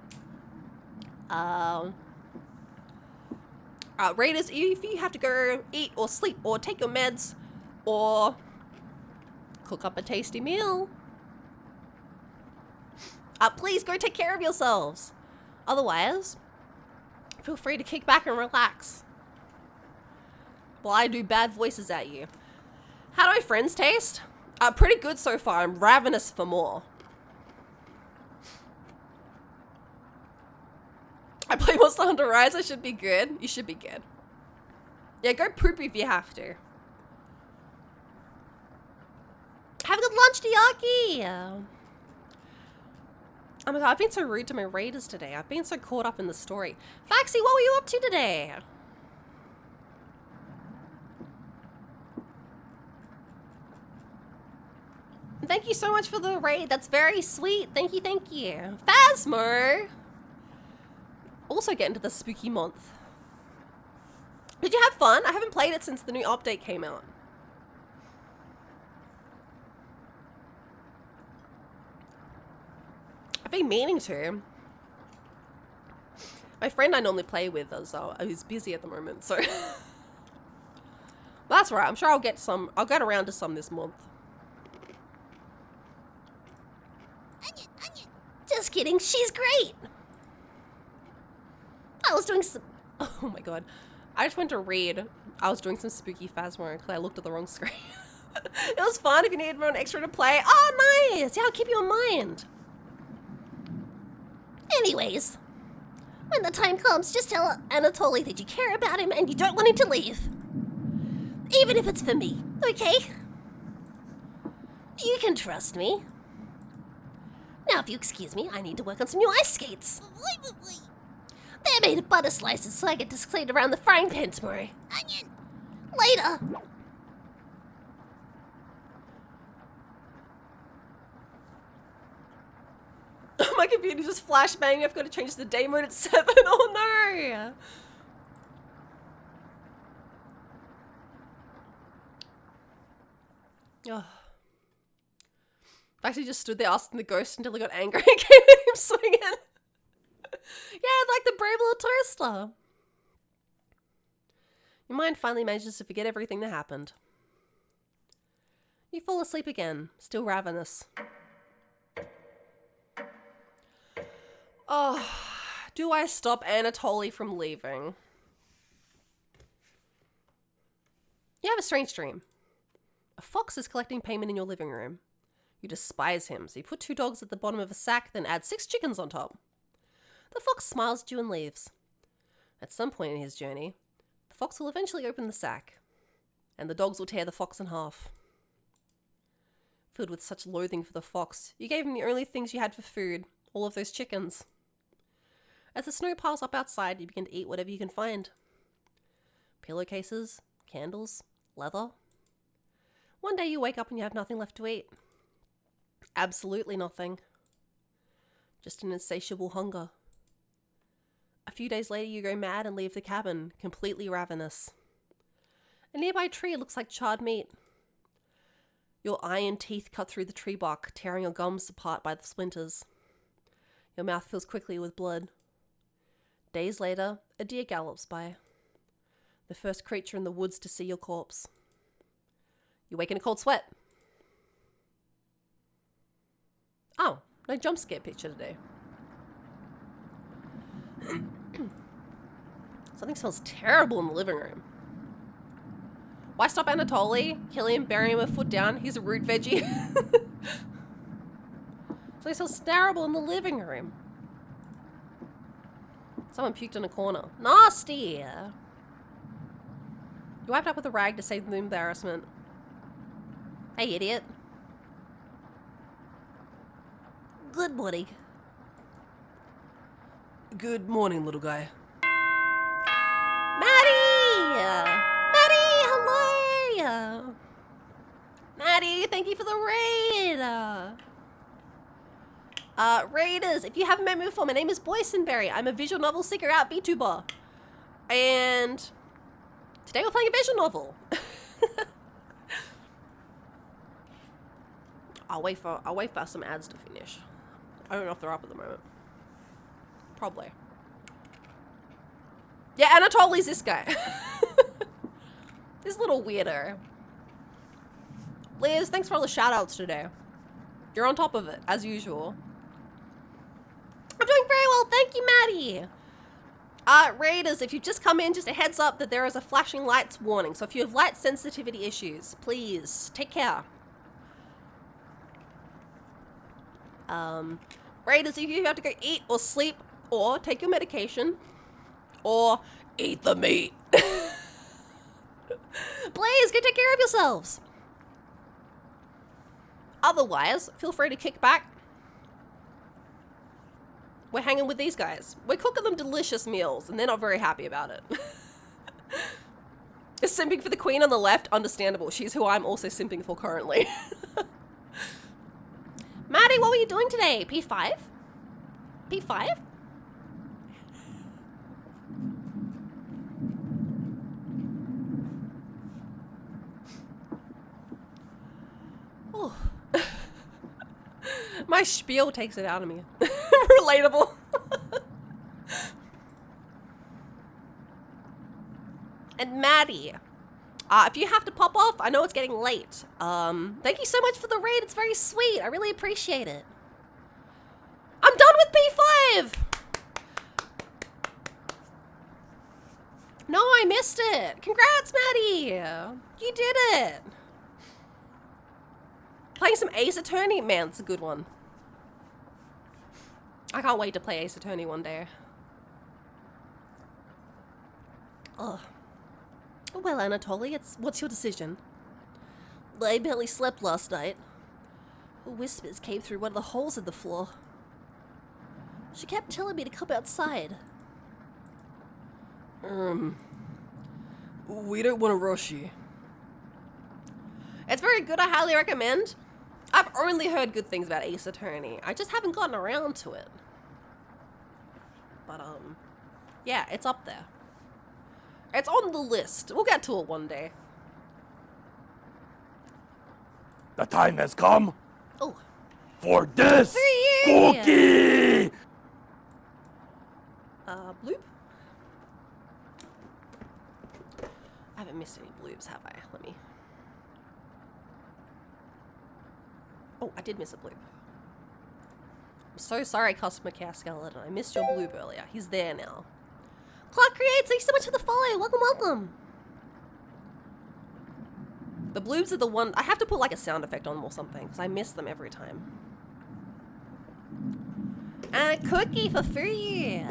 Raiders, if you have to go eat or sleep or take your meds or cook up a tasty meal, please go take care of yourselves. Otherwise, feel free to kick back and relax while I do bad voices at you. How do my friends taste? Pretty good so far. I'm ravenous for more. I play Monster Hunter Rise. I should be good. You should be good. Yeah, go poop if you have to. Have a good lunch, Diaki! Oh my god, I've been so rude to my raiders today. I've been so caught up in the story. Faxi, what were you up to today? Thank you so much for the raid. That's very sweet. Thank you, thank you. Phasmo! Also get into the spooky month. Did you have fun? I haven't played it since the new update came out. I've been meaning to. My friend I normally play with is who's busy at the moment, so that's right. I'm sure I'll get around to some this month. Just kidding, she's great. I was doing some... Oh my god. I just went to read. I was doing some spooky Phasmo because I looked at the wrong screen. It was fun if you needed one extra to play. Oh, nice! Yeah, I'll keep you in mind. Anyways, when the time comes, just tell Anatoly that you care about him and you don't want him to leave. Even if it's for me, okay? You can trust me. Now, if you excuse me, I need to work on some new ice skates. They're made of butter slices, so I get to skate around the frying pan tomorrow. Onion! Later! My computer just flashbanged. I've got to change the day mode at 7. Oh no! Oh. I actually just stood there asking the ghost until he got angry and came at him swinging. Yeah, like the brave little toaster. Your mind finally manages to forget everything that happened. You fall asleep again, still ravenous. Oh, do I stop Anatoly from leaving? You have a strange dream. A fox is collecting payment in your living room. You despise him, so you put 2 dogs at the bottom of a sack, then add 6 chickens on top. The fox smiles at you and leaves. At some point in his journey, the fox will eventually open the sack, and the dogs will tear the fox in half. Filled with such loathing for the fox, you gave him the only things you had for food, all of those chickens. As the snow piles up outside, you begin to eat whatever you can find. Pillowcases, candles, leather. One day you wake up and you have nothing left to eat. Absolutely nothing. Just an insatiable hunger. A few days later you go mad and leave the cabin, completely ravenous. A nearby tree looks like charred meat. Your iron teeth cut through the tree bark, tearing your gums apart by the splinters. Your mouth fills quickly with blood. Days later, a deer gallops by. The first creature in the woods to see your corpse. You wake in a cold sweat. Oh, no jump scare picture today. Something smells terrible in the living room. Why stop Anatoly? Kill him, bury him a foot down. He's a root veggie. Something smells terrible in the living room. Someone puked in a corner. Nasty! You wiped up with a rag to save the embarrassment. Hey, idiot. Good morning. Good morning, little guy. Maddie! Maddie, hello! Maddie, thank you for the raid! Raiders, if you haven't met me before, my name is Boysenberry. I'm a visual novel seeker out VTuber. And today we're playing a visual novel. I'll wait for some ads to finish. I don't know if they're up at the moment. Probably. Yeah, Anatoly's this guy. This little weirdo. Liz, thanks for all the shout-outs today. You're on top of it, as usual. I'm doing very well, thank you, Maddie. Raiders, if you've just come in, just a heads up that there is a flashing lights warning. So if you have light sensitivity issues, please take care. Raiders, if you have to go eat or sleep or take your medication or eat the meat, please go take care of yourselves. Otherwise, feel free to kick back. We're hanging with these guys. We're cooking them delicious meals, and they're not very happy about it. Is simping for the queen on the left? Understandable. She's who I'm also simping for currently. Maddie, what were you doing today? P5? P5? Oh. My spiel takes it out of me. Relatable. And Maddie, if you have to pop off, I know it's getting late. Thank you so much for the raid. It's very sweet. I really appreciate it. I'm done with P5. No, I missed it. Congrats, Maddie. You did it. Playing some Ace Attorney? Man, it's a good one. I can't wait to play Ace Attorney one day. Ugh. Well, Anatoly, what's your decision? I barely slept last night. Whispers came through one of the holes in the floor. She kept telling me to come outside. We don't want to rush you. It's very good. I highly recommend. I've only heard good things about Ace Attorney. I just haven't gotten around to it. But, yeah, it's up there. It's on the list. We'll get to it one day. The time has come Oh, for this Yeah. cookie! Bloop? I haven't missed any bloops, have I? Let me... Oh, I did miss a bloop. I'm so sorry, Customer Care Skeleton. I missed your bloop earlier. He's there now. Clark Creates, thanks so much for the follow. Welcome, welcome. The bloobs are the one... I have to put like a sound effect on them or something, because I miss them every time. And a cookie for free.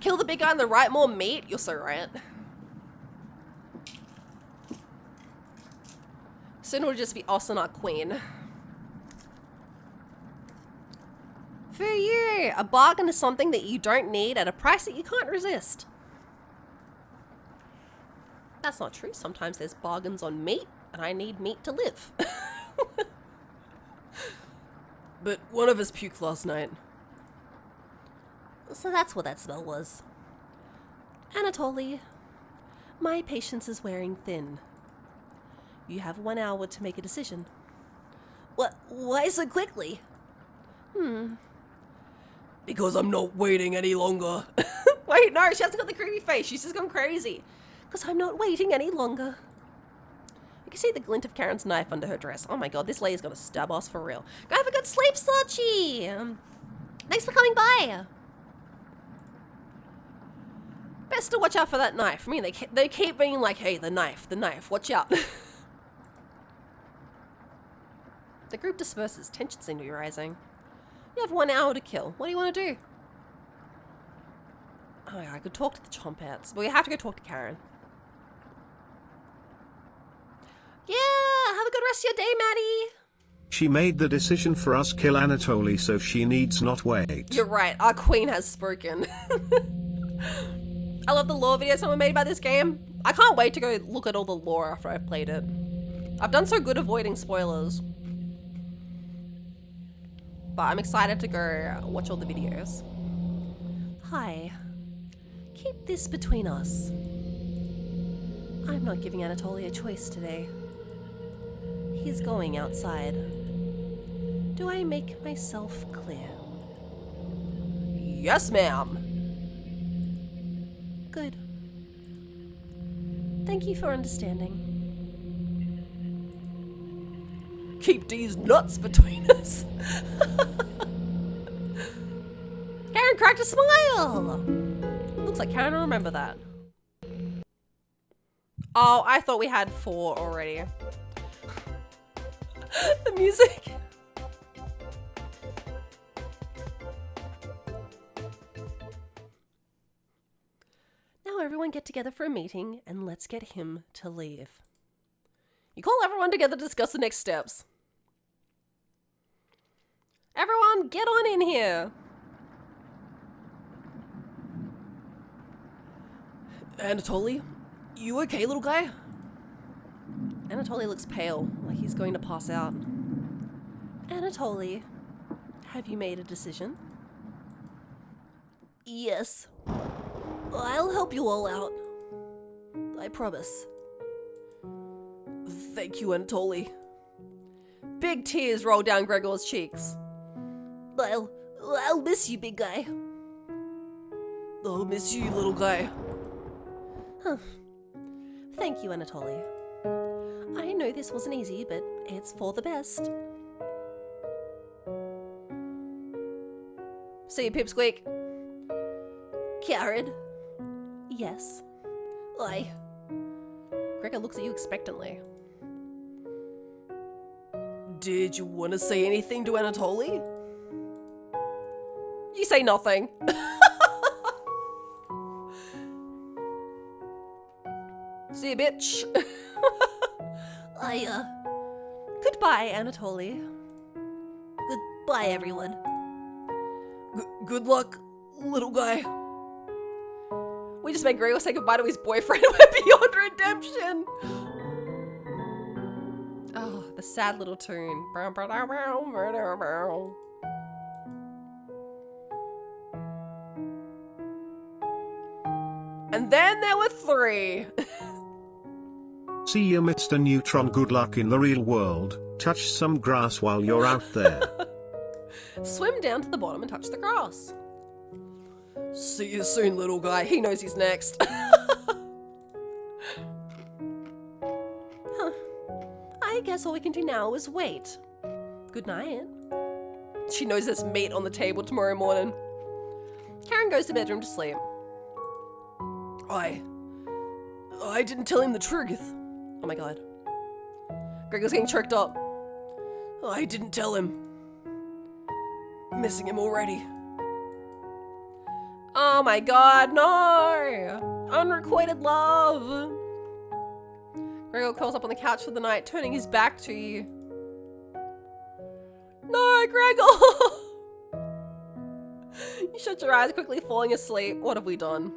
Kill the big guy on the right, more meat. You're so right. Soon it'll just be us and our queen. For you, a bargain is something that you don't need at a price that you can't resist. That's not true. Sometimes there's bargains on meat, and I need meat to live. But one of us puked last night. So that's what that smell was. Anatoly, my patience is wearing thin. You have 1 hour to make a decision. What? Why so quickly? Because I'm not waiting any longer. Wait, no, she hasn't got the creepy face. She's just gone crazy. Because I'm not waiting any longer. You can see the glint of Karen's knife under her dress. Oh my god, this lady's gonna stab us for real. Go have a good sleep, Sachi! Thanks for coming by! Best to watch out for that knife. I mean, they keep being like, hey, the knife, watch out. The group disperses. Tensions seem to be rising. You have 1 hour to kill. What do you want to do? Oh yeah, I could talk to the Chompets, but we have to go talk to Karen. Yeah, have a good rest of your day, Maddie. She made the decision for us kill Anatoly, so she needs not wait. You're right, our queen has spoken. I love the lore video someone made about this game. I can't wait to go look at all the lore after I've played it. I've done so good avoiding spoilers. But I'm excited to go watch all the videos. Hi. Keep this between us. I'm not giving Anatoly a choice today. He's going outside. Do I make myself clear? Yes, ma'am. Good. Thank you for understanding. Keep these nuts between us. Karen cracked a smile. Looks like Karen will remember that. Oh, I thought we had 4 already. The music. Now everyone get together for a meeting and let's get him to leave. You call everyone together to discuss the next steps. Everyone, get on in here. Anatoly, you okay, little guy? Anatoly looks pale, like he's going to pass out. Anatoly, have you made a decision? Yes. I'll help you all out. I promise. Thank you, Anatoly. Big tears roll down Gregor's cheeks. I'll miss you, big guy. I'll miss you, little guy. Huh. Thank you, Anatoly. I know this wasn't easy, but it's for the best. See you, Pipsqueak. Karen. Yes. I... Gregor looks at you expectantly. Did you want to say anything to Anatoly? You say nothing. See you, bitch. Goodbye, Anatoly. Goodbye, everyone. Good luck, little guy. We just made Gregor say goodbye to his boyfriend. We're beyond redemption. Oh, the sad little tune. And then there were 3. See you, Mr. Neutron. Good luck in the real world. Touch some grass while you're out there. Swim down to the bottom and touch the grass. See you soon, little guy. He knows he's next. I guess all we can do now is wait. Good night. She knows there's meat on the table tomorrow morning. Karen goes to bedroom to sleep. I didn't tell him the truth. Oh my god. Gregor's getting choked up. I didn't tell him. Missing him already. Oh my god, no! Unrequited love! Gregor curls up on the couch for the night, turning his back to you. No, Gregor! You shut your eyes, quickly falling asleep. What have we done?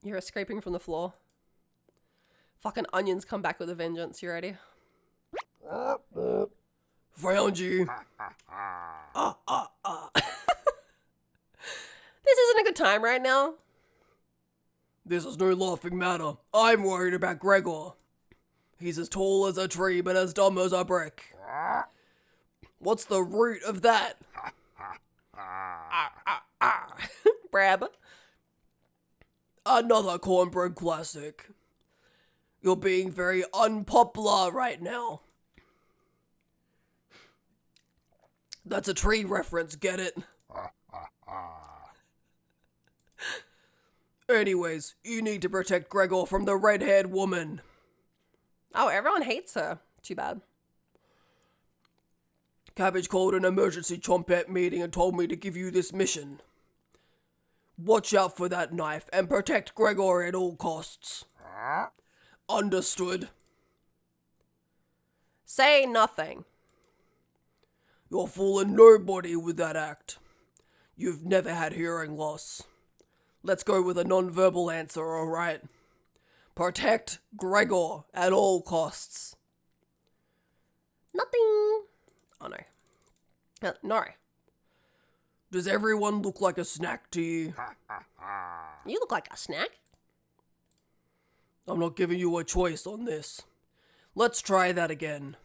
You hear a scraping from the floor. Fucking onions come back with a vengeance. You ready? Found you. This isn't a good time right now. This is no laughing matter. I'm worried about Gregor. He's as tall as a tree, but as dumb as a brick. What's the root of that? Brab. Another cornbread classic. You're being very unpopular right now. That's a tree reference, get it? Anyways, you need to protect Gregor from the red-haired woman. Oh, everyone hates her. Too bad. Cabbage called an emergency Chompette meeting and told me to give you this mission. Watch out for that knife and protect Gregor at all costs. Understood? Say nothing. You're fooling nobody with that act. You've never had hearing loss. Let's go with a non-verbal answer, alright? Protect Gregor at all costs. Nothing. Oh, no. No. Does everyone look like a snack to you? You look like a snack. I'm not giving you a choice on this. Let's try that again.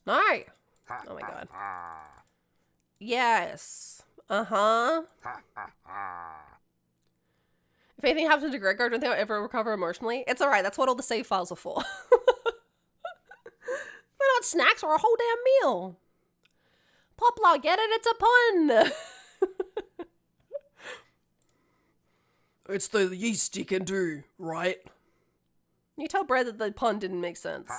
No. Oh my god. Yes. Uh-huh. If anything happens to Gregor, I don't think I'll ever recover emotionally. It's alright, that's what all the save files are for. We're not snacks or a whole damn meal. Poplar, get it? It's a pun! It's the least you can do, right? You tell Brad that the pun didn't make sense.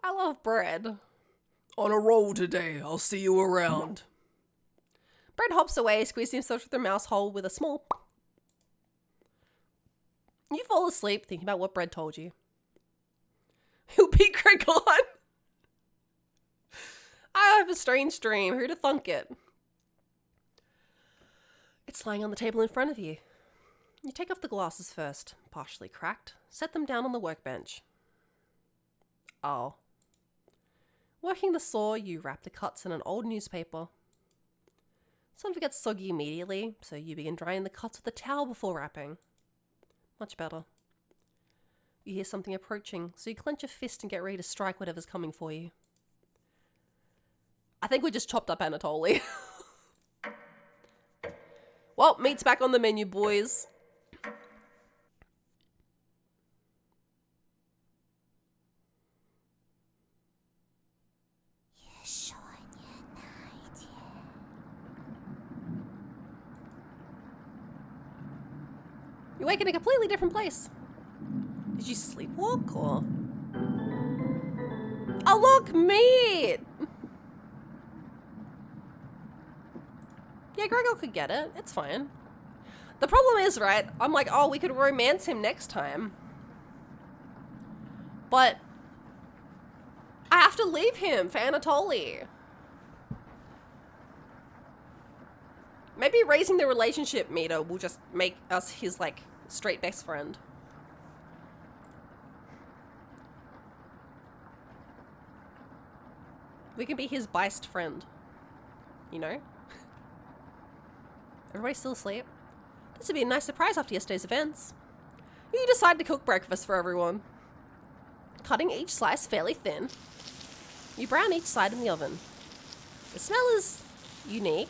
I love bread. On a roll today, I'll see you around. Bread hops away, squeezing himself through the mouse hole with a small... You fall asleep thinking about what Bread told you. He'll beat Greg on. I have a strange dream. Who'd have thunk it? It's lying on the table in front of you. You take off the glasses first, partially cracked, set them down on the workbench. Oh. Working the saw, you wrap the cuts in an old newspaper. Some of it gets soggy immediately, so you begin drying the cuts with a towel before wrapping. Much better. You hear something approaching, so you clench your fist and get ready to strike whatever's coming for you. I think we just chopped up Anatoly. Well, meat's back on the menu, boys. You wake in a completely different place. Did you sleepwalk or? Oh look, meat! Yeah, Gregor could get it. It's fine. The problem is, right, I'm like, oh, we could romance him next time. But I have to leave him for Anatoly. Maybe raising the relationship meter will just make us his, like, straight best friend. We can be his best friend. You know? Everybody still asleep? This would be a nice surprise after yesterday's events. You decide to cook breakfast for everyone. Cutting each slice fairly thin. You brown each side in the oven. The smell is unique.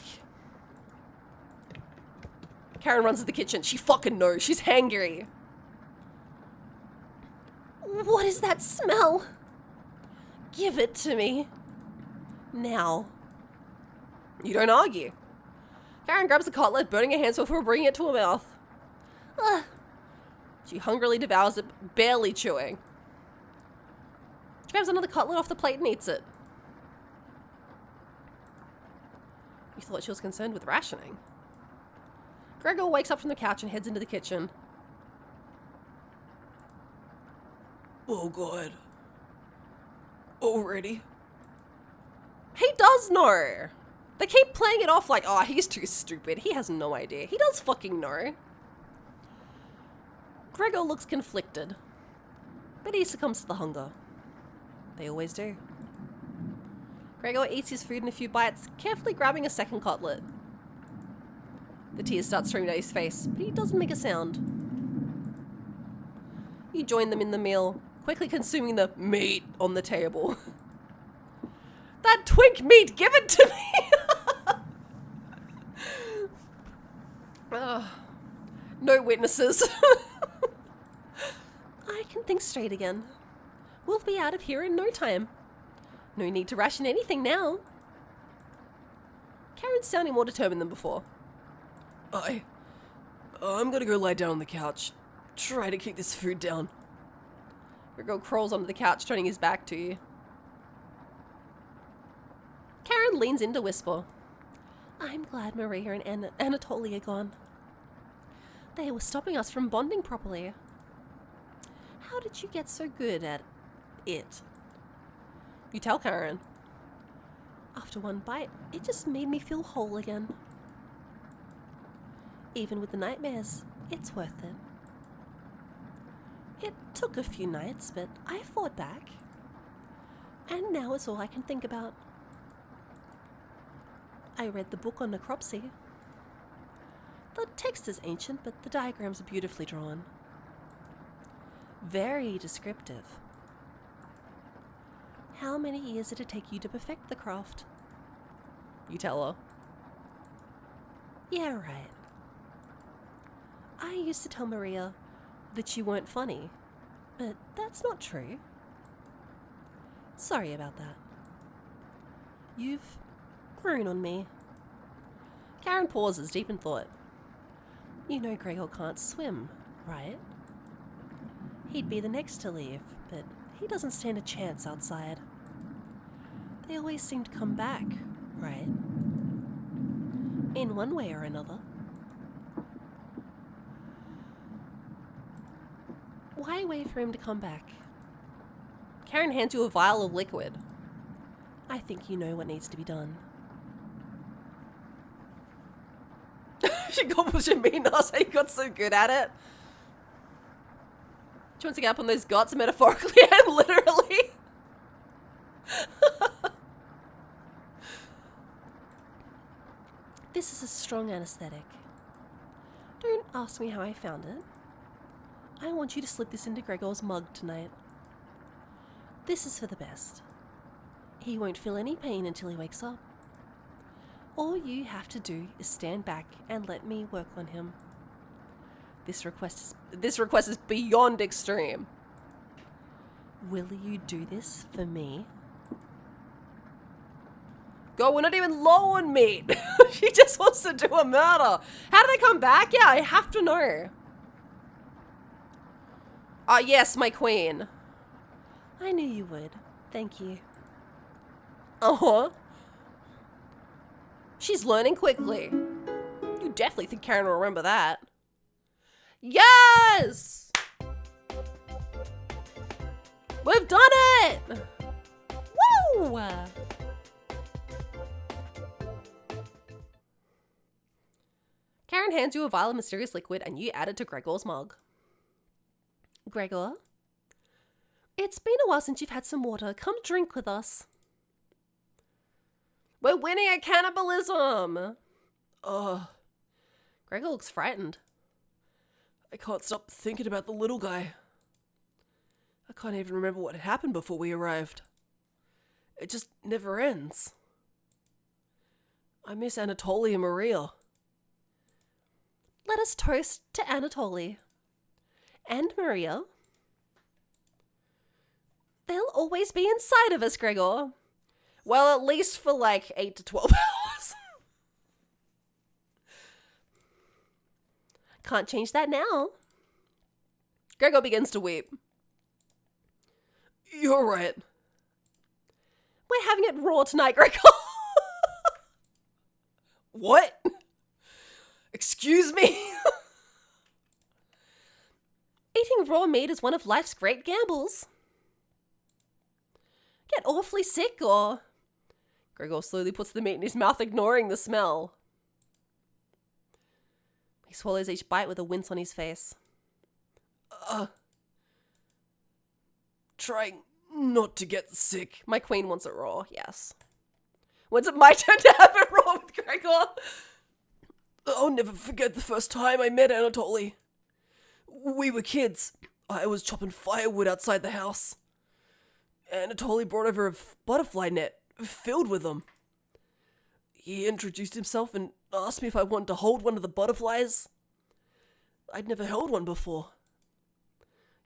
Karen runs to the kitchen. She fucking knows. She's hangry. What is that smell? Give it to me. Now. You don't argue. Karen grabs a cutlet, burning her hands before bringing it to her mouth. She hungrily devours it, barely chewing. She grabs another cutlet off the plate and eats it. You thought she was concerned with rationing. Gregor wakes up from the couch and heads into the kitchen. Oh god. Already? He does know. They keep playing it off like, oh, he's too stupid. He has no idea. He does fucking know. Gregor looks conflicted, but he succumbs to the hunger. They always do. Gregor eats his food in a few bites, carefully grabbing a second cutlet. The tears start streaming down his face, but he doesn't make a sound. You join them in the meal, quickly consuming the meat on the table. That twink meat, give it to me! No witnesses. I can think straight again. We'll be out of here in no time. No need to ration anything now. Karen's sounding more determined than before. I'm gonna go lie down on the couch. Try to keep this food down. Gregor crawls onto the couch, turning his back to you. Karen leans in to whisper. I'm glad Maria and Anatoly are gone. They were stopping us from bonding properly. How did you get so good at it? You tell Karen. After one bite, it just made me feel whole again. Even with the nightmares, it's worth it. It took a few nights, but I fought back. And now it's all I can think about. I read the book on necropsy. The text is ancient, but the diagrams are beautifully drawn. Very descriptive. How many years did it take you to perfect the craft? You tell her. Yeah, right. I used to tell Maria that you weren't funny, but that's not true. Sorry about that. You've grown on me. Karen pauses, deep in thought. You know Gregor can't swim, right? He'd be the next to leave, but he doesn't stand a chance outside. They always seem to come back, right? In one way or another. Why wait for him to come back? Karen hands you a vial of liquid. I think you know what needs to be done. She gobbles your mean ass. He got so good at it. She wants to get up on those guts metaphorically and literally. This is a strong anesthetic. Don't ask me how I found it. I want you to slip this into Gregor's mug tonight. This is for the best. He won't feel any pain until he wakes up. All you have to do is stand back and let me work on him. This request is beyond extreme. Will you do this for me? Go, we're not even low on meat. She just wants to do a murder. How do they come back? Yeah, I have to know. Yes, my queen. I knew you would. Thank you. Uh-huh. She's learning quickly. You definitely think Karen will remember that. Yes! We've done it! Woo! Karen hands you a vial of mysterious liquid and you add it to Gregor's mug. Gregor, it's been a while since you've had some water. Come drink with us. We're winning at cannibalism! Gregor looks frightened. I can't stop thinking about the little guy. I can't even remember what had happened before we arrived. It just never ends. I miss Anatoly and Maria. Let us toast to Anatoly. And Maria. They'll always be inside of us, Gregor. Well, at least for like 8 to 12 hours. Can't change that now. Gregor begins to weep. You're right. We're having it raw tonight, Gregor. What? Excuse me? Eating raw meat is one of life's great gambles. Get awfully sick or... Gregor slowly puts the meat in his mouth, ignoring the smell. He swallows each bite with a wince on his face. Trying not to get sick. My queen wants it raw, yes. When's it my turn to have it raw with Gregor? I'll never forget the first time I met Anatoly. We were kids. I was chopping firewood outside the house. Anatoly brought over a butterfly net filled with them. He introduced himself and asked me if I wanted to hold one of the butterflies. I'd never held one before.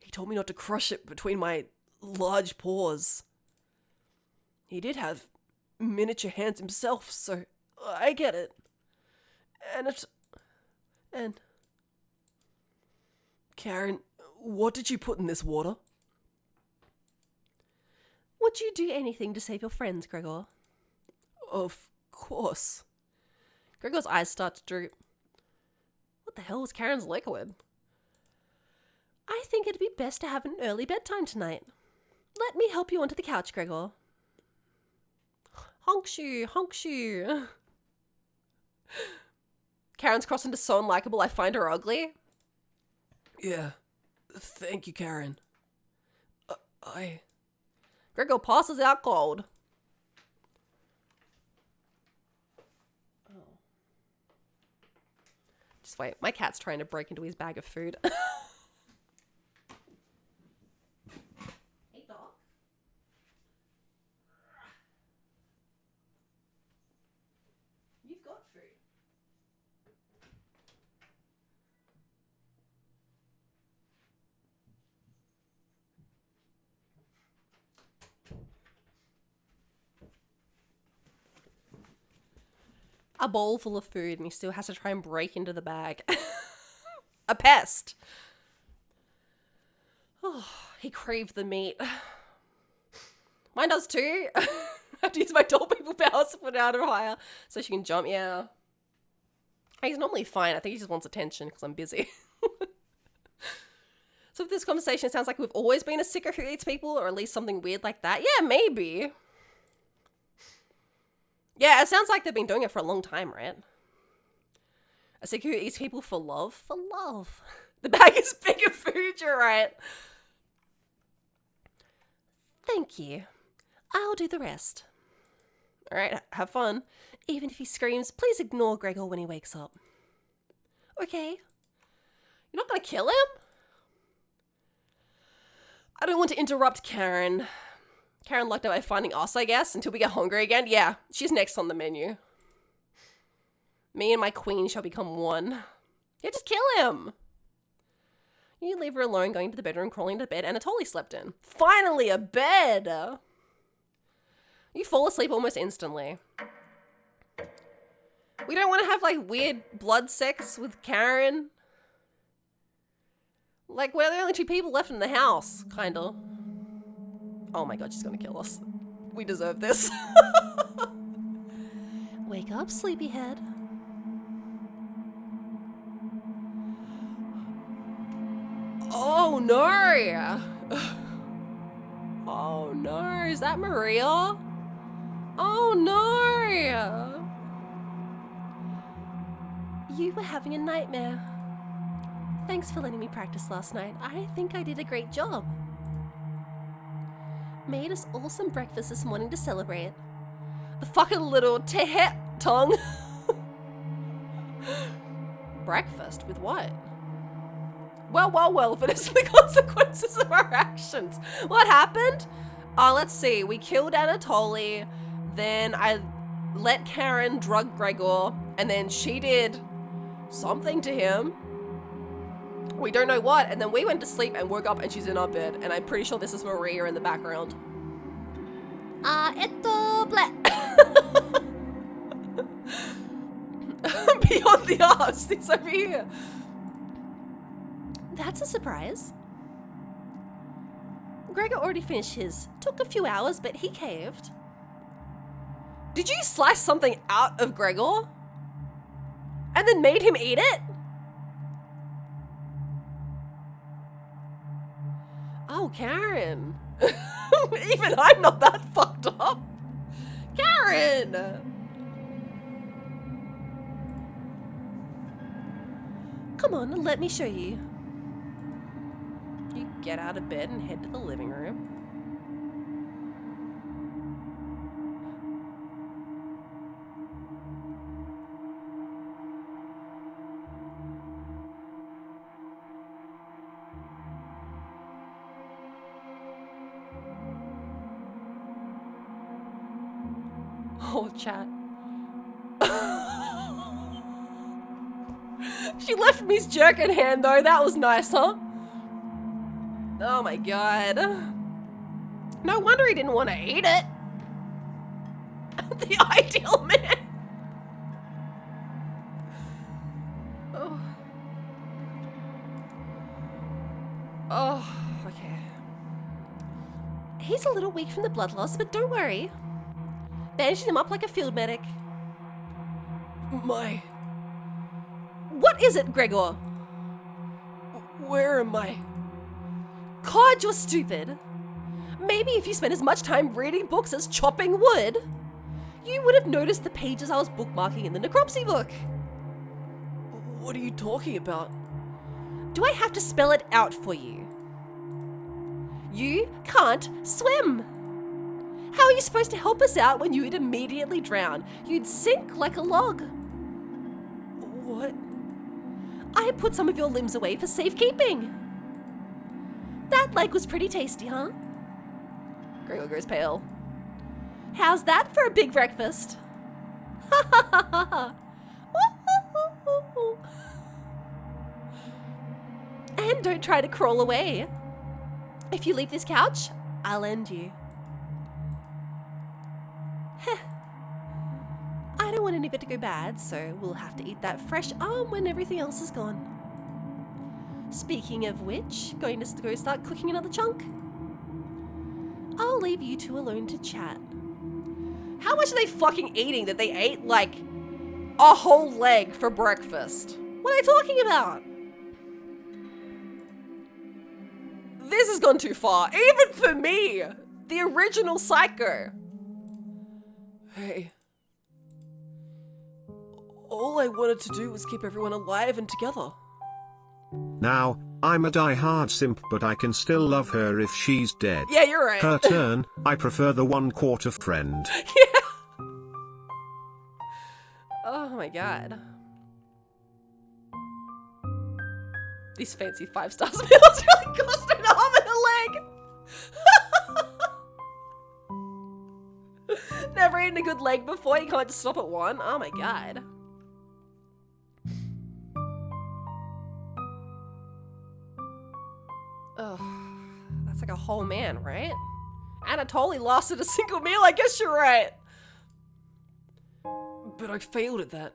He told me not to crush it between my large paws. He did have miniature hands himself, so I get it. And Karen, what did you put in this water? Would you do anything to save your friends, Gregor? Of course. Gregor's eyes start to droop. What the hell was Karen's liquid? I think it'd be best to have an early bedtime tonight. Let me help you onto the couch, Gregor. Honkshu, honkshu. Karen's crossed into so unlikable I find her ugly. Yeah. Thank you, Karen. Gregor passes out cold. Just wait, my cat's trying to break into his bag of food. Hey, dog. You've got food. A bowl full of food and he still has to try and break into the bag. A pest. Oh, he craved the meat. Mine does too. I have to use my doll people powers to put it out of higher so she can jump. Yeah. He's normally fine. I think he just wants attention because I'm busy. So if this conversation sounds like we've always been a sicker who eats people, or at least something weird like that. Yeah, maybe. Yeah, it sounds like they've been doing it for a long time, right? A sicker who eats people for love? For love. The bag is bigger food, you're right. Thank you. I'll do the rest. Alright, have fun. Even if he screams, please ignore Gregor when he wakes up. Okay. You're not gonna kill him? I don't want to interrupt Karen. Karen lucked out by finding us, I guess, until we get hungry again. Yeah, she's next on the menu. Me and my queen shall become one. Yeah, just kill him. You leave her alone, going to the bedroom, crawling to the bed Anatoly slept in. Finally, a bed! You fall asleep almost instantly. We don't want to have, like, weird blood sex with Karen. Like, we're the only two people left in the house, kinda. Oh my god, she's gonna kill us. We deserve this. Wake up, sleepyhead. Oh no! Oh no, is that Maria? Oh no! You were having a nightmare. Thanks for letting me practice last night. I think I did a great job. Made us all some breakfast this morning to celebrate. The fucking little tongue. Breakfast with what? Well, if it isn't the consequences of our actions. What happened? Let's see. We killed Anatoly. Then I let Karen drug Gregor. And then she did something to him. We don't know what. And then we went to sleep and woke up and she's in our bed. And I'm pretty sure this is Maria in the background. Beyond the arse. He's over here. That's a surprise. Gregor already finished his. Took a few hours, but he caved. Did you slice something out of Gregor? And then made him eat it? Oh, Karen. Even I'm not that fucked up. Karen! Come on, let me show you. You get out of bed and head to the living room. Oh, chat. She left me's jerk in hand though. That was nice, huh? Oh my god. No wonder he didn't want to eat it. The ideal man. Oh. Oh, okay. He's a little weak from the blood loss, but don't worry. Bandaging him up like a field medic. What is it, Gregor? Where am I? God, you're stupid. Maybe if you spent as much time reading books as chopping wood, you would have noticed the pages I was bookmarking in the necropsy book. What are you talking about? Do I have to spell it out for you? You can't swim. How are you supposed to help us out when you would immediately drown? You'd sink like a log. What? I had put some of your limbs away for safekeeping. That leg was pretty tasty, huh? Gregor goes pale. How's that for a big breakfast? Ha ha ha ha ha. And don't try to crawl away. If you leave this couch, I'll end you. Heh. I don't want any of it to go bad, so we'll have to eat that fresh arm when everything else is gone. Speaking of which, going to go start cooking another chunk? I'll leave you two alone to chat. How much are they fucking eating that they ate, like, a whole leg for breakfast? What are they talking about? This has gone too far, even for me, the original Psycho. Hey. All I wanted to do was keep everyone alive and together. Now, I'm a die-hard simp, but I can still love her if she's dead. Yeah, you're right. Her turn, I prefer the 1/4 friend. Yeah. Oh my god. These fancy 5-star meals really cost an arm and a leg. Never eaten a good leg before, you can't just stop at one? Oh my god. Ugh, that's like a whole man, right? Anatoly lasted a single meal, I guess you're right. But I failed at that.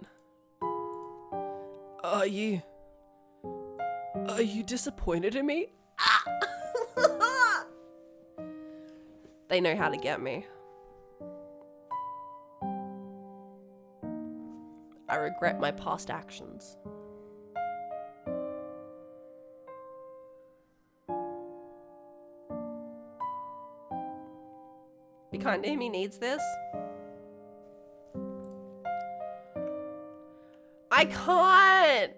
Are you disappointed in me? They know how to get me. I regret my past actions. Be kind to him, he needs this. I can't!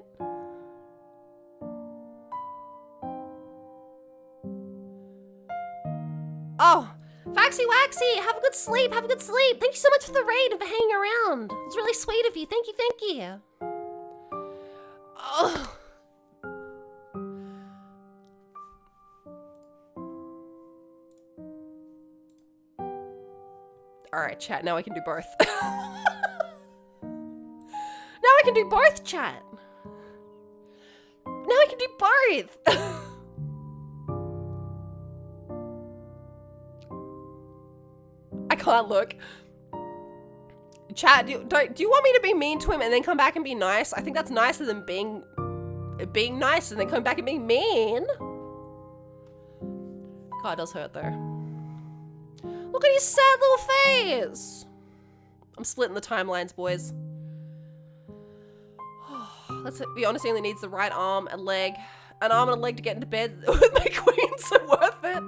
Oh, Faxy Waxy, have a good sleep, have a good sleep. Thank you so much for the raid and for hanging around. It was really sweet of you. Thank you, thank you. Oh. Alright, chat, now I can do both. Now I can do both, chat. Now I can do both. I can't look. Chat, do you want me to be mean to him and then come back and be nice? I think that's nicer than being nice and then coming back and being mean. God, it does hurt though. Look at his sad little face. I'm splitting the timelines, boys. Let's be honest, he only needs the right arm and leg. An arm and a leg to get into bed with my queen, so worth it.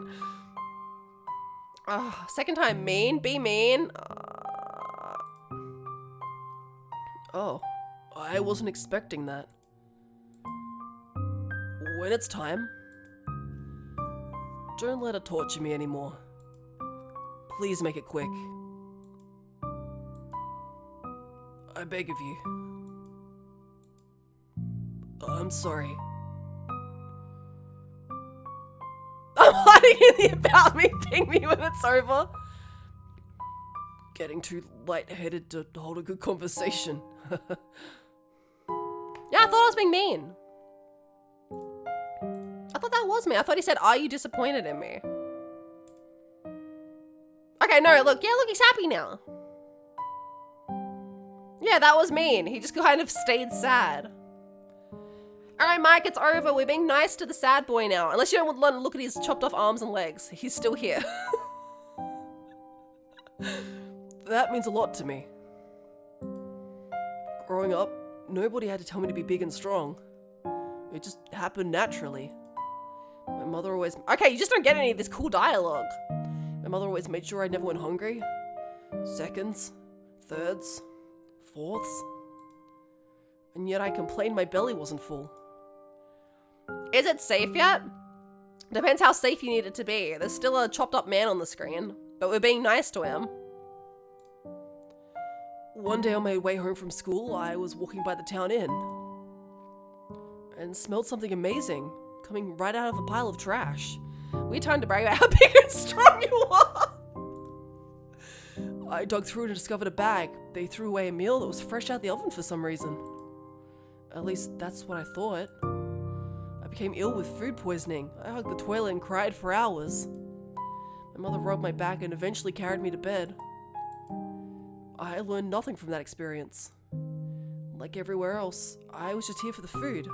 Oh, second time mean, be mean. Oh, I wasn't expecting that. When it's time, don't let her torture me anymore. Please make it quick. I beg of you. I'm sorry. I'm hiding in the about me, ping me when it's over. Getting too lightheaded to hold a good conversation. Yeah, I thought I was being mean. I thought that was me. I thought he said, are you disappointed in me? Okay, no, look, he's happy now. Yeah, that was mean. He just kind of stayed sad. Alright, Mike, it's over. We're being nice to the sad boy now. Unless you don't want to look at his chopped off arms and legs. He's still here. That means a lot to me. Growing up, nobody had to tell me to be big and strong. It just happened naturally. My mother always... Okay, you just don't get any of this cool dialogue. My mother always made sure I never went hungry. Seconds, thirds, fourths. And yet I complained my belly wasn't full. Is it safe yet? Depends how safe you need it to be. There's still a chopped up man on the screen, but we're being nice to him. One day on my way home from school, I was walking by the town inn and smelled something amazing coming right out of a pile of trash. We time to brag about how big and strong you are. I dug through it and discovered a bag. They threw away a meal that was fresh out the oven for some reason. At least that's what I thought. I became ill with food poisoning. I hugged the toilet and cried for hours. My mother rubbed my back and eventually carried me to bed. I learned nothing from that experience. Like everywhere else, I was just here for the food.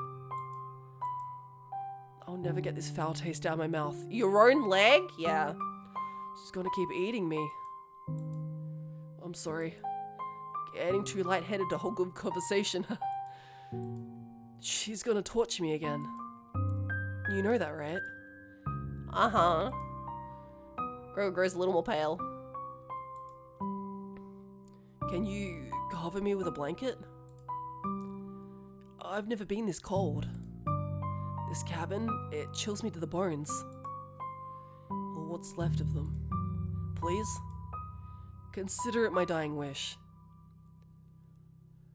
I'll never get this foul taste out of my mouth. Your own leg? Yeah. She's gonna keep eating me. I'm sorry. Getting too lightheaded to hold good conversation. She's gonna torture me again. You know that, right? Uh-huh. Grogu grows a little more pale. Can you cover me with a blanket? I've never been this cold. This cabin, it chills me to the bones. Or what's left of them. Please? Consider it my dying wish.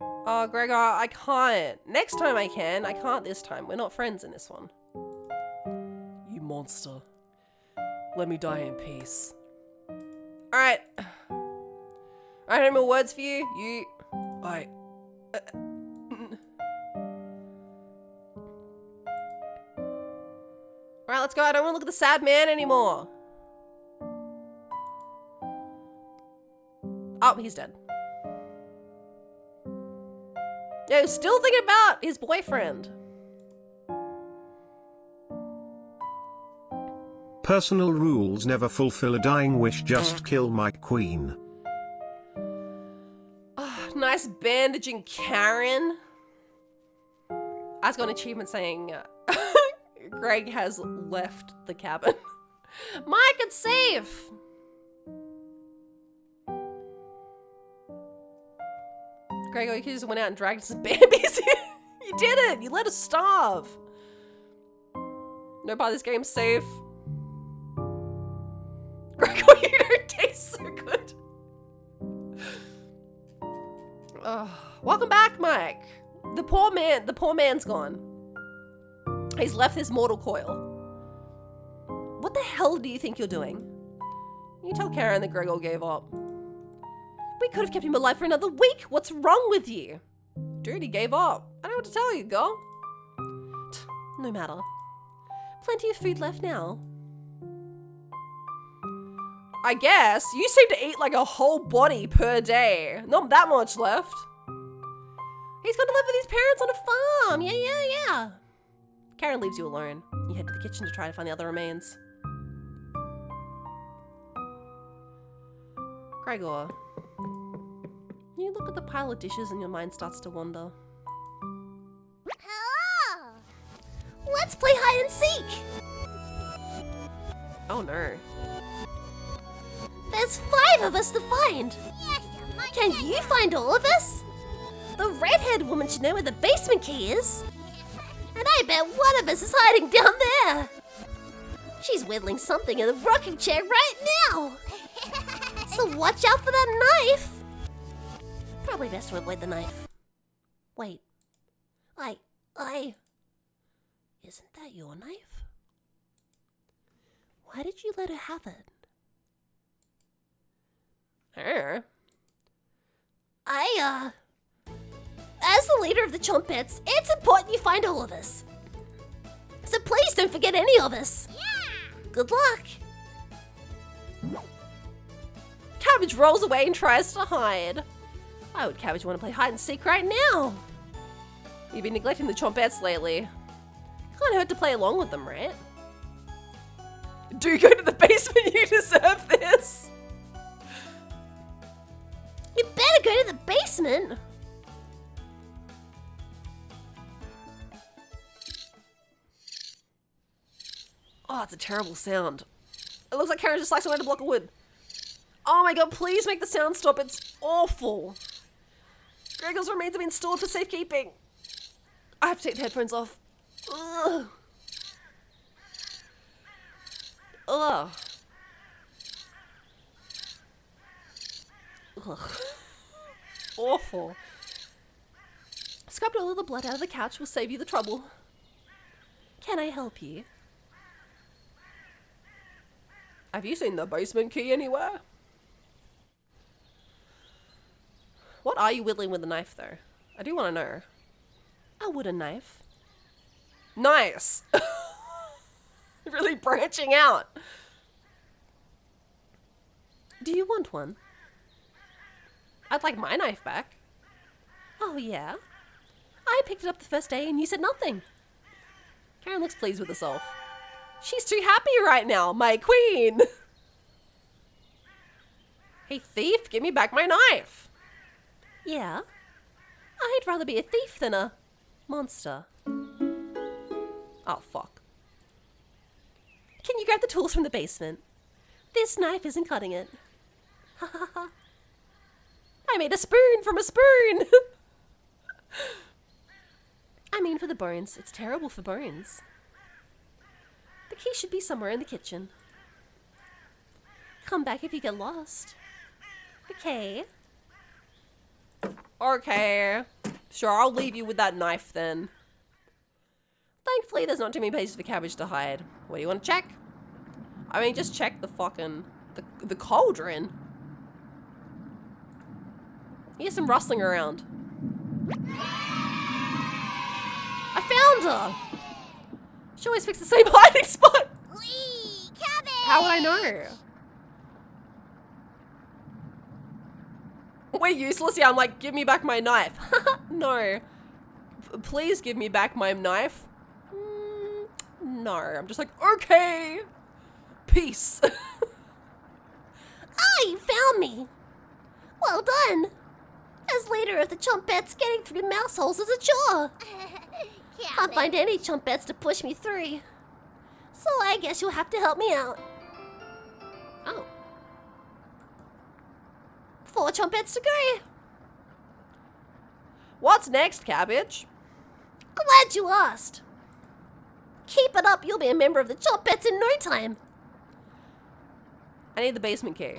Oh, Gregor, I can't. Next time I can. I can't this time. We're not friends in this one. You monster. Let me die in peace. Alright. Alright, any more words for you? You... Alright, let's go. I don't want to look at the sad man anymore. Oh, he's dead. Yeah, he's still thinking about his boyfriend. Personal rules never fulfill a dying wish, just kill my queen. Oh, nice bandaging, Karen. I just got an achievement saying Greg has left the cabin. Mike, it's safe. Gregor, you could just went out and dragged some babies. You did it. You let us starve. No part of this game's safe. Gregor, you don't taste so good. Welcome back, Mike. The poor man's gone. He's left his mortal coil. What the hell do you think you're doing? You tell Karen that Gregor gave up. We could have kept him alive for another week. What's wrong with you? Dude, he gave up. I don't know what to tell you, girl. No matter. Plenty of food left now. I guess. You seem to eat like a whole body per day. Not that much left. He's gonna live with his parents on a farm. Yeah. Karen leaves you alone. You head to the kitchen to try to find the other remains. Gregor. You look at the pile of dishes and your mind starts to wander. Hello! Let's play hide and seek! Oh no. There's 5 of us to find! Can you find all of us? The redhead woman should know where the basement key is. And I bet one of us is hiding down there. She's whittling something in the rocking chair right now. So watch out for that knife. Probably best to avoid the knife. Wait. Isn't that your knife? Why did you let her have it? As the leader of the Chompettes, it's important you find all of us. So please don't forget any of us. Yeah. Good luck. Cabbage rolls away and tries to hide. Why would Cabbage want to play hide and seek right now? You've been neglecting the Chompettes lately. Can't hurt to play along with them, right? Do go to the basement, you deserve this. You better go to the basement. Oh, it's a terrible sound. It looks like Karen just sliced away a block of wood. Oh my god, please make the sound stop. It's awful. Gregor's remains have been stored for safekeeping. I have to take the headphones off. Ugh. Ugh. Ugh. Awful. Scrubbed all of the blood out of the couch will save you the trouble. Can I help you? Have you seen the basement key anywhere? What are you whittling with a knife, though? I do want to know. A wooden knife. Nice! Really branching out. Do you want one? I'd like my knife back. Oh, yeah? I picked it up the first day and you said nothing. Karen looks pleased with herself. She's too happy right now, my queen! Hey thief, give me back my knife! Yeah? I'd rather be a thief than a monster. Oh, fuck. Can you grab the tools from the basement? This knife isn't cutting it. Ha ha ha. I made a spoon from a spoon! I mean for the bones. It's terrible for bones. The key should be somewhere in the kitchen. Come back if you get lost. Okay. Okay. Sure, I'll leave you with that knife then. Thankfully, there's not too many places for Cabbage to hide. What do you want to check? I mean, just check the fucking... the cauldron. Here's some rustling around. I found her! She always picks the same hiding spot! Whee! Cabbage! How would I know? We're useless? Yeah, I'm like, give me back my knife. No. Please give me back my knife. No. I'm just like, okay. Peace. Ah, you found me! Well done! As leader of the Chompettes, getting through mouse holes is a chore. Can't find any Chompettes to push me through. So I guess you'll have to help me out. Oh. 4 Chompettes to go. What's next, Cabbage? Glad you asked. Keep it up, you'll be a member of the Chompettes in no time. I need the basement key.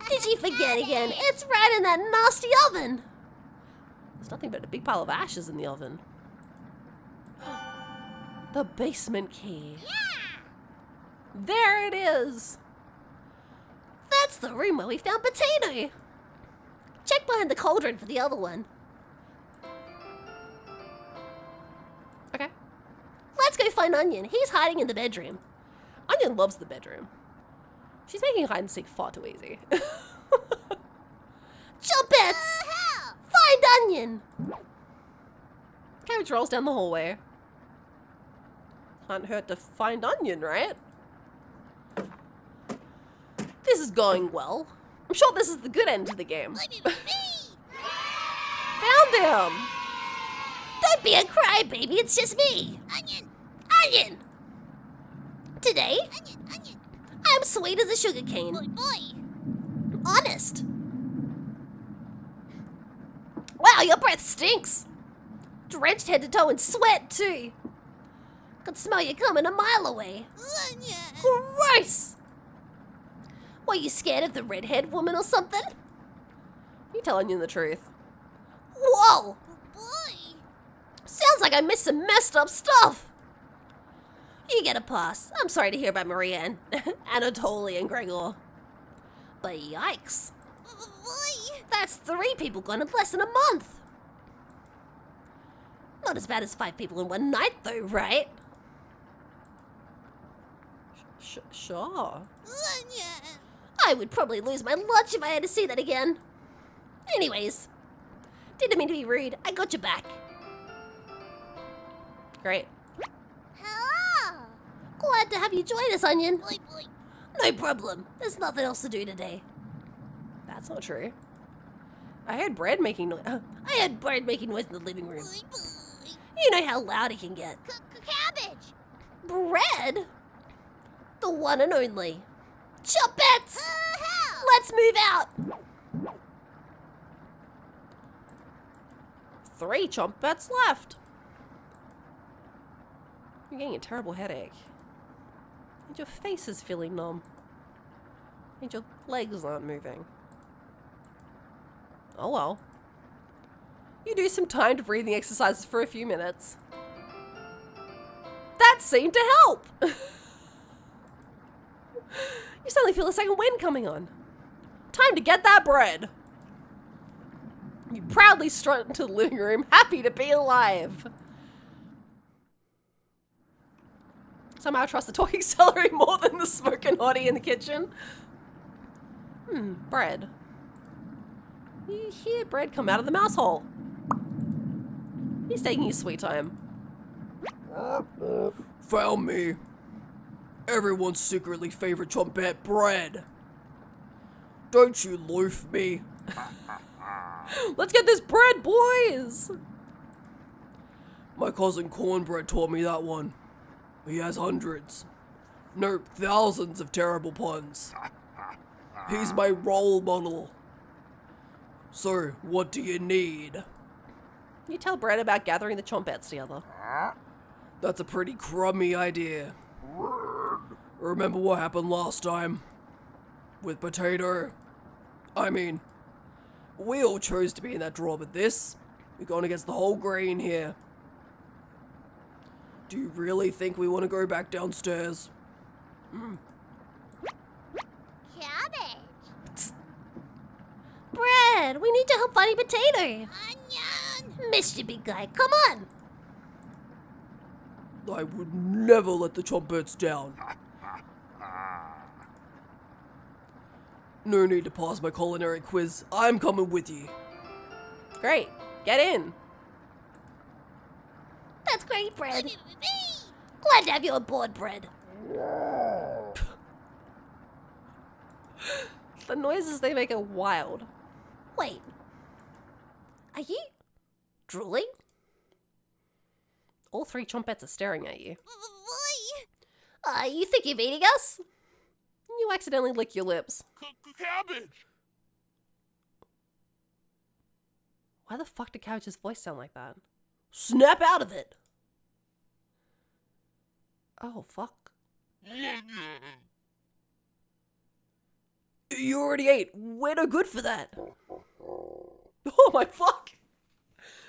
Did you forget again? It's right in that nasty oven. There's nothing but a big pile of ashes in the oven. The basement key. Yeah. There it is. That's the room where we found Potato. Check behind the cauldron for the other one. Okay. Let's go find Onion. He's hiding in the bedroom. Onion loves the bedroom. She's making hide and seek far too easy. Chompettes! Find Onion! Cabbage rolls down the hallway. Can't hurt to find Onion, right? This is going well. I'm sure this is the good end to the game. Found him! Don't be a crybaby, it's just me. Onion! Onion! Today, I'm sweet as a sugar cane. Boy. Honest. Wow, your breath stinks! Drenched head to toe in sweat, too. Could smell you coming a mile away. Gross! Were you scared of the redhead woman or something? You tell Onion the truth. Whoa! Boy! Sounds like I missed some messed up stuff. You get a pass. I'm sorry to hear about Maria and Anatoly and Gregor. But yikes. That's 3 people gone in less than a month. Not as bad as 5 people in one night though, right? Sure. I would probably lose my lunch if I had to see that again. Anyways, didn't mean to be rude. I got your back. Great. Hello. Glad to have you join us, Onion. No problem. There's nothing else to do today. That's not true. I heard bread making noise. I had bread making noise in the living room. You know how loud it can get. Cabbage. Bread? The one and only. Chumpets! Let's move out. 3 Chompets left. You're getting a terrible headache. And your face is feeling numb. And your legs aren't moving. Oh well. You do some timed breathing exercises for a few minutes. That seemed to help! You suddenly feel a second wind coming on. Time to get that bread! You proudly strut into the living room, happy to be alive. Somehow I trust the talking celery more than the smoking hottie in the kitchen. Bread. You hear bread come out of the mouse hole. He's taking his sweet time. Found me. Everyone's secretly favorite Chompette, bread. Don't you loaf me. Let's get this bread, boys! My cousin Cornbread taught me that one. He has hundreds. No, thousands of terrible puns. He's my role model. So, what do you need? You tell Bread about gathering the Chompettes together. That's a pretty crummy idea. Remember what happened last time? With Potato? I mean, we all chose to be in that drawer, but this, we're going against the whole grain here. Do you really think we want to go back downstairs? Cabbage. Bread, we need to help Funny Potato. Onion. Missed you, big guy. Come on. I would never let the Chompettes down. No need to pass my culinary quiz. I'm coming with you. Great. Get in. That's great, Bread. Glad to have you on board, Bread. The noises they make are wild. Wait. Are you drooling? All 3 Chompettes are staring at you. You think you're eating us? You accidentally lick your lips. Cabbage! Why the fuck did Cabbage's voice sound like that? Snap out of it! Oh, fuck. You already ate. We're no good for that. Oh my fuck!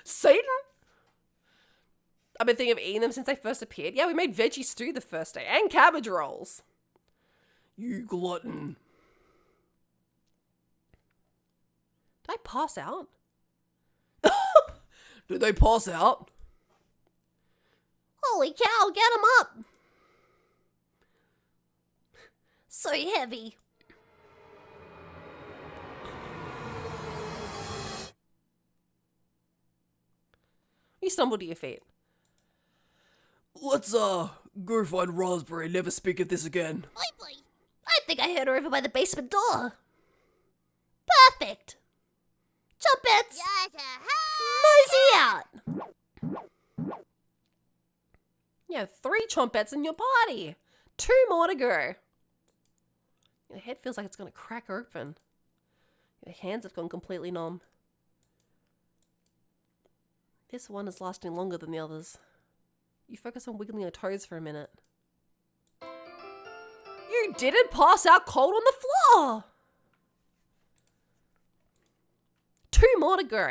Satan? I've been thinking of eating them since they first appeared. Yeah, we made veggie stew the first day, and cabbage rolls. You glutton. Did I pass out? Did they pass out? Holy cow, get him up. So heavy. You stumbled to your feet. Let's, go find Raspberry, never speak of this again. I think I heard her over by the basement door. Perfect. Chumpets. Mosey out. You have 3 Chompettes in your body. 2 more to go. Your head feels like it's going to crack open. Your hands have gone completely numb. This one is lasting longer than the others. You focus on wiggling your toes for a minute. You didn't pass out cold on the floor! 2 more to go.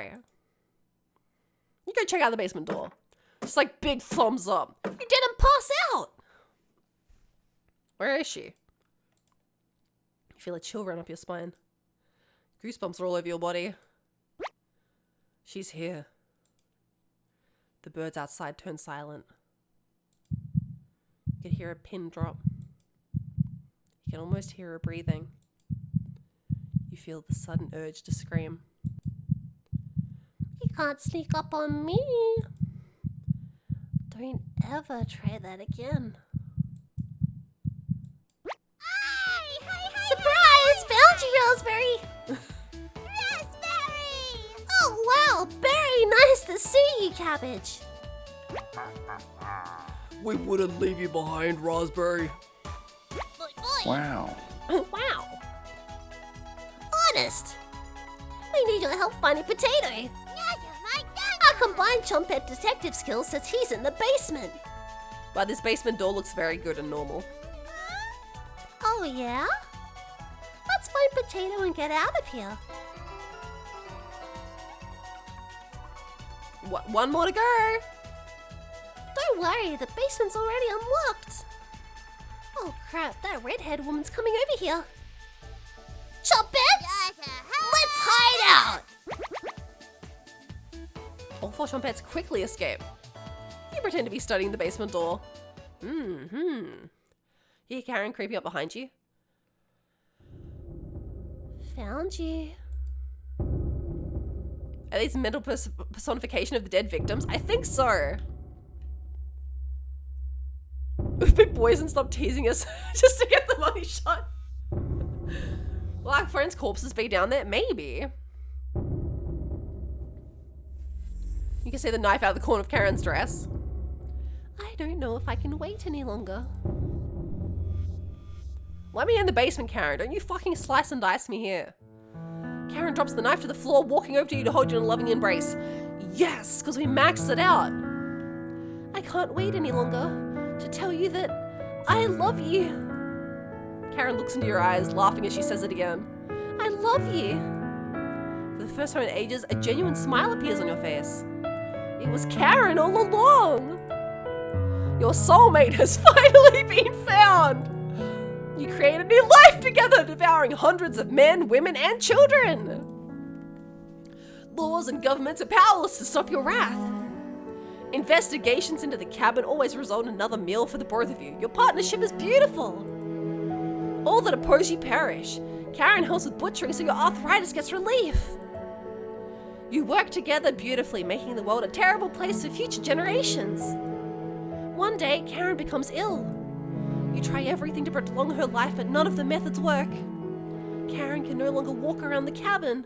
You go check out the basement door. Just like big thumbs up. You didn't pass out! Where is she? You feel a chill run up your spine. Goosebumps are all over your body. She's here. The birds outside turn silent. You can hear a pin drop. You can almost hear her breathing. You feel the sudden urge to scream. You can't sneak up on me. Don't ever try that again. Surprise! Found you, Raspberry! Raspberry! Oh wow, Berry, nice to see you, Cabbage. We wouldn't leave you behind, Raspberry. Wow. Wow. Honest. We need your help finding Potato. Our combined Chompette detective skills says he's in the basement. Wow, this basement door looks very good and normal. Oh yeah? Let's find Potato and get out of here. One more to go. Don't worry, the basement's already unlocked. Oh crap, that redhead woman's coming over here. Chompette! Let's hide out! All four Chompettes quickly escape. You pretend to be studying the basement door. You hear Karen creeping up behind you. Found you. Are these mental personification of the dead victims? I think so. We've been boys and stopped teasing us just to get the money shot. Will our friends' corpses be down there? Maybe. You can see the knife out of the corner of Karen's dress. I don't know if I can wait any longer. Let me in the basement, Karen. Don't you fucking slice and dice me here. Karen drops the knife to the floor, walking over to you to hold you in a loving embrace. Yes, because we maxed it out. I can't wait any longer to tell you that I love you. Karen looks into your eyes, laughing as she says it again. I love you. For the first time in ages, a genuine smile appears on your face. It was Karen all along. Your soulmate has finally been found. You create a new life together, devouring hundreds of men, women, and children. Laws and governments are powerless to stop your wrath. Investigations into the cabin always result in another meal for the both of you. Your partnership is beautiful. All that oppose you perish. Karen helps with butchering so your arthritis gets relief. You work together beautifully, making the world a terrible place for future generations. One day, Karen becomes ill. You try everything to prolong her life, but none of the methods work. Karen can no longer walk around the cabin.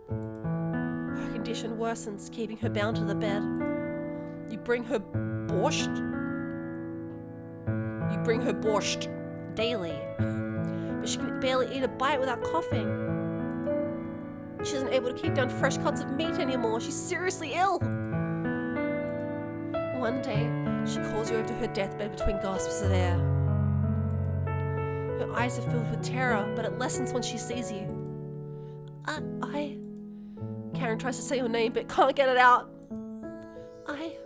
Her condition worsens, keeping her bound to the bed. You bring her borscht daily, but she can barely eat a bite without coughing. She isn't able to keep down fresh cuts of meat anymore. She's seriously ill. One day, she calls you over to her deathbed between gasps of air. Her eyes are filled with terror, but it lessens when she sees you. Karen tries to say your name, but can't get it out. I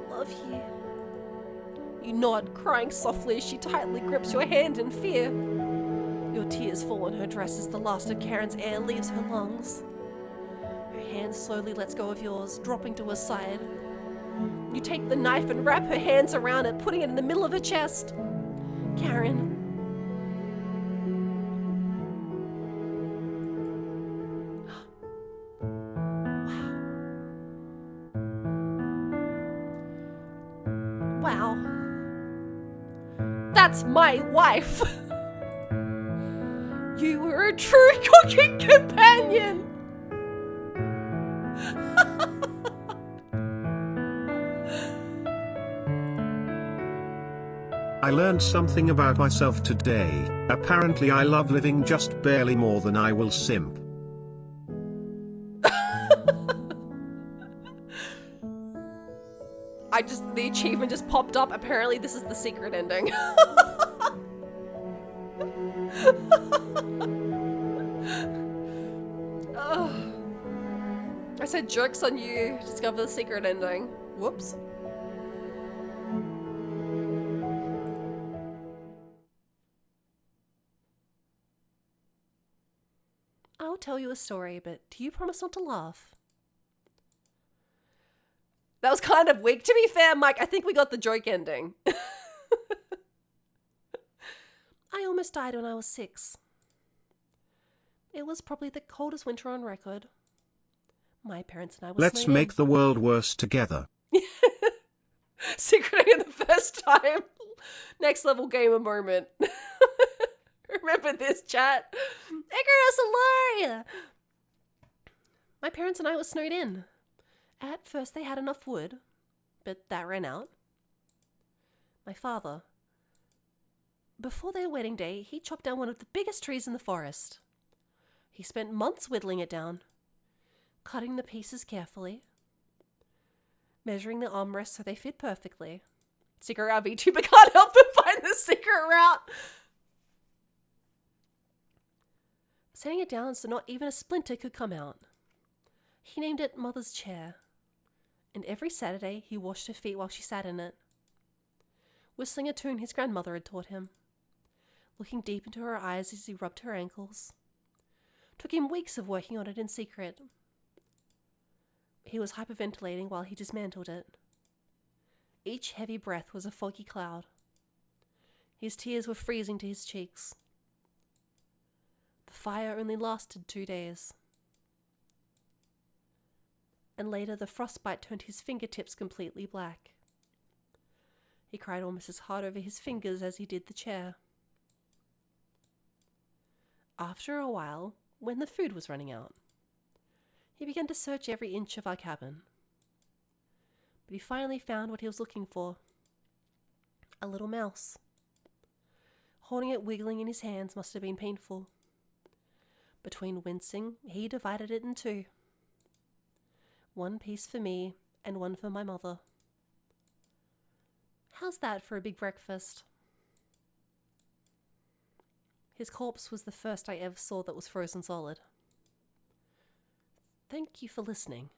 love you. You nod, crying softly as she tightly grips your hand in fear. Your tears fall on her dress as the last of Karen's air leaves her lungs. Her hand slowly lets go of yours, dropping to her side. You take the knife and wrap her hands around it, putting it in the middle of her chest. Karen. Wow. That's my wife. You were a true cooking companion. I learned something about myself today. Apparently I love living just barely more than I will simp. The achievement just popped up. Apparently this is the secret ending. I said joke's on you. Discover the secret ending. Whoops. I'll tell you a story, but do you promise not to laugh? That was kind of weak. To be fair, Mike, I think we got the joke ending. I almost died when I was 6. It was probably the coldest winter on record. My parents and I were Let's snowed make in. the world worse together. Secreting it the first time. Next level gamer moment. Remember this, chat? Icarus alert! My parents and I were snowed in. At first they had enough wood, but that ran out. My father, before their wedding day, he chopped down one of the biggest trees in the forest. He spent months whittling it down, cutting the pieces carefully, measuring the armrests so they fit perfectly. Secret route VTuber can't help but find the secret route. Setting it down so not even a splinter could come out. He named it Mother's Chair, and every Saturday he washed her feet while she sat in it, whistling a tune his grandmother had taught him, looking deep into her eyes as he rubbed her ankles. Took him weeks of working on it in secret. He was hyperventilating while he dismantled it. Each heavy breath was a foggy cloud. His tears were freezing to his cheeks. The fire only lasted 2 days. And later the frostbite turned his fingertips completely black. He cried almost as hard over his fingers as he did the chair. After a while, when the food was running out, he began to search every inch of our cabin. But he finally found what he was looking for. A little mouse. Holding it wiggling in his hands must have been painful. Between wincing, he divided it in two. One piece for me and one for my mother. How's that for a big breakfast? His corpse was the first I ever saw that was frozen solid. Thank you for listening.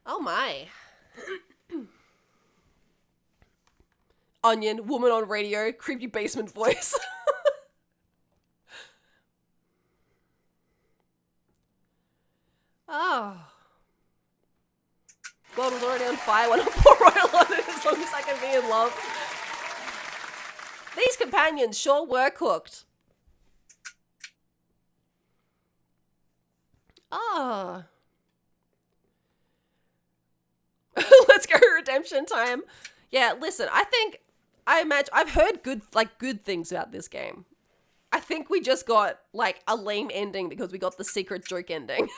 Oh my. Onion, woman on radio, creepy basement voice. Oh. God was already on fire when I pour oil on it as long as I can be in love. These companions sure were cooked. Oh. Let's go redemption time. Yeah, listen, I imagine I've heard good things about this game. I think we just got like a lame ending because we got the secret joke ending.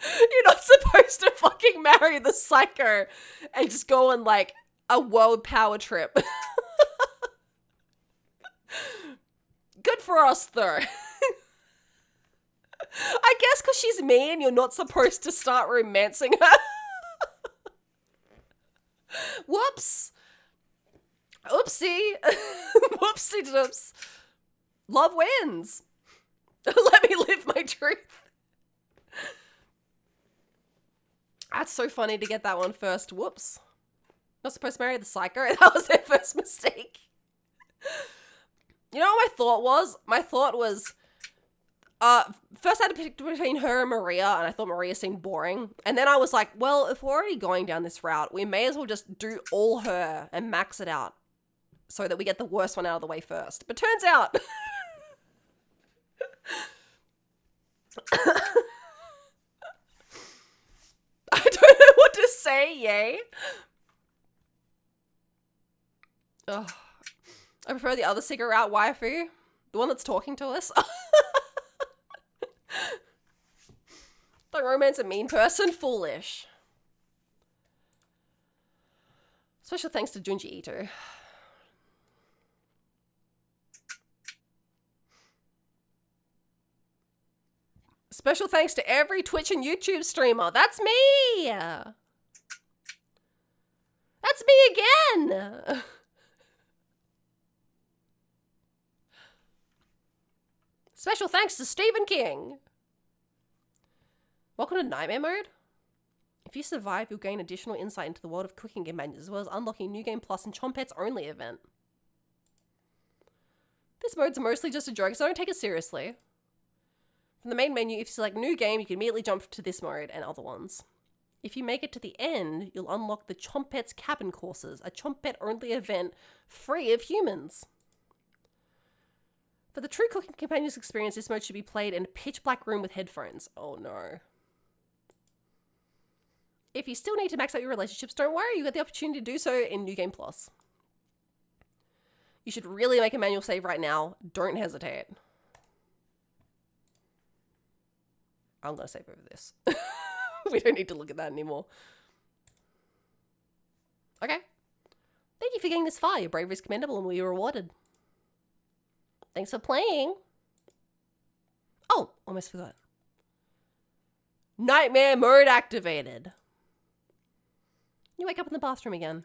You're not supposed to fucking marry the psycho and just go on like a world power trip. Good for us though. I guess because she's mean, you're not supposed to start romancing her. Whoops. Oopsie. Whoopsie doops. Love wins. Let me live my truth. That's so funny to get that one first. Whoops. Not supposed to marry the psycho. That was their first mistake. You know what my thought was? My thought was, first I had to pick between her and Maria, and I thought Maria seemed boring. And then I was like, well, if we're already going down this route, we may as well just do all her and max it out so that we get the worst one out of the way first. But turns out... I don't know what to say, yay. Ugh. I prefer the other secret route waifu. The one that's talking to us. Don't romance a mean person. Foolish. Special thanks to Junji Ito. Special thanks to every Twitch and YouTube streamer. That's me! That's me again! Special thanks to Stephen King. Welcome to Nightmare Mode. If you survive, you'll gain additional insight into the world of cooking companions, as well as unlocking New Game Plus and Chompets Only event. This mode's mostly just a joke, so don't take it seriously. From the main menu, if you select New Game, you can immediately jump to this mode and other ones. If you make it to the end, you'll unlock the Chompet's Cabin Courses, a Chompet-only event free of humans. For the true cooking companions experience, this mode should be played in a pitch-black room with headphones. Oh no. If you still need to max out your relationships, don't worry, you got the opportunity to do so in New Game Plus. You should really make a manual save right now. Don't hesitate. I'm going to save over this. We don't need to look at that anymore. Okay. Thank you for getting this far. Your bravery is commendable and will be rewarded. Thanks for playing. Oh, almost forgot. Nightmare mode activated. You wake up in the bathroom again.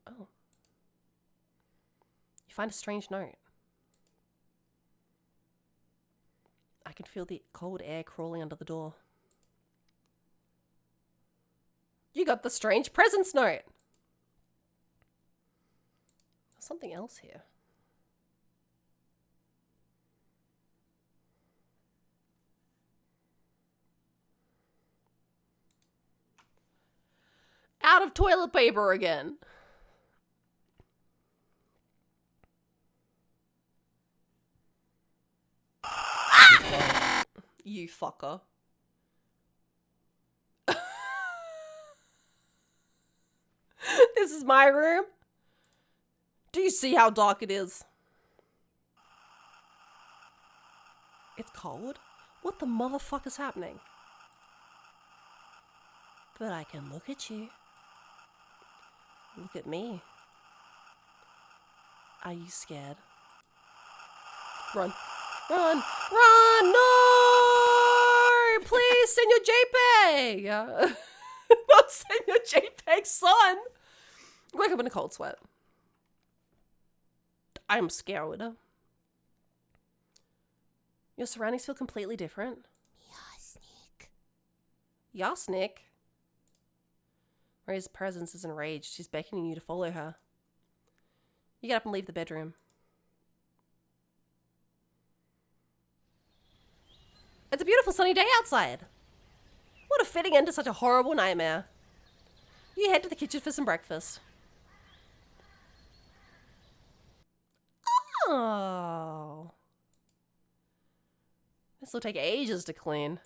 Oh. You find a strange note. I can feel the cold air crawling under the door. You got the strange presents note. There's something else here. Out of toilet paper again. You fucker. This is my room. Do you see how dark it is? It's cold? What the motherfuck is happening? But I can look at you. Look at me. Are you scared? Run. Run! Run! No! Please send your JPEG! Not send your JPEG, son! Wake up in a cold sweat. I'm scared. Your surroundings feel completely different. Yasnik. Yasnik? Maria's presence is enraged. She's beckoning you to follow her. You get up and leave the bedroom. It's a beautiful sunny day outside. What a fitting end to such a horrible nightmare. You head to the kitchen for some breakfast. Oh. This will take ages to clean.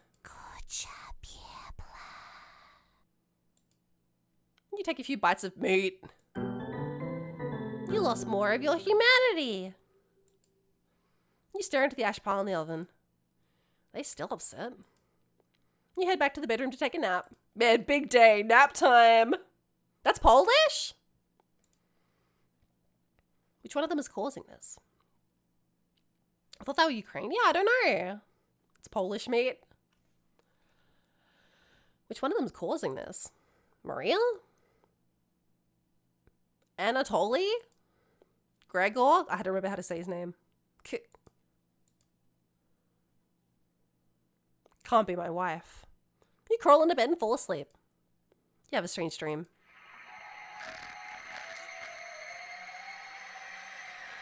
You take a few bites of meat. You lost more of your humanity. You stare into the ash pile in the oven. They still upset. You head back to the bedroom to take a nap. Man, big day, nap time. That's Polish? Which one of them is causing this? I thought they were Ukrainian. Yeah, I don't know. It's Polish meat. Which one of them is causing this? Maria? Anatoly? Gregor? I had to remember how to say his name. Can't be my wife. You crawl into bed and fall asleep. You have a strange dream.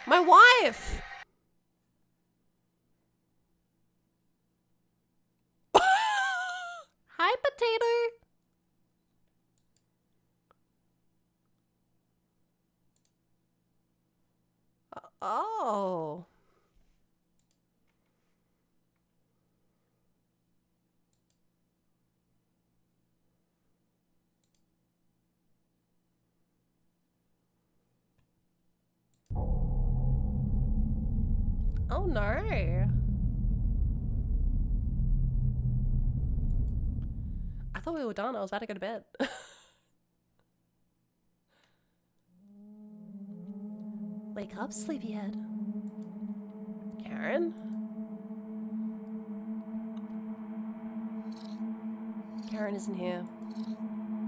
My wife! Hi, potato. Oh. Oh no. I thought we were done. I was about to go to bed. Wake up, sleepyhead. Karen? Karen isn't here.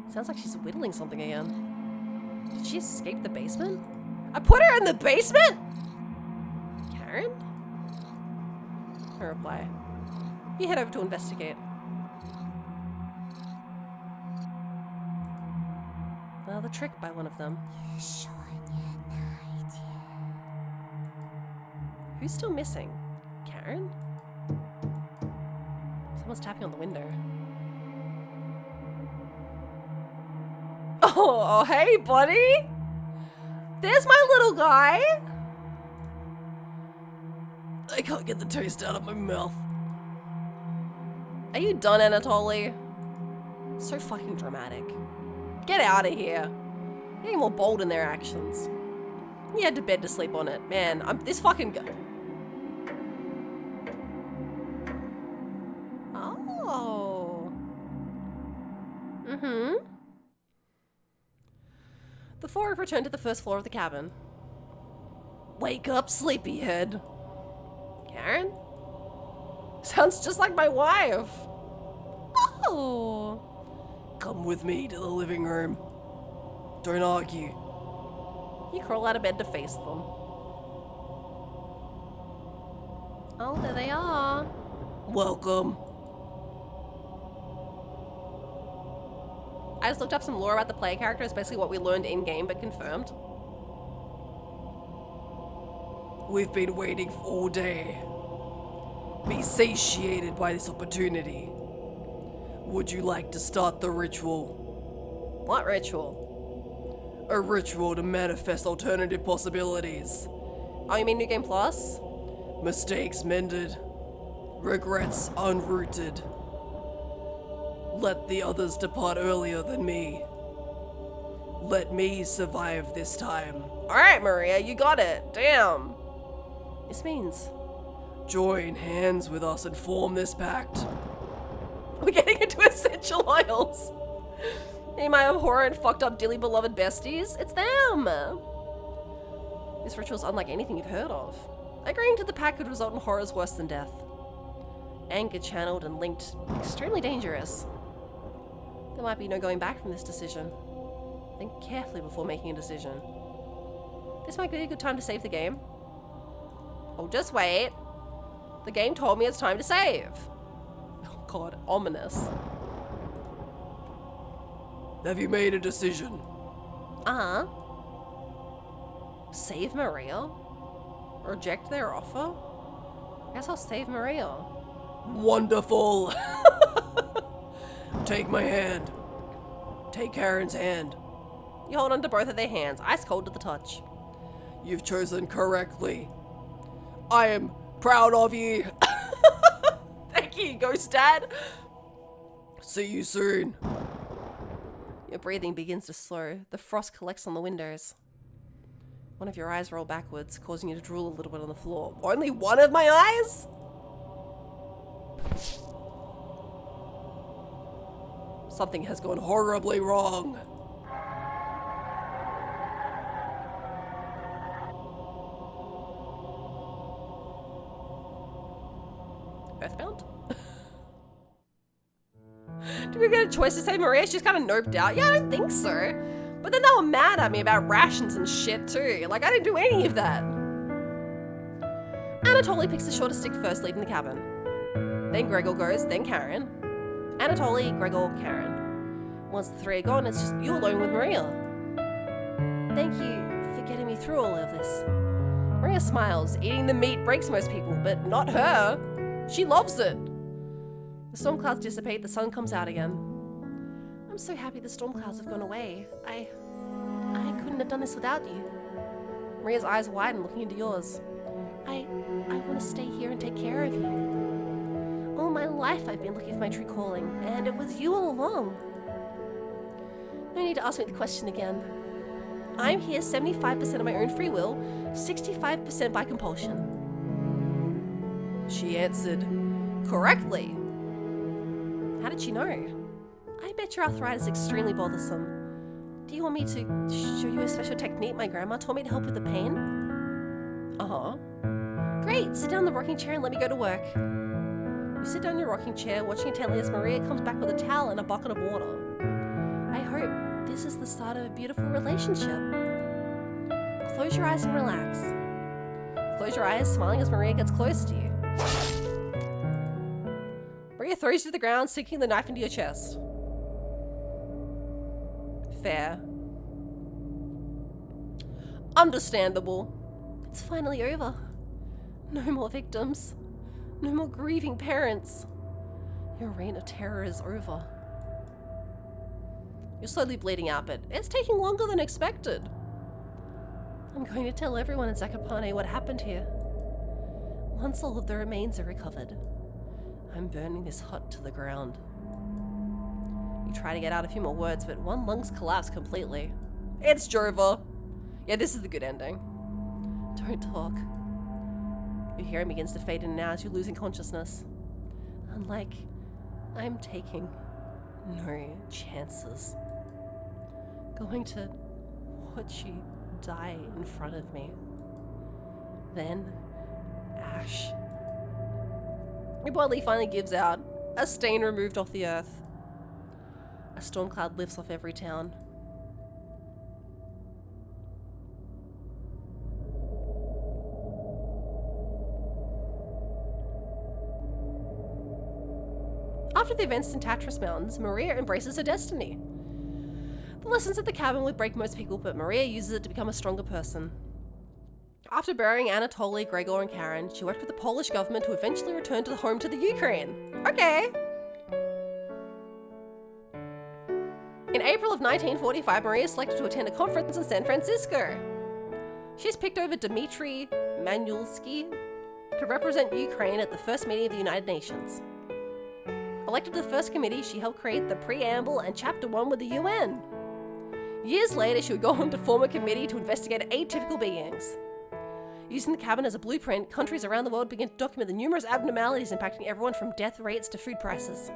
Sounds like she's whittling something again. Did she escape the basement? I put her in the basement? Karen? No reply. You head over to investigate. Another trick by one of them. Who's still missing? Karen? Someone's tapping on the window. Oh, hey, buddy! There's my little guy! I can't get the taste out of my mouth. Are you done, Anatoly? So fucking dramatic. Get out of here. Getting more bold in their actions. You had to bed to sleep on it. Man, this fucking guy. Oh. Mm-hmm. The four have returned to the first floor of the cabin. Wake up, sleepyhead. Karen? Sounds just like my wife. Oh. Come with me to the living room. Don't argue. You crawl out of bed to face them. Oh, there they are. Welcome. I just looked up some lore about the player character. It's basically what we learned in-game, but confirmed. We've been waiting all day. Be satiated by this opportunity. Would you like to start the ritual? What ritual? A ritual to manifest alternative possibilities. Oh, you mean New Game Plus? Mistakes mended. Regrets unrooted. Let the others depart earlier than me. Let me survive this time. Alright, Maria, you got it. Damn. This means... Join hands with us and form this pact. we're getting into essential oils. Hey, my abhorrent, fucked up, dearly beloved besties. It's them. This ritual's unlike anything you've heard of. Agreeing to the pact could result in horrors worse than death. Anger channeled and linked. Extremely dangerous. There might be no going back from this decision. Think carefully before making a decision. This might be a good time to save the game. Oh, just wait. The game told me it's time to save. Oh god, ominous. Have you made a decision? Uh-huh. Save Maria? Reject their offer? Guess I'll save Maria. Wonderful! Take my hand. Take Karen's hand. You hold onto both of their hands, ice cold to the touch. You've chosen correctly. I am proud of you. Thank you, Ghost Dad. See you soon. Your breathing begins to slow. The frost collects on the windows. One of your eyes roll backwards, causing you to drool a little bit on the floor. Only one of my eyes? Something has gone horribly wrong. Earthbound? Did we get a choice to save Maria? She's kind of noped out. Yeah, I don't think so. But then they were mad at me about rations and shit too. Like, I didn't do any of that. Anatoly picks the shortest stick first, leaving the cabin. Then Gregor goes, then Karen. Anatoly, Gregor, Karen. Once the three are gone, it's just you alone with Maria. Thank you for getting me through all of this. Maria smiles. Eating the meat breaks most people, but not her. She loves it. The storm clouds dissipate, the sun comes out again. I'm so happy the storm clouds have gone away. I couldn't have done this without you. Maria's eyes widen, looking into yours. I want to stay here and take care of you. All my life I've been looking for my true calling, and it was you all along. No need to ask me the question again. I'm here 75% of my own free will, 65% by compulsion. She answered correctly. How did she know? I bet your arthritis is extremely bothersome. Do you want me to show you a special technique my grandma taught me to help with the pain? Uh-huh. Great, sit down in the rocking chair and let me go to work. You sit down in your rocking chair, watching intently as Maria comes back with a towel and a bucket of water. I hope this is the start of a beautiful relationship. Close your eyes and relax. Close your eyes, smiling as Maria gets close to you. Maria throws you to the ground, sinking the knife into your chest. Fair. Understandable. It's finally over. No more victims. No more grieving parents. Your reign of terror is over. You're slowly bleeding out, but it's taking longer than expected. I'm going to tell everyone in Zakopane what happened here. Once all of the remains are recovered, I'm burning this hut to the ground. You try to get out a few more words, but one lung's collapsed completely. It's Jova. Yeah, this is the good ending. Don't talk. Your hearing begins to fade in and out as you're losing consciousness. Unlike, I'm taking no chances. Going to watch you die in front of me. Then, ash. Your body finally gives out, a stain removed off the earth. A storm cloud lifts off every town. After the events in Tatras Mountains, Maria embraces her destiny. The lessons at the cabin would break most people, but Maria uses it to become a stronger person. After burying Anatoly, Gregor, and Karen, she worked with the Polish government to eventually return to home to the Ukraine. Okay. In April of 1945, Maria is selected to attend a conference in San Francisco. She's picked over Dmitry Manulsky to represent Ukraine at the first meeting of the United Nations. Elected to the first committee, she helped create the preamble and Chapter 1 with the UN. Years later, she would go on to form a committee to investigate atypical beings. Using the cabin as a blueprint, countries around the world began to document the numerous abnormalities impacting everyone from death rates to food prices.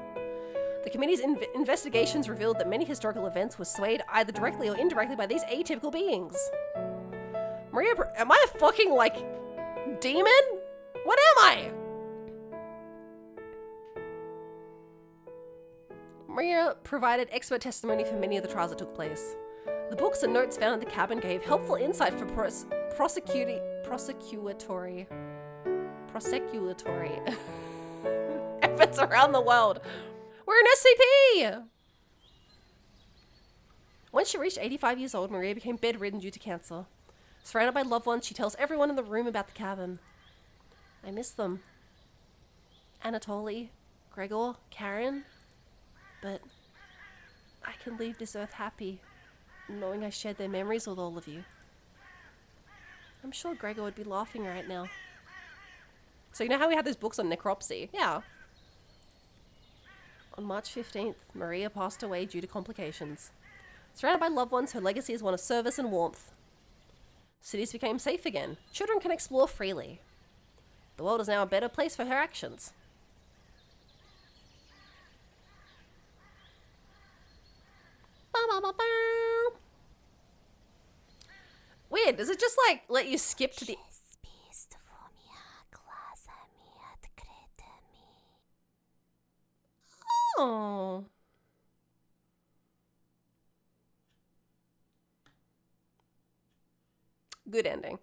The committee's investigations revealed that many historical events were swayed either directly or indirectly by these atypical beings. Maria, am I a fucking, like, demon? What am I? Maria provided expert testimony for many of the trials that took place. The books and notes found in the cabin gave helpful insight for prosecutory efforts around the world. We're an SCP! Once she reached 85 years old, Maria became bedridden due to cancer. Surrounded by loved ones, she tells everyone in the room about the cabin. I miss them. Anatoly, Gregor, Karen. But I can leave this earth happy, knowing I shared their memories with all of you. I'm sure Gregor would be laughing right now. So you know how we had those books on necropsy? Yeah. On March 15th, Maria passed away due to complications. Surrounded by loved ones, her legacy is one of service and warmth. Cities became safe again. Children can explore freely. The world is now a better place for her actions. Weird, does it just like let you skip to the... Oh. Good ending.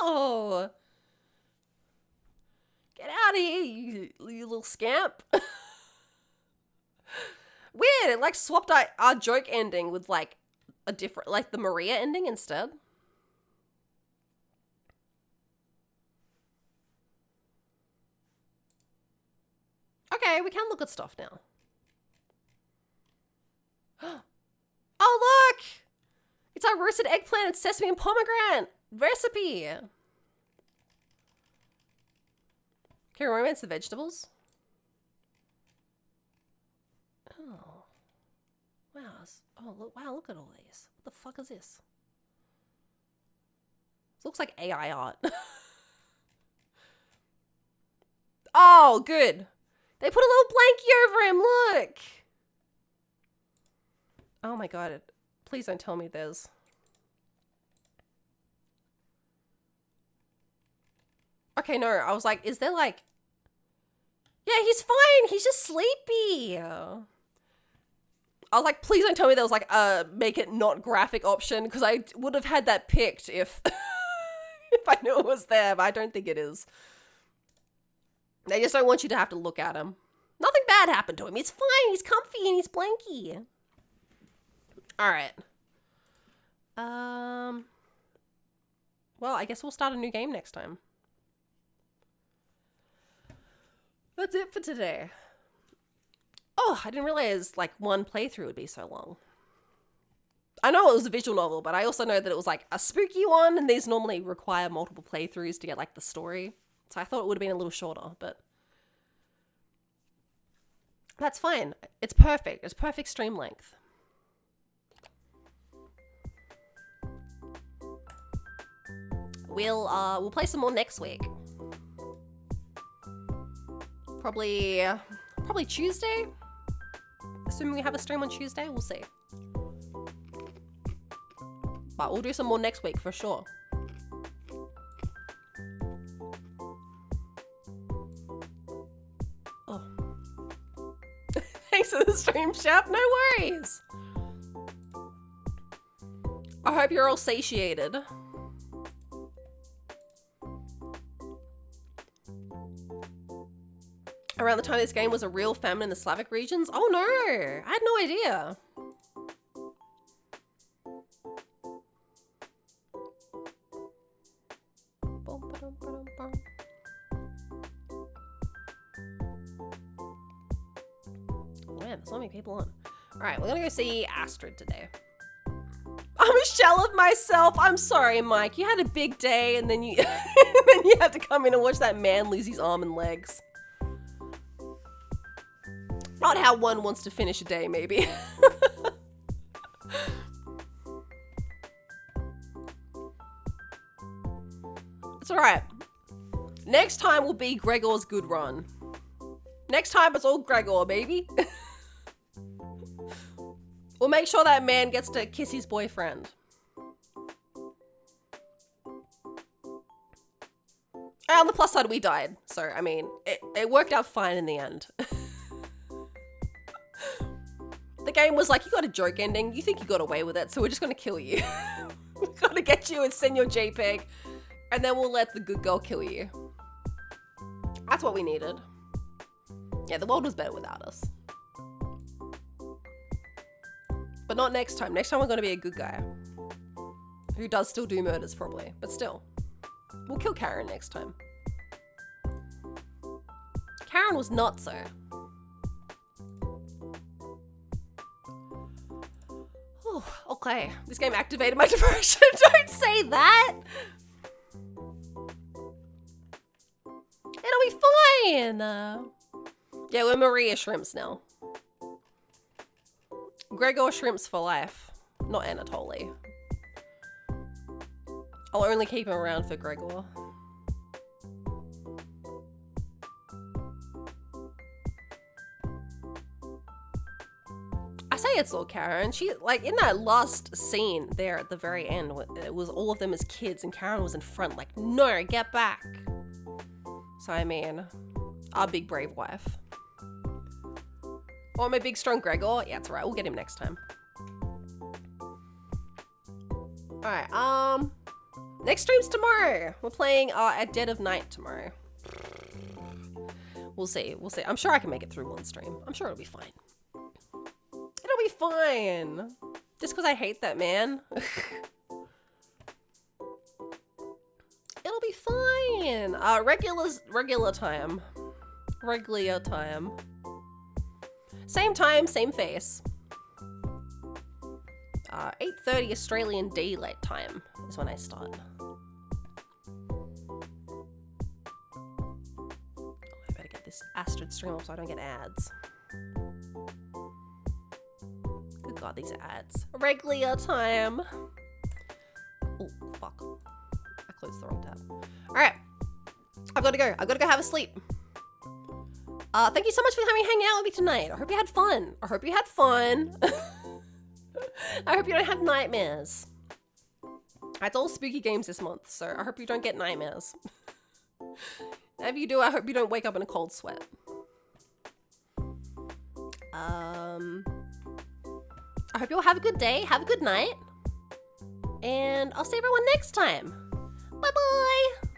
Oh. Get out of here, you little scamp. Weird, it like swapped our joke ending with like a different, like the Maria ending instead. Okay, we can look at stuff now. Oh, look! It's our roasted eggplant and sesame and pomegranate recipe. Can we romance the vegetables? Oh. Wow. Oh, look, wow, look at all these. What the fuck is this? This looks like AI art. Oh, good. They put a little blankie over him, look! Oh my god, please don't tell me there's... Okay, no, I was like, is there like... Yeah, he's fine, he's just sleepy! I was like, please don't tell me there was like a make it not graphic option, because I would have had that picked if... if I knew it was there, but I don't think it is. They just don't want you to have to look at him. Nothing bad happened to him. He's fine. He's comfy and he's blanky. All right. Well, I guess we'll start a new game next time. That's it for today. Oh, I didn't realize like one playthrough would be so long. I know it was a visual novel, but I also know that it was like a spooky one, and these normally require multiple playthroughs to get like the story. So I thought it would have been a little shorter, but that's fine. It's perfect. It's perfect stream length. We'll play some more next week. Probably Tuesday. Assuming we have a stream on Tuesday, we'll see. But we'll do some more next week for sure. Oh. Thanks for the stream, Chef. No worries. I hope you're all satiated. Around the time this game was a real famine in the Slavic regions? Oh no! I had no idea. Man, there's so many people on. Alright, we're gonna go see Astrid today. I'm a shell of myself. I'm sorry, Mike. You had a big day and then you then you had to come in and watch that man lose his arm and legs. Not how one wants to finish a day, maybe. It's alright. Next time will be Gregor's good run. Next time it's all Gregor, baby. We'll make sure that man gets to kiss his boyfriend. And on the plus side, we died. So, I mean, it worked out fine in the end. The game was like, you got a joke ending. You think you got away with it, so we're just gonna kill you. We're gonna get you and send your JPEG, and then we'll let the good girl kill you. That's what we needed. Yeah, the world was better without us. But not next time. Next time we're gonna be a good guy. Who does still do murders, probably. But still. We'll kill Karen next time. Karen was not so. Okay, this game activated my depression. Don't say that. It'll be fine. Yeah, we're Maria Shrimps now. Gregor Shrimps for life, not Anatoly. I'll only keep him around for Gregor. I say it's all Karen. She, like, in that last scene there at the very end, it was all of them as kids and Karen was in front, like, no, get back. So, I mean, our big brave wife. Or my big strong Gregor. Yeah, it's alright. We'll get him next time. Alright, next stream's tomorrow. We're playing at dead of night tomorrow. We'll see. We'll see. I'm sure I can make it through one stream. I'm sure it'll be fine. It'll be fine. Just because I hate that man. It'll be fine. Regular time. Regular time. Same time, same face. 8:30 Australian Daylight Time is when I start. Oh, I better get this Astrid stream up so I don't get ads. Good God, these ads. Regular time. Oh, fuck. I closed the wrong tab. Alright. I've got to go. I've got to go have a sleep. Thank you so much for hanging out with me tonight. I hope you had fun. I hope you had fun. I hope you don't have nightmares. It's all spooky games this month, so I hope you don't get nightmares. If you do, I hope you don't wake up in a cold sweat. I hope you all have a good day, have a good night, and I'll see everyone next time. Bye-bye!